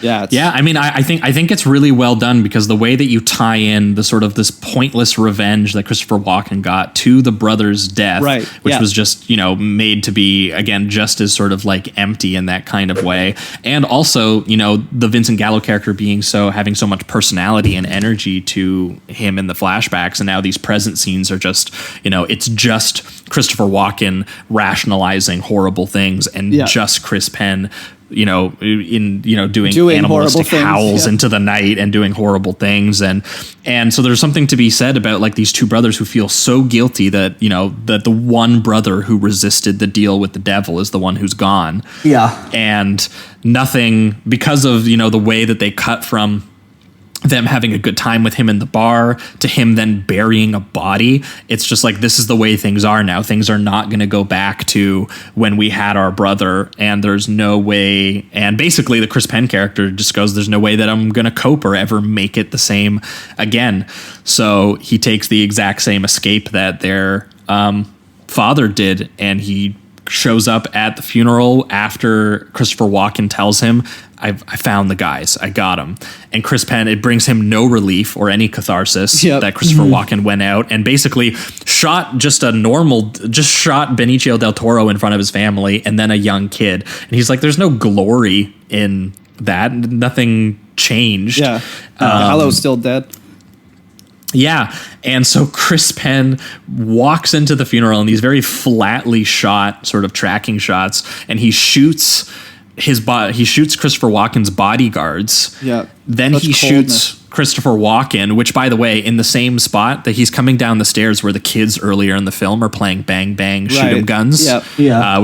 I mean, I think it's really well done because the way that you tie in the sort of this pointless revenge that Christopher Walken got to the brother's death, which was just, made to be, again, just as sort of like empty in that kind of way. And also, the Vincent Gallo character having so much personality and energy to him in the flashbacks. And now these present scenes are just, it's just Christopher Walken rationalizing horrible things and just Chris Penn doing animalistic howls into the night and doing horrible things. And so there's something to be said about like these two brothers who feel so guilty that, that the one brother who resisted the deal with the devil is the one who's gone. Yeah. And nothing, because of, the way that they cut from them having a good time with him in the bar to him then burying a body. It's just like, this is the way things are now. Things are not going to go back to when we had our brother, and there's no way. And basically the Chris Penn character just goes, there's no way that I'm going to cope or ever make it the same again. So he takes the exact same escape that their father did, and he shows up at the funeral after Christopher Walken tells him, I found the guys, I got them. And Chris Penn, it brings him no relief or any catharsis that Christopher Walken went out and basically shot Benicio del Toro in front of his family and then a young kid. And he's like, there's no glory in that. Nothing changed. Yeah. Gallo's still dead. Yeah. And so Chris Penn walks into the funeral in these very flatly shot sort of tracking shots, and he shoots Christopher Walken's bodyguards. Yeah. Then he shoots Christopher Walken, which, by the way, in the same spot that he's coming down the stairs where the kids earlier in the film are playing Bang Bang Shoot 'em Guns. Yep. Yeah.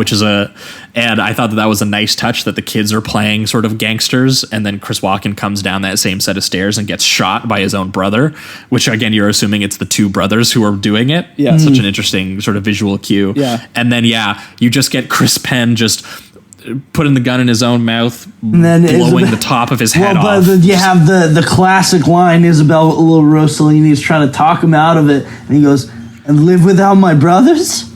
And I thought that was a nice touch that the kids are playing sort of gangsters, and then Chris Walken comes down that same set of stairs and gets shot by his own brother, which again, you're assuming it's the two brothers who are doing it. Yeah. Such an interesting sort of visual cue. Yeah. And then, you just get Chris Penn just putting the gun in his own mouth, and then blowing the top of his head off. But you have the classic line, Isabel Rossellini is trying to talk him out of it, and he goes, and live without my brothers?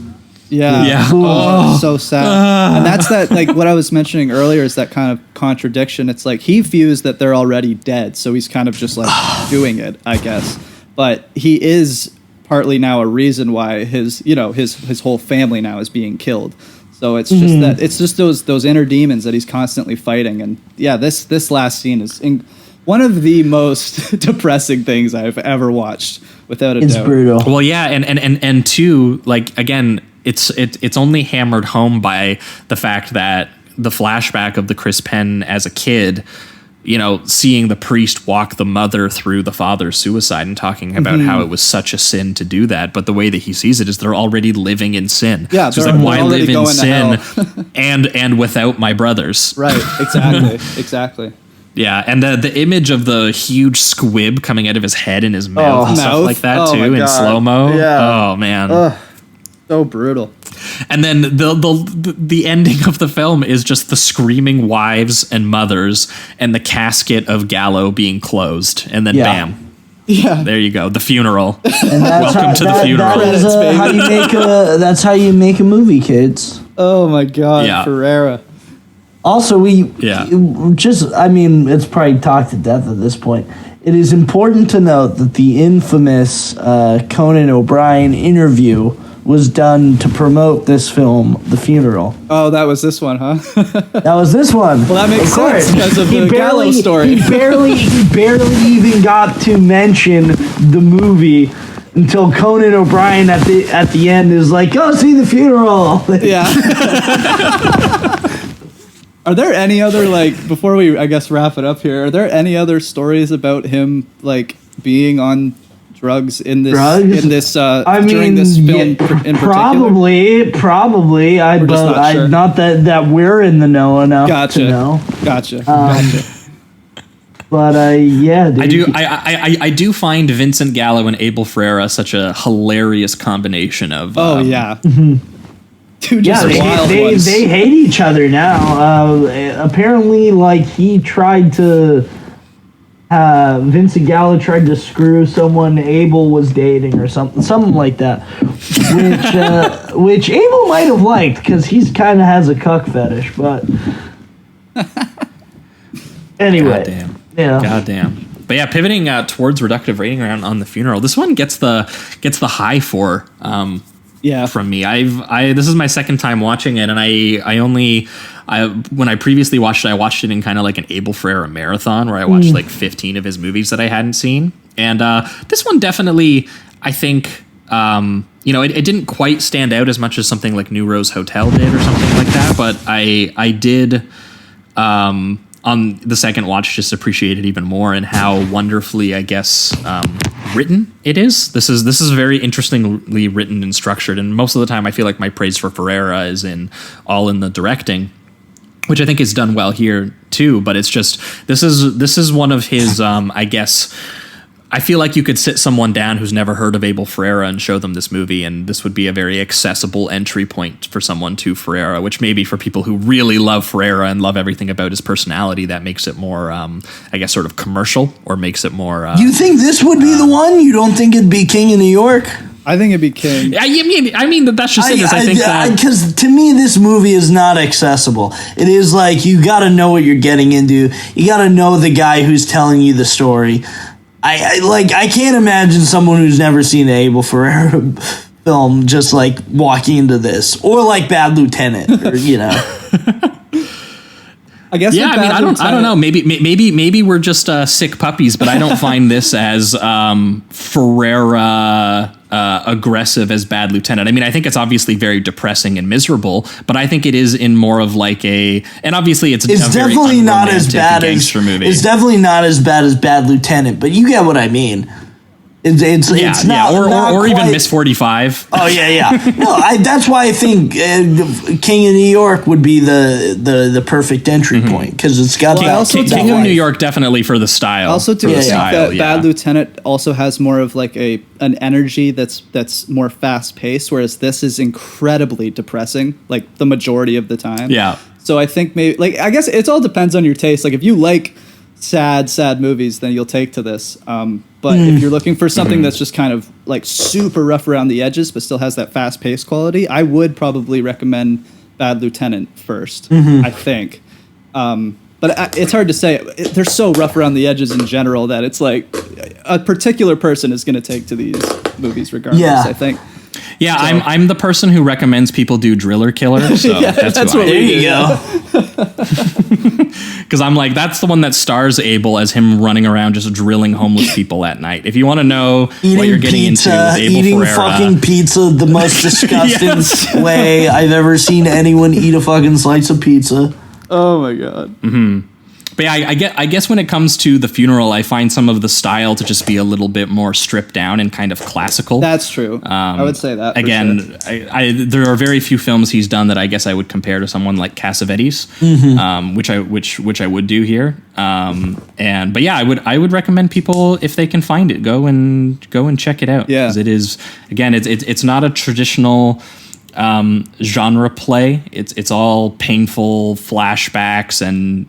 Yeah. Oh, so sad. And that's that, like what I was mentioning earlier is that kind of contradiction. It's like he views that they're already dead, so he's kind of just like doing it, I guess. But he is partly now a reason why his whole family now is being killed. So it's just that it's just those inner demons that he's constantly fighting. And this last scene is one of the most depressing things I've ever watched, without a doubt. It's brutal. Well, yeah, and two, like again, it's only hammered home by the fact that the flashback of the Chris Penn as a kid, seeing the priest walk the mother through the father's suicide and talking about how it was such a sin to do that. But the way that he sees it is they're already living in sin. Yeah. So it's like, why live in sin and without my brothers? Right. Exactly. Yeah. And the image of the huge squib coming out of his head and his mouth and stuff like that too in slow-mo. Yeah. Oh man. So brutal. And then the ending of the film is just the screaming wives and mothers and the casket of Gallo being closed, and then bam, there you go, the funeral. And welcome to the funeral. That's how you make a movie, kids. Oh my God, Ferreira. Also, it's probably talked to death at this point. It is important to note that the infamous Conan O'Brien interview was done to promote this film, The Funeral. Oh, that was this one, huh? That was this one. Well, that makes sense because of the Gallo story. He barely even got to mention the movie until Conan O'Brien at the end is like, "Go see The Funeral." Yeah. Are there any other, like, before we, I guess, wrap it up here, are there any other stories about him, like, being on drugs in this during this film in particular? Probably. Not that we're in the know enough to know. Gotcha. But yeah, dude. I do find Vincent Gallo and Abel Ferrara such a hilarious combination of. Yeah. Two just wild ones. They hate each other now. Apparently, like, he tried to. Vincent Gallo tried to screw someone Abel was dating or something like that, which Abel might have liked because he's kind of has a cuck fetish. But anyway, goddamn. But yeah, pivoting towards reductive rating around on The Funeral. This one gets the high for from me. This is my second time watching it, and when I previously watched it, I watched it in kind of like an Abel Ferrara marathon where I watched like 15 of his movies that I hadn't seen. And this one definitely, I think, it didn't quite stand out as much as something like New Rose Hotel did or something like that. But I did, on the second watch, just appreciate it even more and how wonderfully, I guess, written it is. This is very interestingly written and structured. And most of the time, I feel like my praise for Ferrara is all in the directing, which I think is done well here too. But it's just this is one of his I guess I feel like you could sit someone down who's never heard of Abel Ferrara and show them this movie, and this would be a very accessible entry point for someone to Ferrara, which maybe for people who really love Ferrara and love everything about his personality, that makes it more I guess sort of commercial, or makes it more you think this would be the one? You don't think it'd be King of New York? I think it'd be King. I mean that's just it. I think that because to me this movie is not accessible. It is like you got to know what you're getting into. You got to know the guy who's telling you the story. I can't imagine someone who's never seen an Abel Ferrara film just like walking into this, or like Bad Lieutenant, or I guess. Yeah, I don't know. Maybe we're just sick puppies, but I don't find this as Ferrara aggressive as Bad Lieutenant. I mean, I think it's obviously very depressing and miserable, but I think it is in more of like and obviously it's definitely not as bad as gangster movie. It's definitely not as bad as Bad Lieutenant, but you get what I mean. It's not, or even Miss 45. Oh yeah. No, that's why I think King of New York would be the perfect entry point, because it's got King of New York definitely for the style. Also, I think that Bad Lieutenant also has more of like an energy that's more fast paced, whereas this is incredibly depressing, like the majority of the time. Yeah. So I think maybe I guess it all depends on your taste. Like if you like sad movies, then you'll take to this. But if you're looking for something that's just kind of like super rough around the edges, but still has that fast paced quality, I would probably recommend Bad Lieutenant first, I think. But it's hard to say. They're so rough around the edges in general that it's like a particular person is going to take to these movies regardless, I think. Yeah, so. I'm the person who recommends people do Driller Killer, so that's what there you go. Because I'm like, that's the one that stars Abel as him running around just drilling homeless people at night. If you want to know what you're getting into with Abel eating Ferrara, fucking pizza, the most disgusting way I've ever seen anyone eat a fucking slice of pizza. Oh my god. But yeah, I guess when it comes to The Funeral, I find some of the style to just be a little bit more stripped down and kind of classical. That's true. I would say that. Again, sure. There are very few films he's done that I guess I would compare to someone like Cassavetes, which I would do here. But yeah, I would recommend people, if they can find it, go and check it out. Yeah, 'cause it is, again, it's not a traditional genre play. It's all painful flashbacks and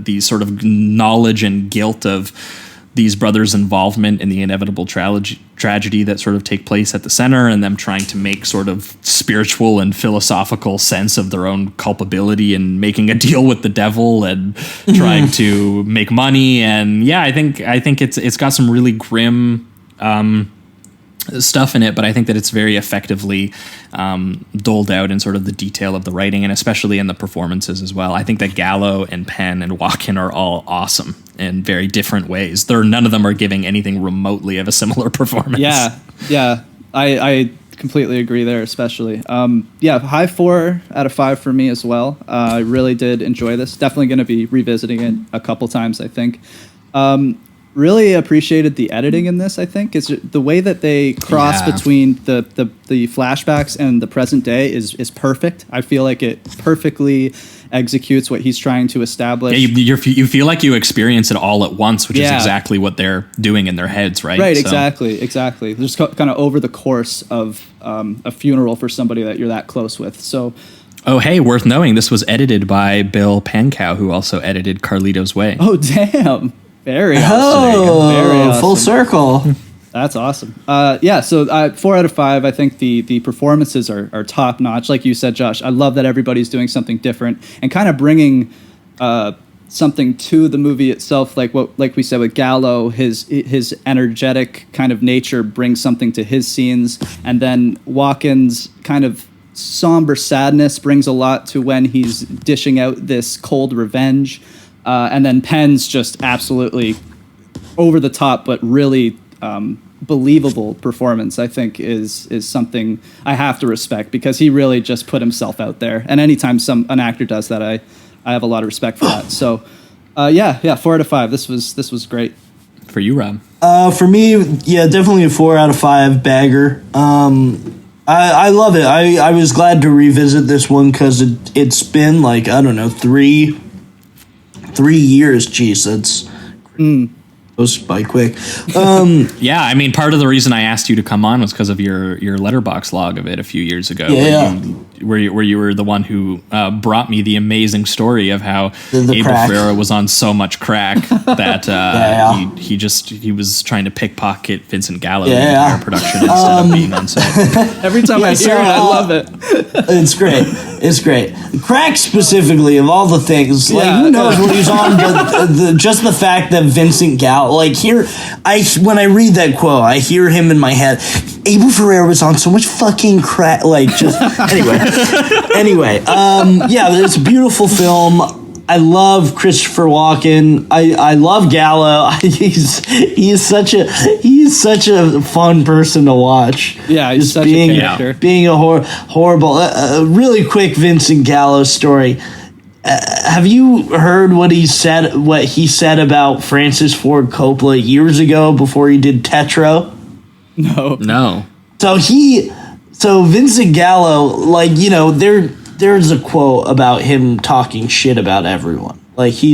these sort of knowledge and guilt of these brothers' involvement in the inevitable tragedy that sort of take place at the center, and them trying to make sort of spiritual and philosophical sense of their own culpability and making a deal with the devil and trying to make money. And yeah, I think it's got some really grim stuff in it, but I think that it's very effectively doled out in sort of the detail of the writing, and especially in the performances as well. I think that Gallo and Penn and Walken are all awesome in very different ways. None of them are giving anything remotely of a similar performance. Yeah. I completely agree there, especially. High 4 out of 5 for me as well. I really did enjoy this. Definitely going to be revisiting it a couple times, I think. Really appreciated the editing in this, I think. Is the way that they cross between the flashbacks and the present day is perfect. I feel like it perfectly executes what he's trying to establish. Yeah, you feel like you experience it all at once, which is exactly what they're doing in their heads, right? Right, exactly. Just kind of over the course of a funeral for somebody that you're that close with. So, oh, hey, worth knowing, this was edited by Bill Pankow, who also edited Carlito's Way. Oh, damn. Very awesome. Very awesome. Full circle. That's awesome. So 4 out of 5. I think the performances are top notch. Like you said, Josh, I love that everybody's doing something different and kind of bringing something to the movie itself. Like we said with Gallo, his energetic kind of nature brings something to his scenes, and then Walken's kind of somber sadness brings a lot to when he's dishing out this cold revenge. And then Penn's just absolutely over the top, but really believable performance, I think, is something I have to respect, because he really just put himself out there. And anytime an actor does that, I have a lot of respect for that. So, 4 out of 5. This was great. For you, Rob? For me, definitely a 4 out of 5 bagger. I love it. I was glad to revisit this one because it's been like, I don't know, 3 years. Jeez, that's goes by quick. Yeah, I mean, part of the reason I asked you to come on was because of your Letterboxd log of it a few years ago. Where you were the one who brought me the amazing story of how Abel Ferrara was on so much crack that he was trying to pickpocket Vincent Gallo in the entire production instead of being on set. Every time I hear it, I love it. It's great. Crack specifically, of all the things, who knows what he's on, but just the fact that Vincent Gallo, when I read that quote, I hear him in my head. Abel Ferrara was on so much fucking crack, Anyway, it's a beautiful film. I love Christopher Walken. I love Gallo. He's such a fun person to watch. Yeah, he's such a character. Being a horrible. Really quick Vincent Gallo story. Have you heard what he said about Francis Ford Coppola years ago before he did Tetro? No. So Vincent Gallo, there's a quote about him talking shit about everyone. He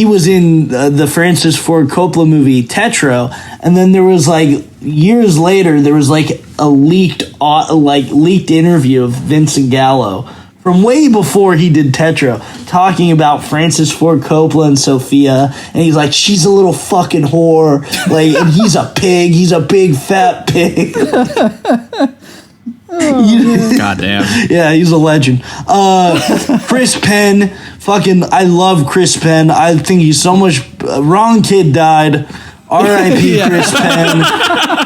was in the Francis Ford Coppola movie Tetro, and then there was years later there was a leaked interview of Vincent Gallo from way before he did Tetro, talking about Francis Ford Coppola and Sophia, and he's like, she's a little fucking whore, and he's a pig, he's a big fat pig. Goddamn. Yeah, he's a legend. Chris Penn, I love Chris Penn. I think he's so much. Wrong kid died. R.I.P. Chris Penn.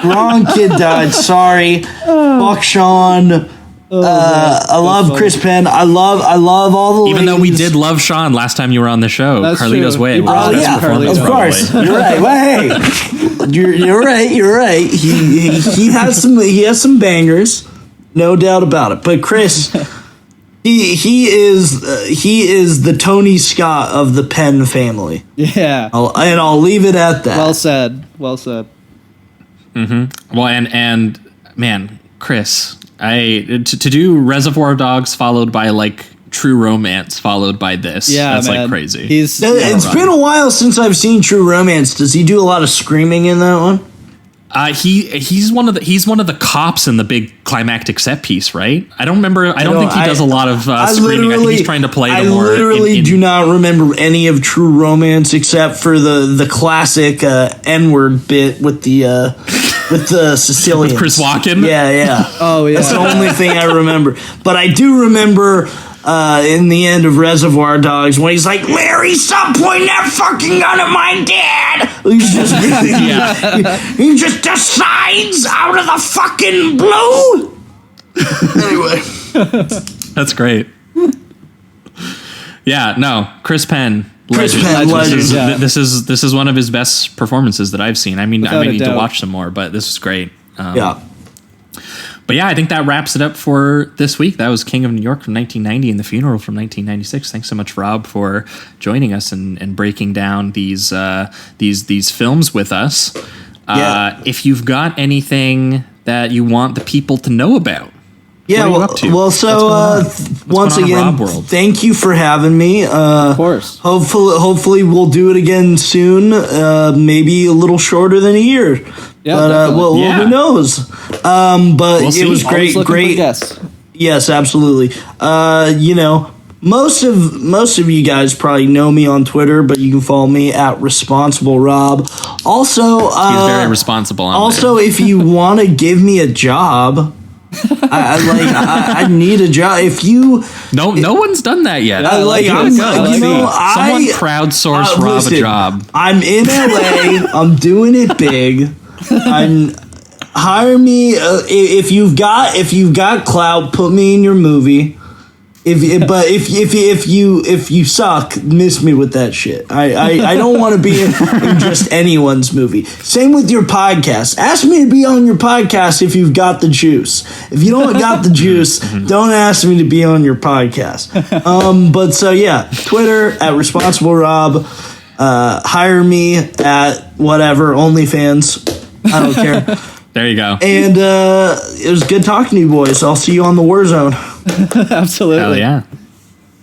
Wrong kid died. Sorry. Fuck Sean. I love Chris Penn. I love all the. Even though we did love Sean last time you were on the show, That's Carlito's true. Way. Of course. You're right. Well, hey, you're right. He has some bangers, no doubt about it. But Chris, he is the Tony Scott of the Penn family. Yeah, I'll leave it at that. Well said. Mm-hmm. Well, and man, Chris. To do Reservoir Dogs followed by True Romance followed by this. Yeah, that's crazy. It's been a while since I've seen True Romance. Does he do a lot of screaming in that one? He's one of the cops in the big climactic set piece, right? I don't remember. I don't think he does a lot of screaming. I think he's trying to play the more. I literally do not remember any of True Romance except for the classic N-word bit with the Sicilians. With Chris Walken? Yeah. Oh, yeah. That's the only thing I remember. But I do remember in the end of Reservoir Dogs when he's like, Larry, stop pointing that fucking gun at my dad. He just decides out of the fucking blue. Anyway, that's great. Yeah, no, Chris Penn. Chris Penn, legend. This is one of his best performances that I've seen. I mean, Without I may a need to doubt. watch some more, but this is great. Yeah. But yeah, I think that wraps it up for this week. That was King of New York from 1990 and The Funeral from 1996. Thanks so much, Rob, for joining us and breaking down these films with us. If you've got anything that you want the people to know about, yeah, once again, thank you for having me. Of course. Hopefully we'll do it again soon. Maybe a little shorter than a year. Yeah, but who knows? But it was great. Yes, absolutely. Most of you guys probably know me on Twitter, but you can follow me at Responsible Rob. Also, he's very responsible. Also, if you want to give me a job. I need a job. If you no one's done that yet. someone crowdsource Rob a job. I'm in LA. I'm doing it big. Hire me if you've got clout. Put me in your movie. If you suck, miss me with that shit. I don't want to be in just anyone's movie. Same with your podcast. Ask me to be on your podcast if you've got the juice. If you don't got the juice, don't ask me to be on your podcast. But so yeah, Twitter at Responsible Rob. Hire me at whatever OnlyFans. I don't care. There you go. And it was good talking to you boys. I'll see you on the Warzone. Absolutely. Hell yeah.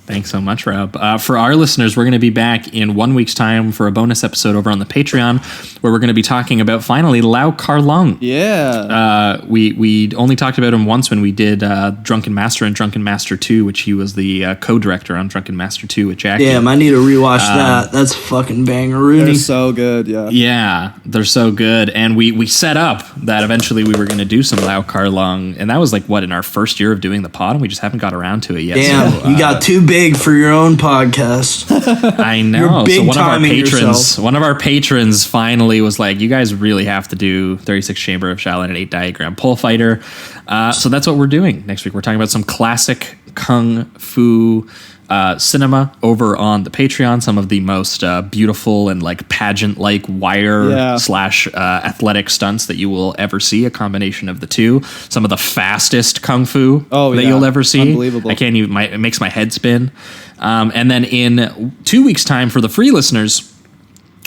Thanks so much, Rob. For our listeners, we're going to be back in 1 week's time for a bonus episode over on the Patreon, where we're going to be talking about finally Lau Kar-Lung. Yeah. We only talked about him once when we did Drunken Master and Drunken Master 2, which he was the co-director on Drunken Master 2 with Jackie. Damn, I need to rewatch that. That's fucking banger-rooney. They're so good, yeah. Yeah, they're so good. And we set up that eventually we were going to do some Lau Kar-Lung, and that was like, in our first year of doing the pod, and we just haven't got around to it yet. Damn, so, you got too big for your own podcast. I know. You're big so yourself. one of our patrons finally was like, you guys really have to do 36 Chamber of Shaolin and 8 Diagram Pole Fighter. So that's what we're doing next week. We're talking about some classic kung fu cinema over on the Patreon. Some of the most beautiful and like pageant-like wire / athletic stunts that you will ever see. A combination of the two. Some of the fastest kung fu that you'll ever see. Unbelievable. I can't even. It makes my head spin. And then in 2 weeks' time for the free listeners,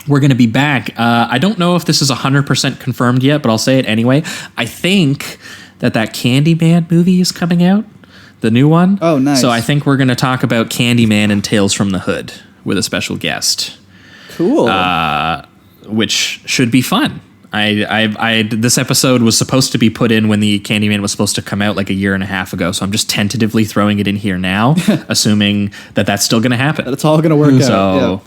we're going to be back. I don't know if this is 100% confirmed yet, but I'll say it anyway. I think that Candyman movie is coming out. The new one. Oh, nice. So I think we're going to talk about Candyman and Tales from the Hood with a special guest. Cool. Which should be fun. This episode was supposed to be put in when the Candyman was supposed to come out like a year and a half ago. So I'm just tentatively throwing it in here now, assuming that that's still going to happen. That's all going to work out. So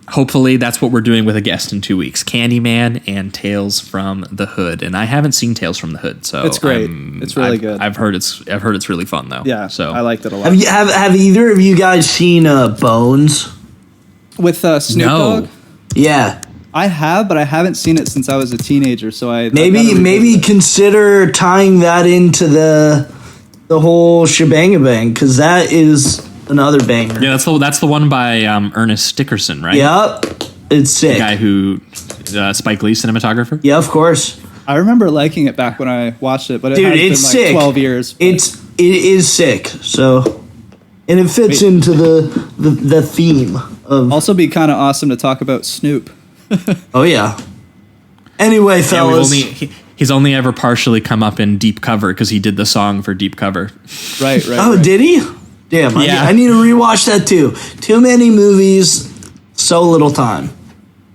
hopefully that's what we're doing with a guest in 2 weeks. Candyman and Tales from the Hood. And I haven't seen Tales from the Hood, so it's great. It's really good. I've heard it's really fun though. Yeah, so I liked it a lot. Have either of you guys seen Bones with Snoop Dogg? Yeah, I have, but I haven't seen it since I was a teenager. So maybe consider tying that into the whole shebang because that is another banger. Yeah, that's the one by Ernest Dickerson, right? Yep, it's sick. The guy who Spike Lee cinematographer. Yeah, of course. I remember liking it back when I watched it, but it Dude, has been like 12 years. It is sick. So, and it fits into the theme of. Also, be kind of awesome to talk about Snoop. Oh yeah. Anyway, fellas, he's only ever partially come up in Deep Cover because he did the song for Deep Cover. Right. Oh, did he? Damn. Yeah. I need to rewatch that too. Too many movies, so little time.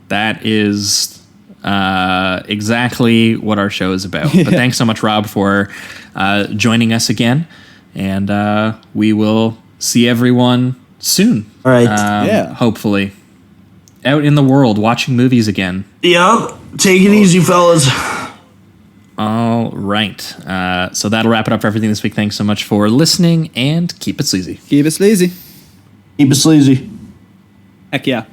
That is exactly what our show is about. But thanks so much, Rob, for joining us again, and we will see everyone soon. All right. Hopefully. Out in the world watching movies again. Yep. Take it easy, fellas. All right. So that'll wrap it up for everything this week. Thanks so much for listening, and keep it sleazy. Keep it sleazy. Keep it sleazy. Heck yeah.